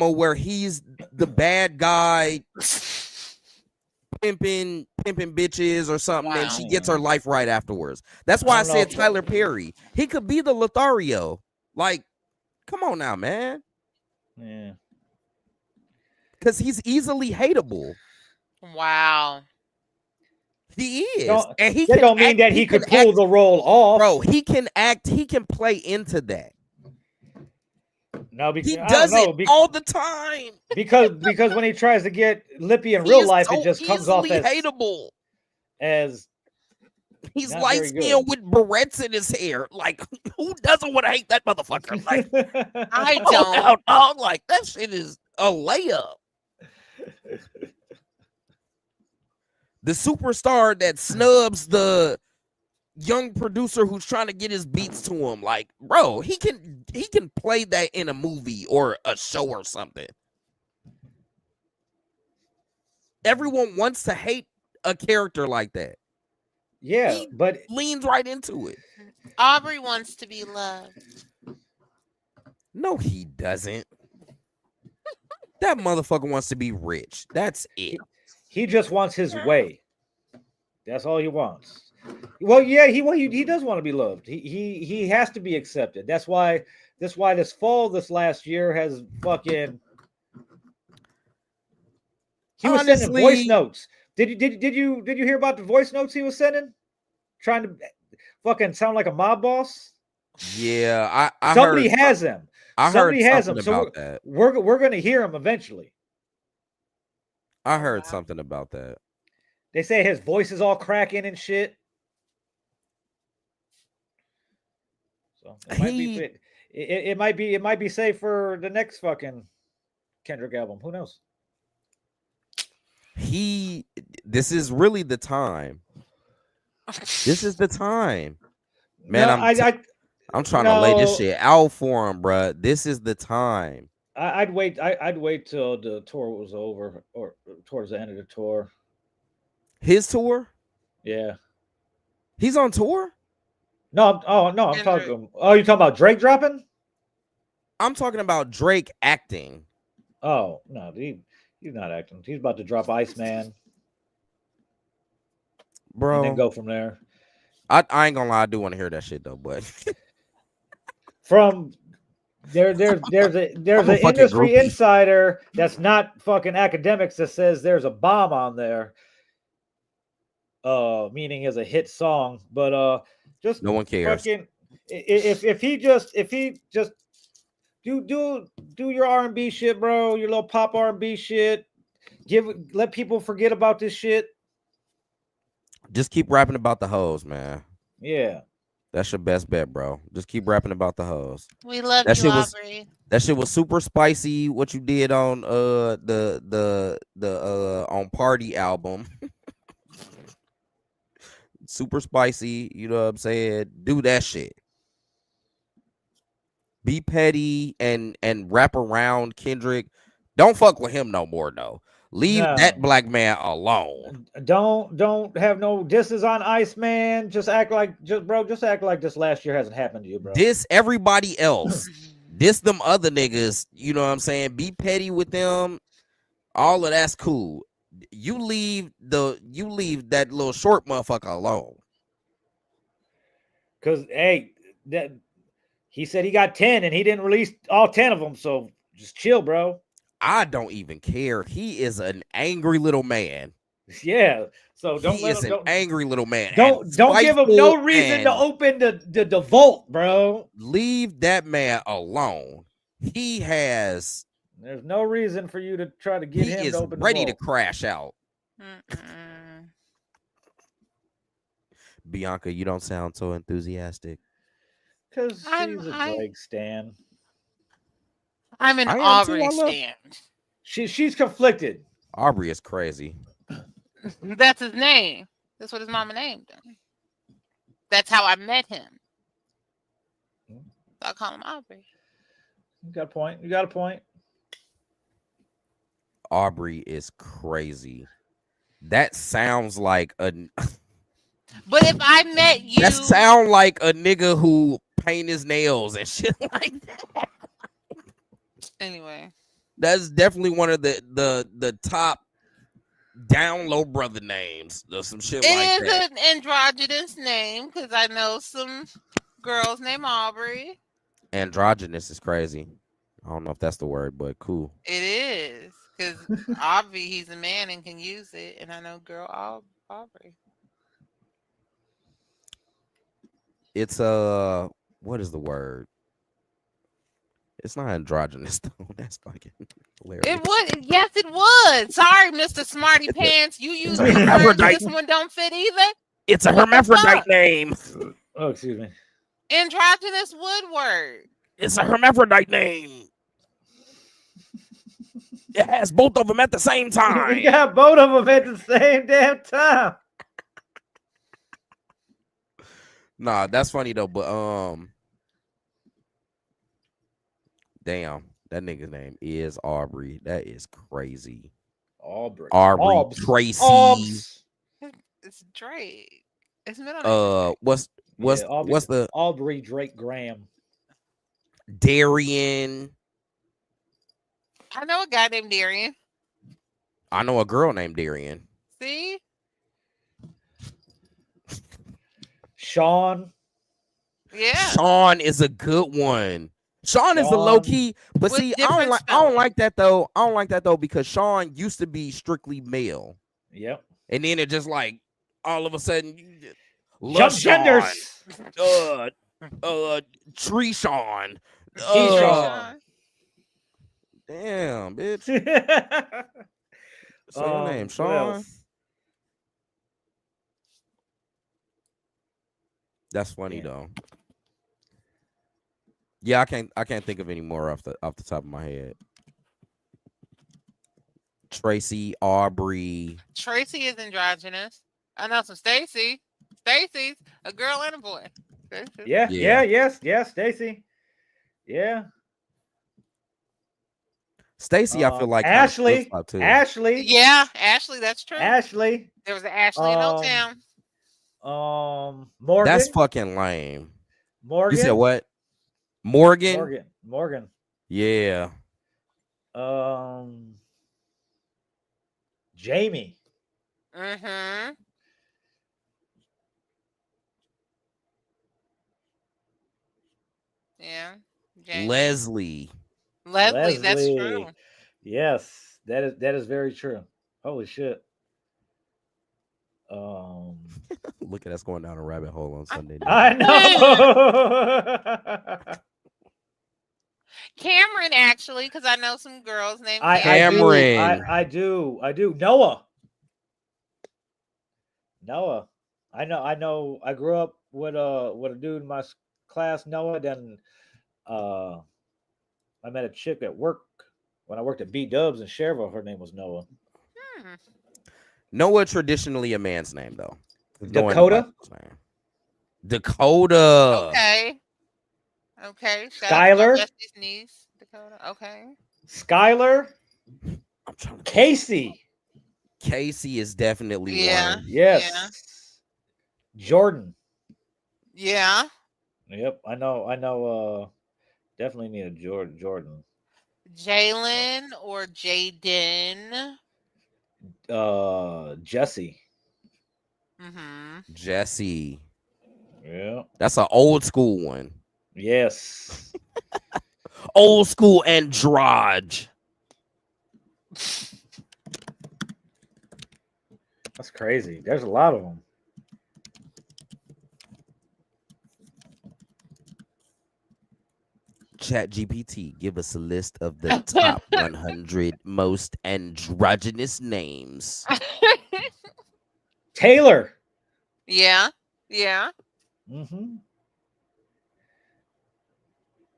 where he's the bad guy, pimping bitches or something, and she gets her life right afterwards. That's why I said Tyler Perry. He could be the Lothario. Like, come on now, man. Yeah. Because he's easily hateable. Wow. He is. And he that don't mean that he could pull the role off. Bro, he can act. He can play into that. No, because he does it all the time. Because when he tries to get lippy in real life, it just comes off as hateable. As he's light skinned with barrettes in his hair. Like, who doesn't want to hate that motherfucker? Like, I don't. I'm like, that shit is a layup. The superstar that snubs the young producer who's trying to get his beats to him. Like, bro, he can play that in a movie or a show or something. Everyone wants to hate a character like that. Yeah, he but leans right into it. Aubrey wants to be loved. No, he doesn't. That motherfucker wants to be rich. That's it. He just wants his way. That's all he wants. Well, yeah, he does want to be loved. He has to be accepted. That's why this fall, this last year, has fucking. He was sending voice notes. Did you hear about the voice notes he was sending? Trying to fucking sound like a mob boss. Yeah, I somebody heard, has him. Somebody has him. So we're gonna hear him eventually. I heard something about that. They say his voice is all cracking and shit. So it might be safe for the next fucking Kendrick album. Who knows? This is really the time. This is the time, man. No, I'm trying to lay this shit out for him, bro. This is the time. I'd wait. I'd wait till the tour was over, or towards the end of the tour. His tour? Yeah. He's on tour? No. I'm talking. Oh, you talking about Drake dropping? I'm talking about Drake acting. Oh no, he's not acting. He's about to drop Iceman, bro, and then go from there. I ain't gonna lie, I do want to hear that shit though, but from there's an industry insider that's not fucking academics that says there's a bomb on there. Meaning as a hit song, but just no one cares. Fucking, if he just do your R&B shit, bro, your little pop R&B shit. Let people forget about this shit. Just keep rapping about the hoes, man. Yeah. That's your best bet, bro. Just keep rapping about the hoes. We love that you, Aubrey. That shit was super spicy. What you did on the on Party album. Super spicy, you know what I'm saying? Do that shit. Be petty and wrap around Kendrick, Don't fuck with him no more though. Leave that No. black man alone. Don't have no disses on Ice, man. Just act like this last year hasn't happened to you, bro. Diss everybody else. Diss them other niggas. You know what I'm saying? Be petty with them. All of that's cool. You leave that little short motherfucker alone. Cause hey, that he said he got 10 and he didn't release all 10 of them. So just chill, bro. I don't even care. He is an angry little man. Yeah. So don't He let is him. an angry little man. Don't give him no reason to open the vault, bro. Leave that man alone. He has. There's no reason for you to try to get him He is to open ready the to vault. crash out. Mm-mm. Bianca, you don't sound so enthusiastic. Because I'm- she's a I- Drake stan. I'm an I am too, Aubrey I love- stand. She's conflicted. Aubrey is crazy. That's his name. That's what his mama named him. That's how I met him. So I call him Aubrey. You got a point. You got a point. Aubrey is crazy. That sounds like a. But if I met you, That sound like a nigga who paint his nails and shit like that. anyway. That's definitely one of the top down low brother names or some shit It like is that. an androgynous name because I know some girls named Aubrey. Androgynous is crazy. I don't know if that's the word, but cool. It is because obviously he's a man and can use it, and I know girl Aubrey. It's what is the word? It's not androgynous though. That's fucking hilarious. It would, yes, it would. Sorry, Mr. Smarty Pants, you use a the word. hermaphrodite. This one don't fit either. It's a hermaphrodite name. Oh, excuse me. Androgynous would work. It's a hermaphrodite name. It has both of them at the same time. We got both of them at the same damn time. Nah, that's funny though, but damn, that nigga's name is Aubrey. That is crazy. Aubrey. Aubrey Tracy. It's Drake. It's middle name. What's Aubrey, what's the Aubrey Drake Graham? Darian? I know a guy named Darian. I know a girl named Darian. See? Sean. Yeah. Sean is a good one. Sean is a low key, but With see, I different don't spelling. like that though. I don't like that though because Sean used to be strictly male, Yep. and then it just like all of a sudden, Jump genders. Tree Sean. Keyshawn. Damn, bitch. Say your name, what Sean. else? That's funny Yeah. though. Yeah, I can't think of any more off the top of my head. Tracy, Aubrey. Tracy is androgynous. I know some Stacy. Stacy's a girl and a boy. Stacy. Yeah. Yes, Stacy. Yeah. Stacy, I feel like kinda Ashley. flip-flop, too. Ashley. Yeah, Ashley, that's true. Ashley. There was an Ashley in Old Town. Morgan. That's fucking lame. Morgan. You said what? Morgan? Morgan. Yeah. Jamie. Mm-hmm. Yeah. Jamie. Leslie. Leslie, that's true. Yes, that is very true. Holy shit. Look at us going down a rabbit hole on Sunday night. I know. Cameron, actually, because I know some girls named Cameron. I do. Noah. I know. I grew up with a dude in my class, Noah. Then I met a chick at work when I worked at B Dubs in Cherville. Her name was Noah. Noah traditionally a man's name though. Dakota. Dakota. Okay. Okay. Skylar. Niece, Dakota. Okay. Skylar. I'm trying to think. Casey. Casey is definitely Yeah. one. Yes. Jordan. Yeah. Yep. I know. Definitely need a Jordan. Jalen or Jaden. Jesse. Mm-hmm. Jesse. Yeah. That's an old school one. Yes. Old school androge. That's crazy. There's a lot of them. Chat GPT, give us a list of the top 100 most androgynous names. Taylor. Yeah. Yeah. Mm-hmm.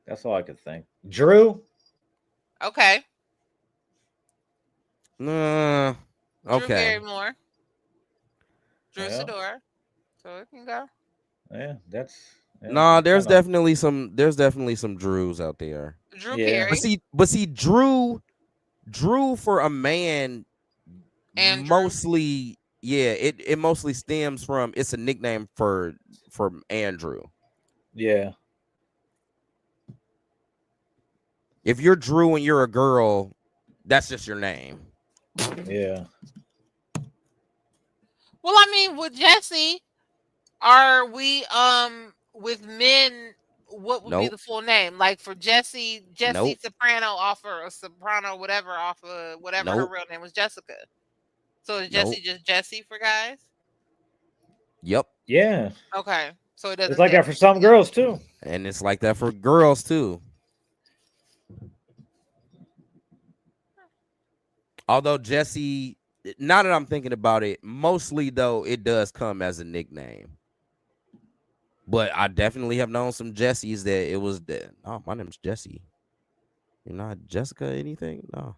That's all I could think. Drew. Okay. Uh, Drew okay. Barrymore. Drew Yeah. Sidora. So it can go. Yeah. That's. Yeah, Nah, that's there's kinda- definitely some Drews out there. Drew Yeah. Carey. But see, Drew for a man Andrew. mostly, yeah, it mostly stems from it's a nickname for Andrew. Yeah. If you're Drew and you're a girl, that's just your name. Yeah. Well, I mean, with Jesse, are we with men? What would be Nope. the full name? Like for Jesse Nope. Soprano off or Soprano whatever off of whatever her Nope. real name was, Jessica. So is Nope. Jesse just Jesse for guys? Yep. Yeah. Okay, so it doesn't. It's like say that for some girls too. And it's like that for girls too. Although Jesse, now that I'm thinking about it, mostly though it does come as a nickname. But I definitely have known some Jessies that it was that. Oh, my name's Jesse. You're not Jessica anything? No.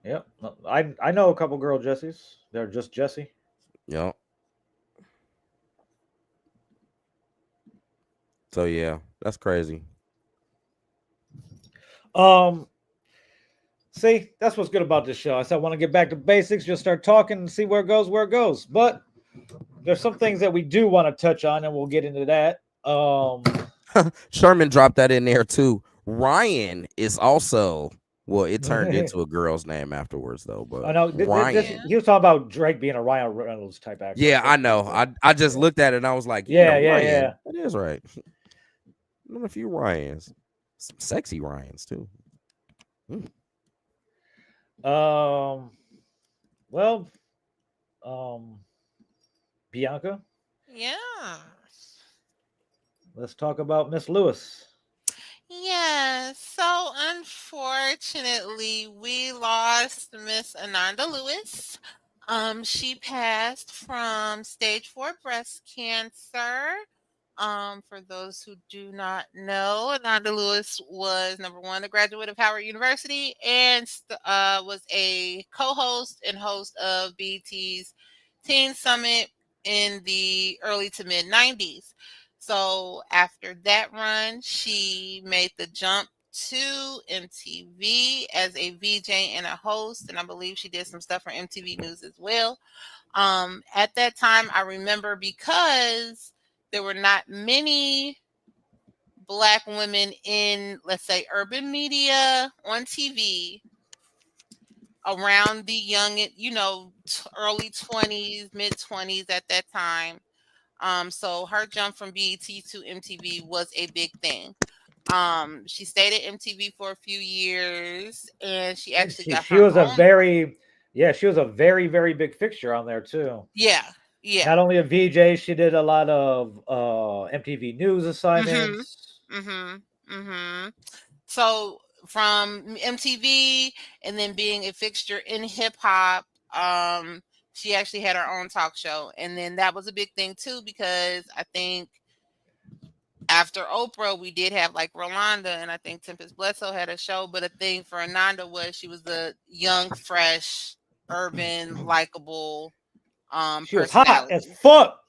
Yep. I know a couple girl Jessies. They're just Jesse. Yep. So yeah, that's crazy. See, that's what's good about this show. I said I want to get back to basics, just start talking and see where it goes. But there's some things that we do want to touch on, and we'll get into that. Sherman dropped that in there too. Ryan is also, well, it turned into a girl's name afterwards though. But I know Ryan. he was talking about Drake being a Ryan Reynolds type actor. Yeah, I know. I just looked at it and I was like, Yeah, Ryan. That is right. Known a few Ryans, some sexy Ryans too. Well, Bianca, Yeah. let's talk about Miss Lewis. Yeah, so unfortunately, we lost Miss Ananda Lewis. She passed from stage 4 breast cancer. For those who do not know, Ananda Lewis was number one, a graduate of Howard University, and was a co-host and host of BET's Teen Summit in the early to mid 90s. So after that run, she made the jump to MTV as a VJ and a host, and I believe she did some stuff for MTV News as well. At that time, I remember because there were not many Black women in, let's say, urban media on TV around the young, early 20s, mid 20s at that time. So her jump from BET to MTV was a big thing. She stayed at MTV for a few years, and she actually got She her was a own. she was a very, very big fixture on there too. Yeah. Not only a VJ, she did a lot of MTV News assignments. So from MTV and then being a fixture in hip hop, she actually had her own talk show, and then that was a big thing too because I think after Oprah, we did have like Rolanda, and I think Tempest Bledsoe had a show. But a thing for Ananda was she was the young, fresh, urban, likable She was hot as fuck.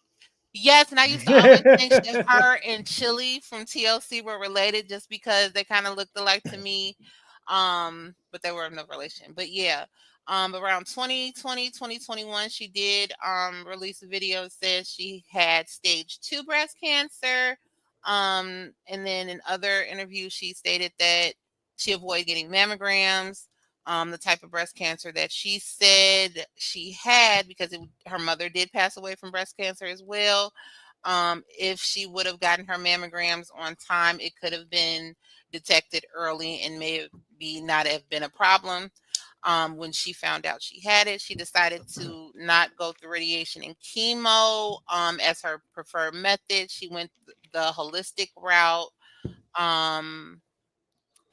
Yes, and I used to always think that her and Chili from TLC were related just because they kind of looked alike to me. But they were in no relation. But yeah, around 2020, 2021, she did release a video that says she had stage 2 breast cancer. And then in other interviews, she stated that she avoided getting mammograms. The type of breast cancer that she said she had, because her mother did pass away from breast cancer as well. If she would have gotten her mammograms on time, it could have been detected early and maybe not have been a problem. When she found out she had it, she decided to not go through radiation and chemo as her preferred method. She went the holistic route.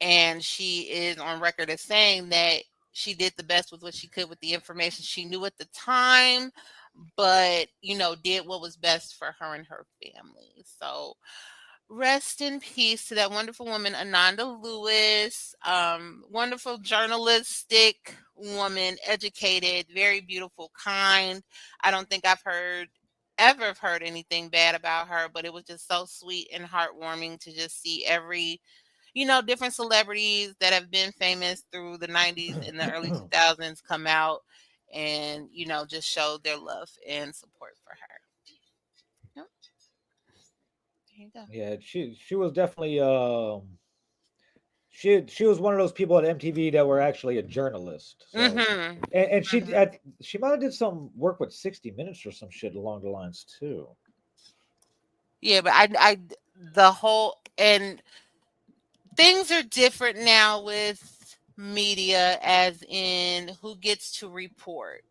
And she is on record as saying that she did the best with what she could with the information she knew at the time, but did what was best for her and her family. So rest in peace to that wonderful woman, Ananda Lewis. Wonderful journalistic woman, educated, very beautiful, kind. I don't think I've ever heard anything bad about her, but it was just so sweet and heartwarming to just see every different celebrities that have been famous through the 90s and the early 2000s come out and, just show their love and support for her. Yep. There you go. Yeah, she was definitely she was one of those people at MTV that were actually a journalist. So Mm-hmm. and she Mhm. she might have did some work with 60 Minutes or some shit along the lines too. Yeah, but I the whole and things are different now with media, as in who gets to report,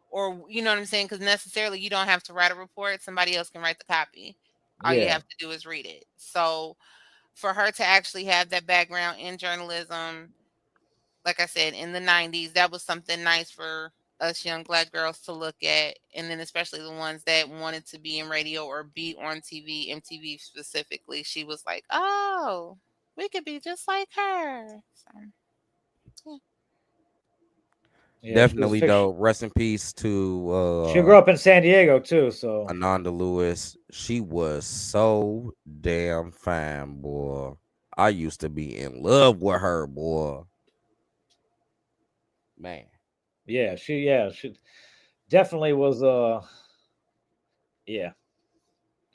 or you know what I'm saying, because necessarily you don't have to write a report, somebody else can write the copy, all you Yeah. have to do is read it. So for her to actually have that background in journalism, like I said, in the 90s, that was something nice for us young black girls to look at. And then especially the ones that wanted to be in radio or be on TV, MTV specifically, she was like, oh, we could be just like her. So, yeah. Yeah, she was Definitely fiction. though. Rest in peace to She grew up in San Diego too, so Ananda Lewis. She was so damn fine, boy. I used to be in love with her, boy. Man. she definitely was yeah,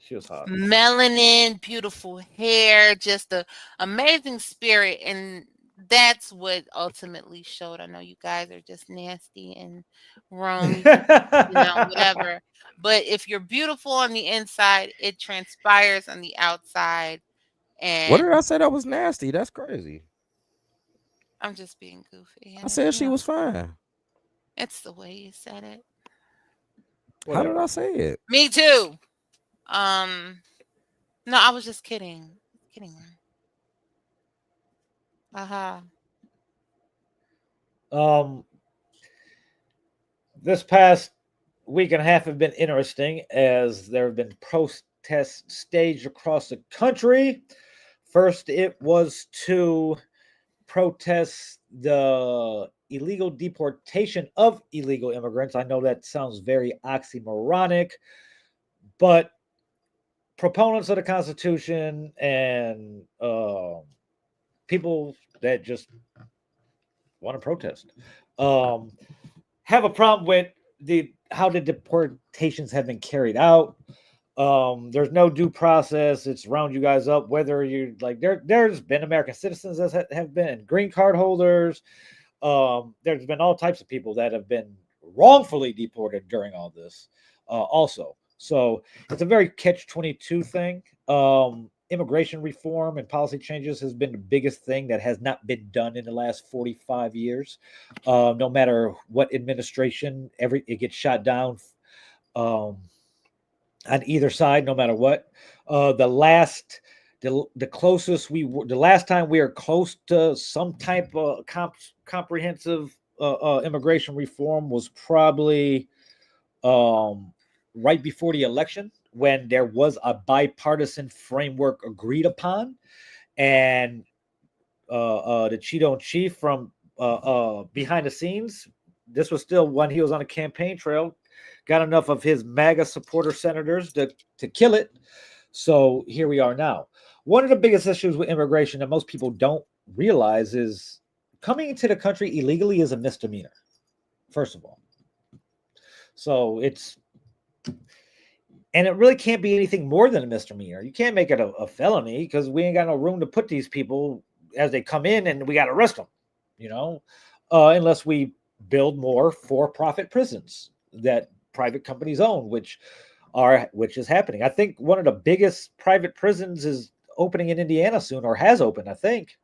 she was hot. Melanin, beautiful hair, just a amazing spirit, and that's what ultimately showed. I know you guys are just nasty and Rome, whatever. But if you're beautiful on the inside, it transpires on the outside. What did And I say that was nasty? That's crazy. I'm just being goofy, I and said she was fine. it's the way you said it. How did Whatever. I say it? Me too. No, I was just kidding. Kidding. Uh-huh. Um, this past week and a half have been interesting as there have been protests staged across the country. First, it was to protest the illegal deportation of illegal immigrants. I know that sounds very oxymoronic, but proponents of the Constitution and people that just want to protest um, have a problem with the how the deportations have been carried out. There's no due process. It's round you guys up. Whether you like, there's been American citizens that have been and green card holders. There's been all types of people that have been wrongfully deported during all this. Also, so it's a very catch-22 thing. Immigration reform and policy changes has been the biggest thing that has not been done in the last 45 years. No matter what administration, it gets shot down. Um, on either side, no matter what. The closest the last time we were close to some type of comprehensive immigration reform was probably right before the election when there was a bipartisan framework agreed upon, and the Cheeto in chief from behind the scenes. This was still when he was on the campaign trail. got enough of his MAGA supporter senators to kill it. So here we are now. One of the biggest issues with immigration that most people don't realize is coming into the country illegally is a misdemeanor, first of all. So and it really can't be anything more than a misdemeanor. You can't make it a felony because we ain't got no room to put these people as they come in and we got to arrest them, unless we build more for-profit prisons that private companies own, which is happening. I think one of the biggest private prisons is opening in Indiana soon, or has opened, I think.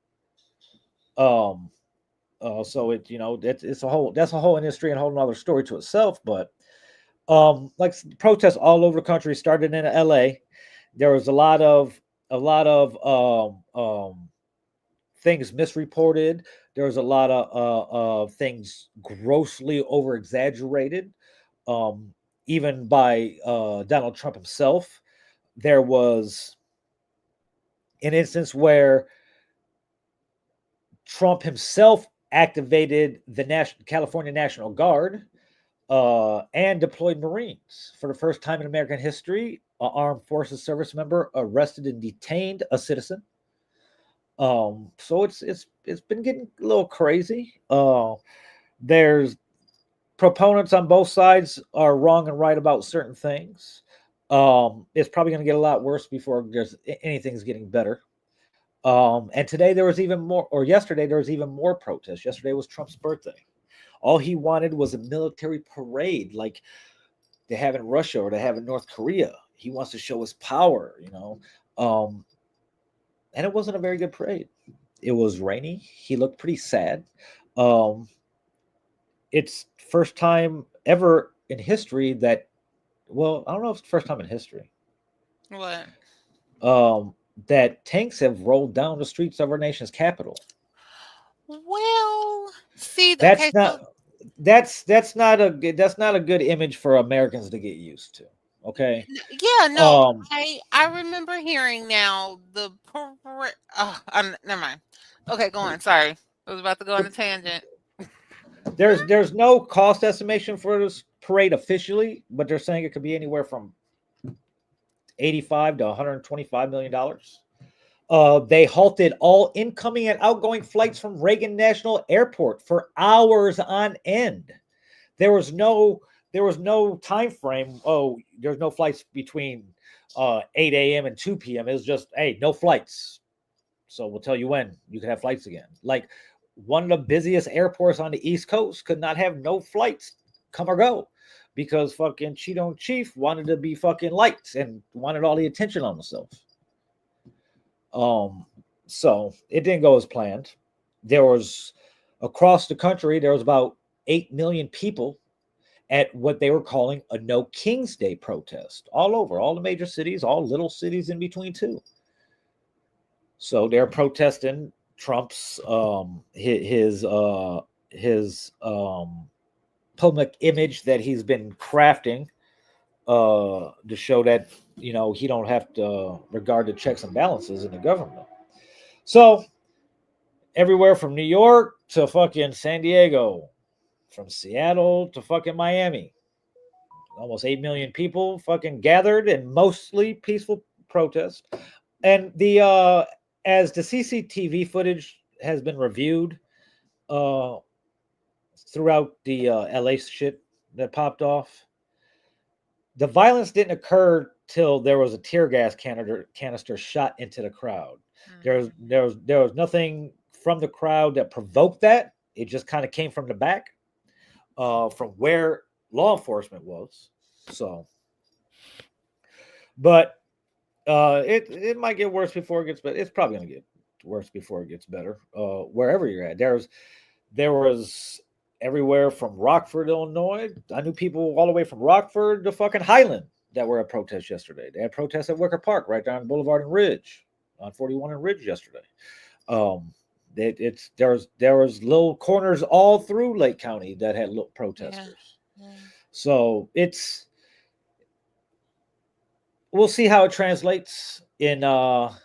So that's a whole industry and a whole other story to itself. But like protests all over the country started in LA. There was a lot of things misreported. There was a lot of things grossly over exaggerated, even by Donald Trump himself. There was an instance where Trump himself activated the California National Guard and deployed Marines. For the first time in American history, an armed forces service member arrested and detained a citizen. So it's been getting a little crazy. There's proponents on both sides are wrong and right about certain things. It's probably going to get a lot worse before anything's getting better. And today there was even more, or yesterday there was even more protests. Yesterday was Trump's birthday. All he wanted was a military parade like they have in Russia or they have in North Korea. He wants to show his power, and it wasn't a very good parade. It was rainy. He looked pretty sad. It's first time ever in history that, well, I don't know if it's the first time in history. What? That tanks have rolled down the streets of our nation's capital. Well, see, That's okay, not a good image for Americans to get used to. Okay. yeah, no, I remember hearing now never mind. Okay, go on. Sorry, I was about to go on a tangent. There's no cost estimation for this parade officially, but they're saying it could be anywhere from $85 to $125 million. They halted all incoming and outgoing flights from Reagan National Airport for hours on end. There was no time frame. Oh, there's no flights between 8 a.m. and 2 p.m. It was just, hey, no flights. So we'll tell you when you can have flights again. Like one of the busiest airports on the East Coast could not have no flights come or go because fucking Cheeto Chief wanted to be fucking lights and wanted all the attention on himself. So it didn't go as planned. There was across the country, there was about 8 million people at what they were calling a No King's Day protest all over, all the major cities, all little cities in between too. So they're protesting Trump's his public image that he's been crafting to show that he don't have to regard the checks and balances in the government. So everywhere from New York to fucking San Diego, from Seattle to fucking Miami, almost 8 million people fucking gathered in mostly peaceful protest. And the as the CCTV footage has been reviewed throughout the LA shit that popped off, the violence didn't occur till there was a tear gas canister shot into the crowd. Mm-hmm. There was nothing from the crowd that provoked that. It just kind of came from the back, from where law enforcement was. So, but it might get worse before it gets better. It's probably going to get worse before it gets better. Wherever you're at, there was everywhere from Rockford, Illinois. I knew people all the way from Rockford to fucking Highland that were at protests yesterday. They had protests at Wicker Park, right down Boulevard and Ridge, on 41 and Ridge yesterday. There was little corners all through Lake County that had little protesters. Yeah. So we'll see how it translates in a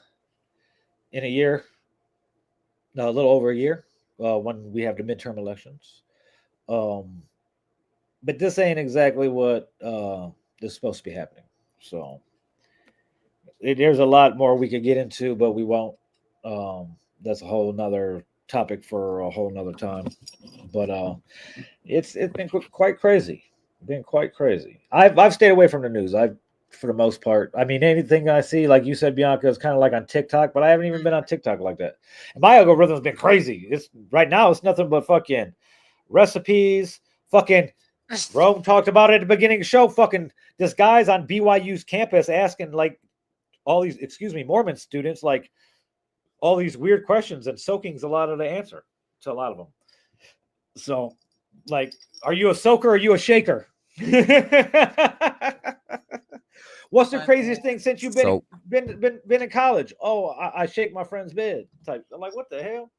year, a little over a year, when we have the midterm elections. but this ain't exactly what is supposed to be happening. So there's a lot more we could get into, but we won't. That's a whole nother topic for a whole nother time. But it's been quite crazy. Been quite crazy. I've stayed away from the news. I've for the most part. I mean, anything I see, like you said, Bianca, is kind of like on TikTok, but I haven't even been on TikTok like that. And my algorithm's been crazy. It's right now. It's nothing but fucking recipes. Fucking Rome talked about it at the beginning of the show. Fucking this guy's on BYU's campus asking like all these, Mormon students like all these weird questions, and soaking's a lot of the answer to a lot of them. So, like, are you a soaker or are you a shaker? What's the craziest thing since you've been in college? Oh, I shake my friend's bed. Type. I'm like, what the hell?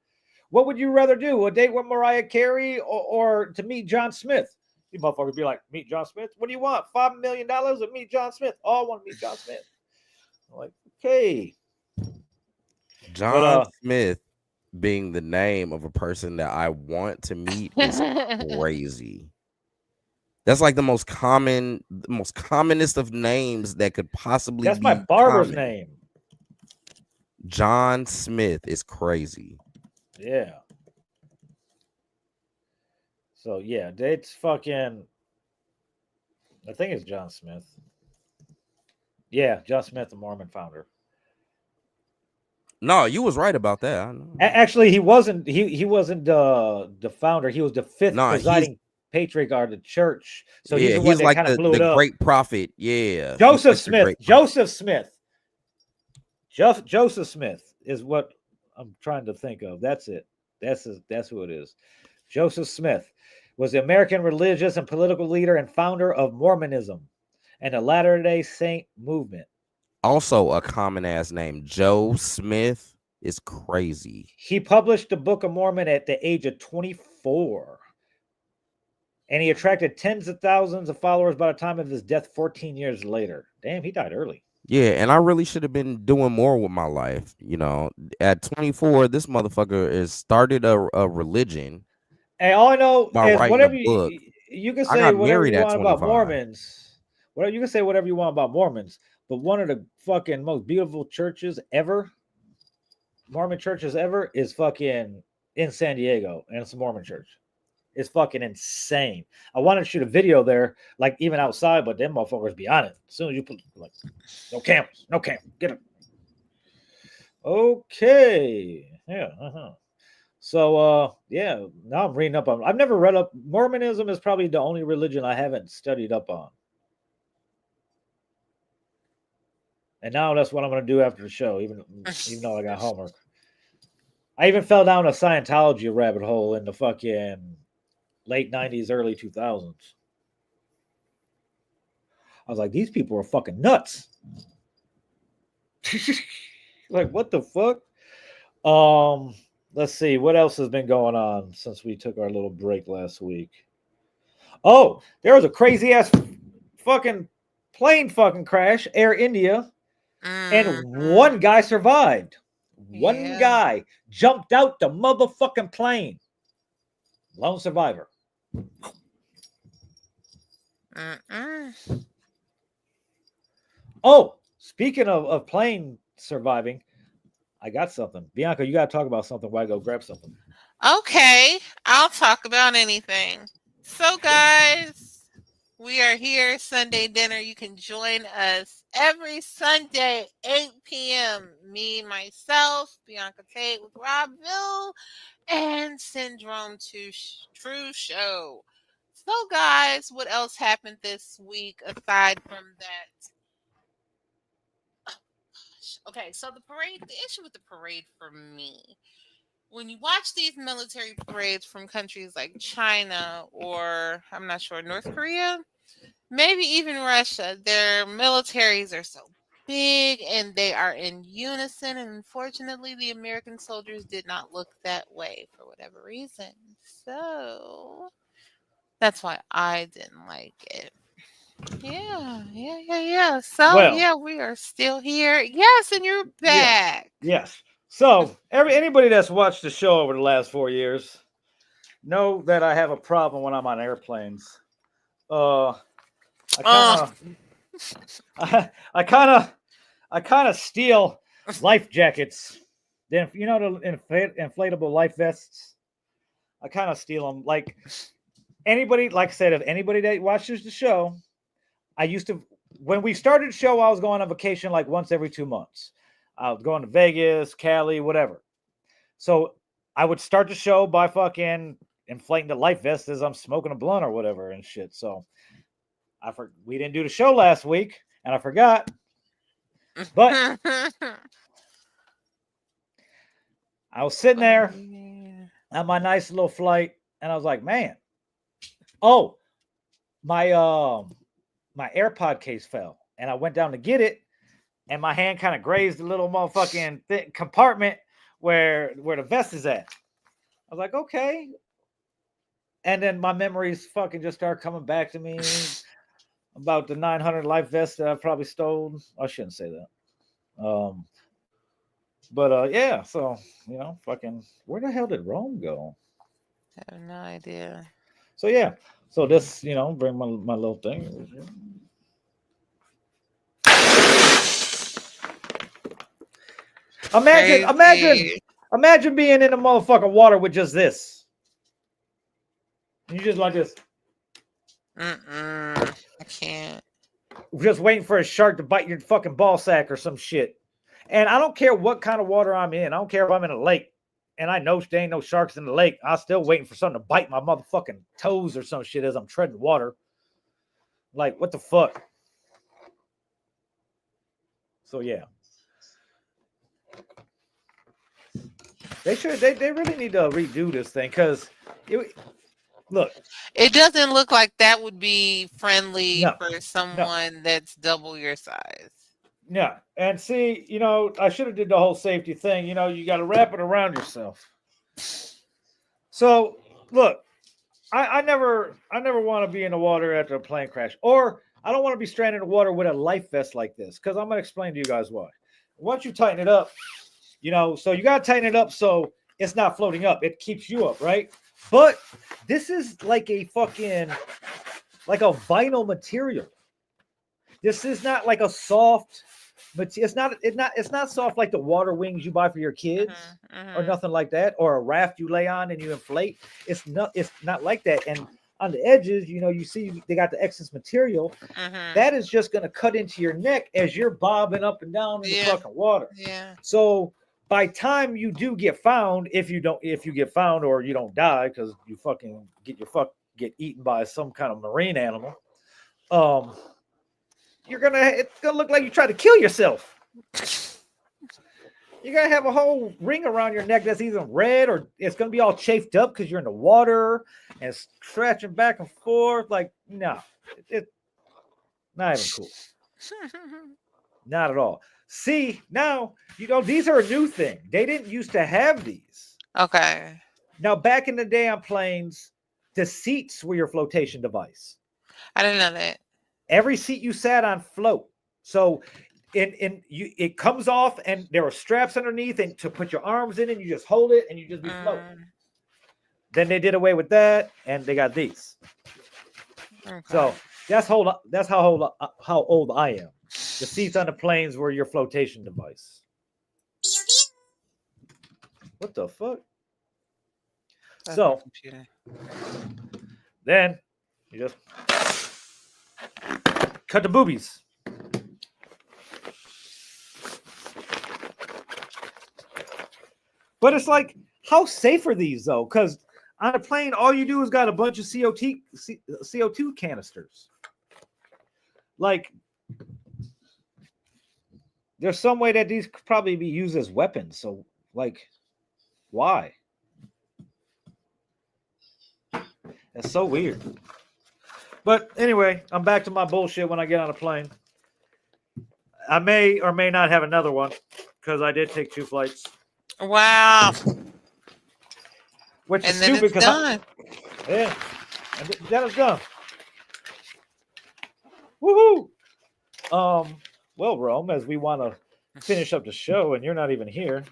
What would you rather do? A date with Mariah Carey or to meet John Smith? You motherfuckers be like, meet John Smith? What do you want? $5 million or meet John Smith? Oh, I want to meet John Smith. I'm like, okay. John Smith being the name of a person that I want to meet is crazy. That's like the most commonest of names that could possibly That's be. my barber's name. John Smith is crazy. Yeah. So yeah, it's fucking. I think it's John Smith. Yeah, John Smith, the Mormon founder. No, you was right about that. Actually, he wasn't. He wasn't the founder. He was the fifth presiding patriarch of the church. So he's the one that like kind of blew it up. Great prophet. Yeah, Joseph Smith. Joseph Smith. Joseph Smith is what I'm trying to think of. That's it. That's who it is. Joseph Smith was the American religious and political leader and founder of Mormonism and the Latter-day Saint movement. Also a common ass name. Joe Smith is crazy. He published the Book of Mormon at the age of 24. And he attracted tens of thousands of followers by the time of his death 14 years later. Damn, he died early. Yeah, and I really should have been doing more with my life. You know, at 24, this motherfucker has started a religion. And all I know is whatever you can say whatever you want about Mormons. Whatever you can say whatever you want about Mormons, but one of the fucking most beautiful churches ever, Mormon churches ever, is fucking in San Diego, and it's a Mormon church. It's fucking insane. I wanted to shoot a video there, like even outside, but them motherfuckers be on it. As soon as you put like, no cameras, get them. Okay, yeah, So yeah, now I'm reading up on. I've never read up. Mormonism is probably the only religion I haven't studied up on. And now that's what I'm going to do after the show, even though I got homework. I even fell down a Scientology rabbit hole in the fucking late 90s, early 2000s. I was like, these people are fucking nuts. Like, what the fuck? Let's see. What else has been going on since we took our little break last week? Oh, there was a crazy ass fucking plane fucking crash, Air India. And one guy survived. One guy jumped out the motherfucking plane. Lone survivor. Oh, speaking of plane surviving, I got something. Bianca, you got to talk about something while I go grab something. Okay, I'll talk about anything. So, guys, we are here, Sunday dinner. You can join us every Sunday, 8 p.m. Me, myself, Bianca Tate with Robville, and Syndrome True Show. So, guys, what else happened this week aside from that? Okay, so the issue with the parade for me, when you watch these military parades from countries like China or, I'm not sure, North Korea, maybe even Russia, their militaries are so big and they are in unison. And unfortunately, the American soldiers did not look that way for whatever reason. So that's why I didn't like it. Yeah. So we are still here. Yes, and you're back. Yes. So anybody that's watched the show over the last 4 years know that I have a problem when I'm on airplanes. I kind of steal life jackets. Then you know the inflatable life vests. I kind of steal them. Like anybody, like I said, if anybody that watches the show, I used to when we started the show, I was going on vacation like once every 2 months. I was going to Vegas, Cali, whatever. So I would start the show by fucking inflating the life vest as I'm smoking a blunt or whatever and shit. So we didn't do the show last week, and I forgot. But I was sitting there on my nice little flight, and I was like, man, oh, my my AirPod case fell, and I went down to get it, and my hand kind of grazed the little motherfucking compartment where the vest is at. I was like, okay. And then my memories fucking just start coming back to me about the 900 life vest that I probably stole. I shouldn't say that. But yeah, so fucking where the hell did Rome go? I have no idea. So yeah, so this bring my little thing. Imagine being in the motherfucking water with just this. You just like this. I can't. Just waiting for a shark to bite your fucking ball sack or some shit. And I don't care what kind of water I'm in. I don't care if I'm in a lake. And I know there ain't no sharks in the lake. I'm still waiting for something to bite my motherfucking toes or some shit as I'm treading water. Like, what the fuck? So, yeah. They really need to redo this thing because, look. It doesn't look like that would be friendly for someone that's double your size. Yeah, and see, I should have did the whole safety thing. You got to wrap it around yourself. So, look, I never want to be in the water after a plane crash, or I don't want to be stranded in the water with a life vest like this, because I'm going to explain to you guys why. Once you tighten it up, so you got to tighten it up so it's not floating up. It keeps you up, right? But this is like a vinyl material. This is not like a soft, but it's not soft like the water wings you buy for your kids or nothing like that, or a raft you lay on and you inflate. It's not like that. And on the edges, you see they got the excess material. That is just going to cut into your neck as you're bobbing up and down in the fucking water. Yeah. So by time you do get found, if you get found or you don't die because you fucking get eaten by some kind of marine animal, it's gonna look like you tried to kill yourself. You're gonna have a whole ring around your neck that's either red or it's gonna be all chafed up because you're in the water and stretching back and forth. Like, no, it's not even cool. Not at all. See, now, these are a new thing. They didn't used to have these. Okay. Now, back in the day on planes, the seats were your flotation device. I didn't know that. Every seat you sat on float. So it comes off and there are straps underneath and to put your arms in and you just hold it and you just be floating. Then they did away with that and they got these. Okay. So that's how old I am. The seats on the planes were your flotation device. What the fuck? That's so then you just cut the boobies. But it's like, how safe are these though? Because on a plane, all you do is got a bunch of CO2 canisters. Like, there's some way that these could probably be used as weapons. So, like, why? That's so weird. But anyway, I'm back to my bullshit when I get on a plane. I may or may not have another one because I did take 2 flights. Wow. Which and is then stupid it's done. Yeah. And then it's done. Woohoo! Well, Rome, as we want to finish up the show, and you're not even here.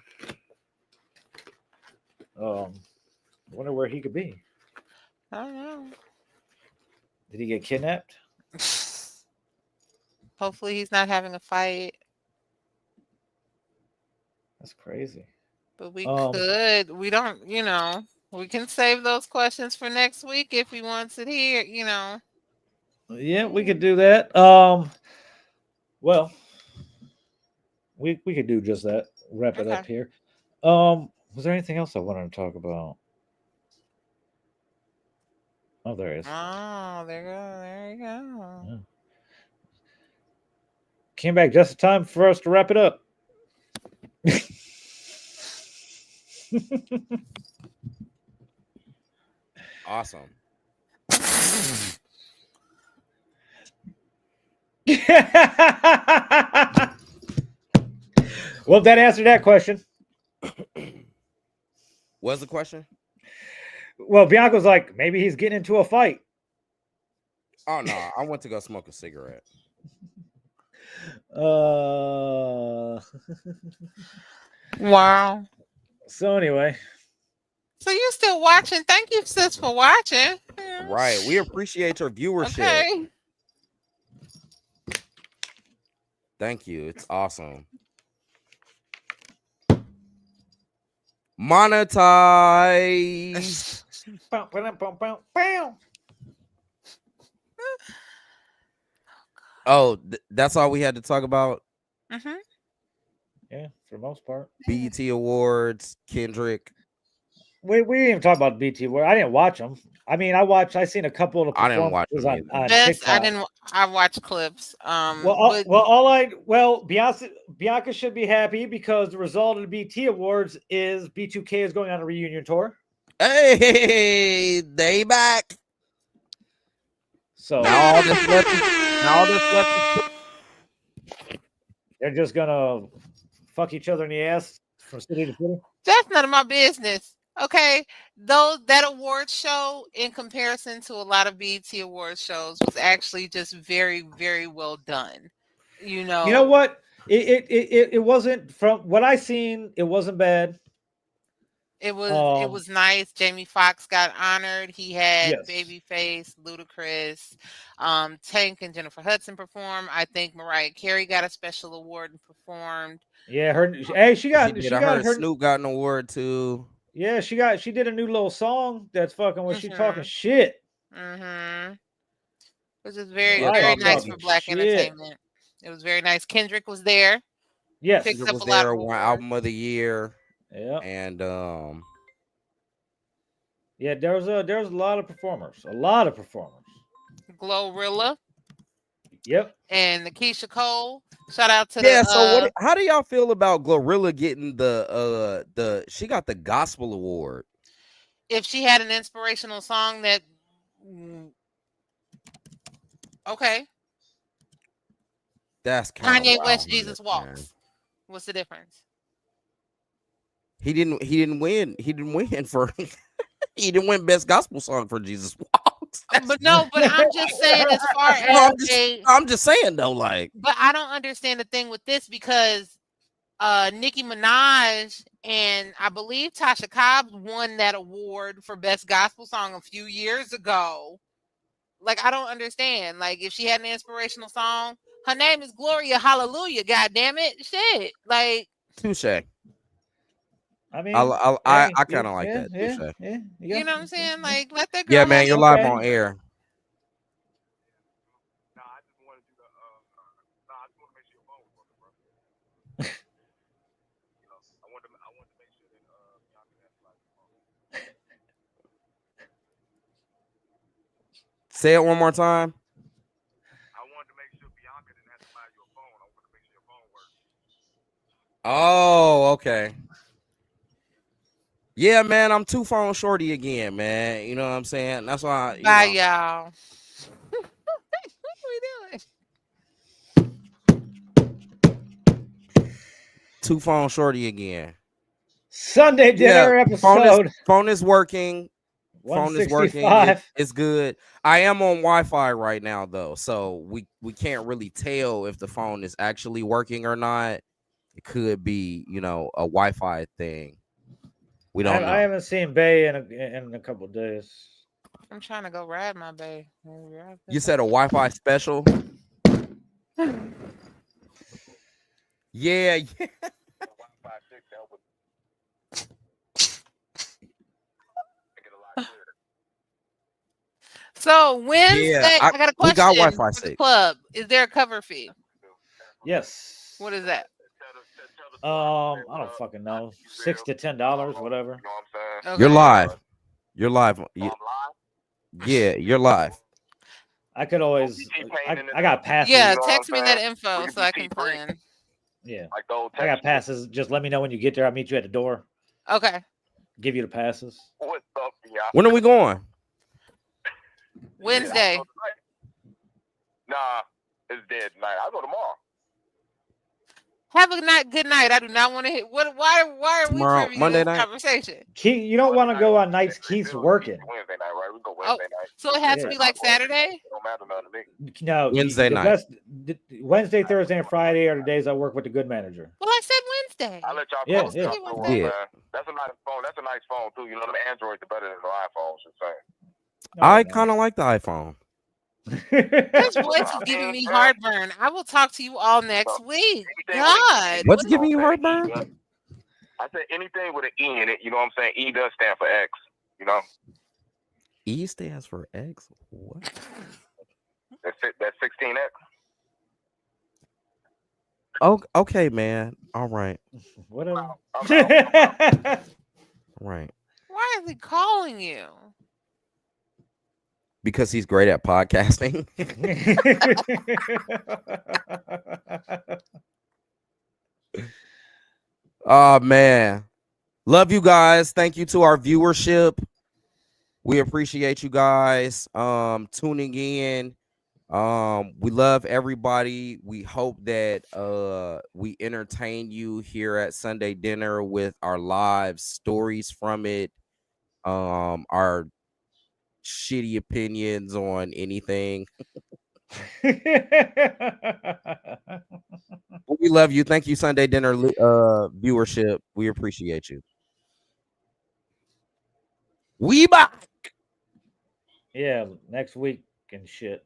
I wonder where he could be. I don't know. Did he get kidnapped? Hopefully he's not having a fight. That's crazy. But we Um, could. We don't, we can save those questions for next week if he wants it here, Yeah, we could do that. Well, we could do just that. Wrap it Okay. up here. Was there anything else I wanted to talk about? Oh, there it is. Oh, there you go. Yeah. Came back just in time for us to wrap it up. Awesome. Well, that answered that question. What's the question? Well, Bianca's like, maybe he's getting into a fight. Oh no, I went to go smoke a cigarette. Wow. So anyway, So you still watching? Thank you, sis, for watching. Right. We appreciate your viewership. Okay. Thank you. It's awesome. Monetize. Oh, that's all we had to talk about. Mm-hmm. Yeah, for the most part. BET Awards, Kendrick. We didn't even talk about BT. I didn't watch them. I mean, I seen a couple of the I didn't watch performances them on Best, TikTok. I watched clips. Well, Bianca should be happy because the result of the BT Awards is B2K is going on a reunion tour. Hey, they back. So Now all that's left is they're just gonna fuck each other in the ass from city to city. That's none of my business. Okay, though that award show, in comparison to a lot of BET award shows, was actually just very, very well done. You know what? It wasn't, from what I seen. It wasn't bad. It was nice. Jamie Foxx got honored. He had Yes. Babyface, Ludacris, Tank and Jennifer Hudson performed. I think Mariah Carey got a special award and performed. Yeah, she got her. Snoop got an award too. Yeah, she did a new little song that's fucking when she talking Mhm. shit. Mm-hmm. Which is very, Right, very I'm nice talking for Black shit. entertainment. It was very nice. Kendrick was there. Yes. Picked Kendrick up was a lot there, of one awards. album of the year. Yeah. And Yeah, there was a lot of performers. A lot of performers. Glorilla Yep. and Keisha Cole. Shout out to so how do y'all feel about Glorilla getting the she got the gospel award? if she had an inspirational song that okay. That's kind of Kanye West Jesus Walks. What's the difference? He didn't win. He didn't win for he didn't win best gospel song for Jesus Walks. But I'm just saying, as far as I'm just saying though, like, but I don't understand the thing with this because Nicki Minaj and I believe Tasha Cobbs won that award for best gospel song a few years ago. Like, I don't understand. Like, if she had an inspirational song, her name is Gloria Hallelujah. God damn it, shit. Like, touche. I mean, I kind of like that. Touche. Yeah, you know what I'm saying? Like, let that girl. Yeah, man, have you're it. live on air. Say it one more time. I wanted to make sure Bianca didn't have to buy you a phone. I wanted to make sure your phone worked. Oh, okay. Yeah, man, I'm 2 phone shorty again, man. You know what I'm saying? That's why. Bye, y'all. What are we doing? 2 phone shorty again. Sunday dinner episode. Phone is working. Phone is working. 165. It's good. I am on Wi-Fi right now though, so we can't really tell if the phone is actually working or not. It could be, a Wi-Fi thing. We don't know. I haven't seen Bay in a couple of days. I'm trying to go ride my bae. You said a Wi-Fi special? Yeah. Wi-Fi 6 to help with make it a lot clearer. So Wednesday, I got a we got question Wi-Fi for the 6. club. Is there a cover fee? Yes. What is that? I don't fucking know. $6 to $10, whatever. You know what I'm saying? Okay. You're live. You're live. Oh, I'm live? Yeah, you're live. I could always. I got passes. Yeah, You know what text I'm me that saying? info We so I can can break. plan. Yeah, Like the old I got text. passes. Just let me know when you get there. I'll meet you at the door. Okay. Give you the passes. What's up, y'all? When are we going? Wednesday. Nah, it's dead tonight. I'll go tomorrow. Have a good night. I do not want to hit. What? Why are Tomorrow, we previewing Monday this night? conversation? Keith, you don't want to go on nights. Keith's working. Wednesday night, right? We go Wednesday night. So it has Yeah. to be like Saturday. It don't matter nothing to me. No, Wednesday the night. best Wednesday, Thursday, and Friday are the days I work with the good manager. Well, I said Wednesday. I'll let y'all Yeah, post yeah. y'all through Yeah. man. That's a nice phone. That's a nice phone too. You know, the Androids are better than the iPhones. Just saying. I kind of like the iPhone. This voice is giving me heartburn. I will talk to you all next week. God. What's giving you heartburn? I said anything with an E in it. You know what I'm saying? E does stand for X. You know. E stands for X. What? That's 16X. Oh, okay, man. All right. Whatever. I'm out. All right. Why is he calling you? Because he's great at podcasting. Oh man. Love you guys. Thank you to our viewership. We appreciate you guys tuning in. We love everybody. We hope that we entertain you here at Sunday Dinner with our live stories from it. Our shitty opinions on anything. We love you. Thank you, Sunday Dinner viewership. We appreciate you. We back. Yeah, next week and shit.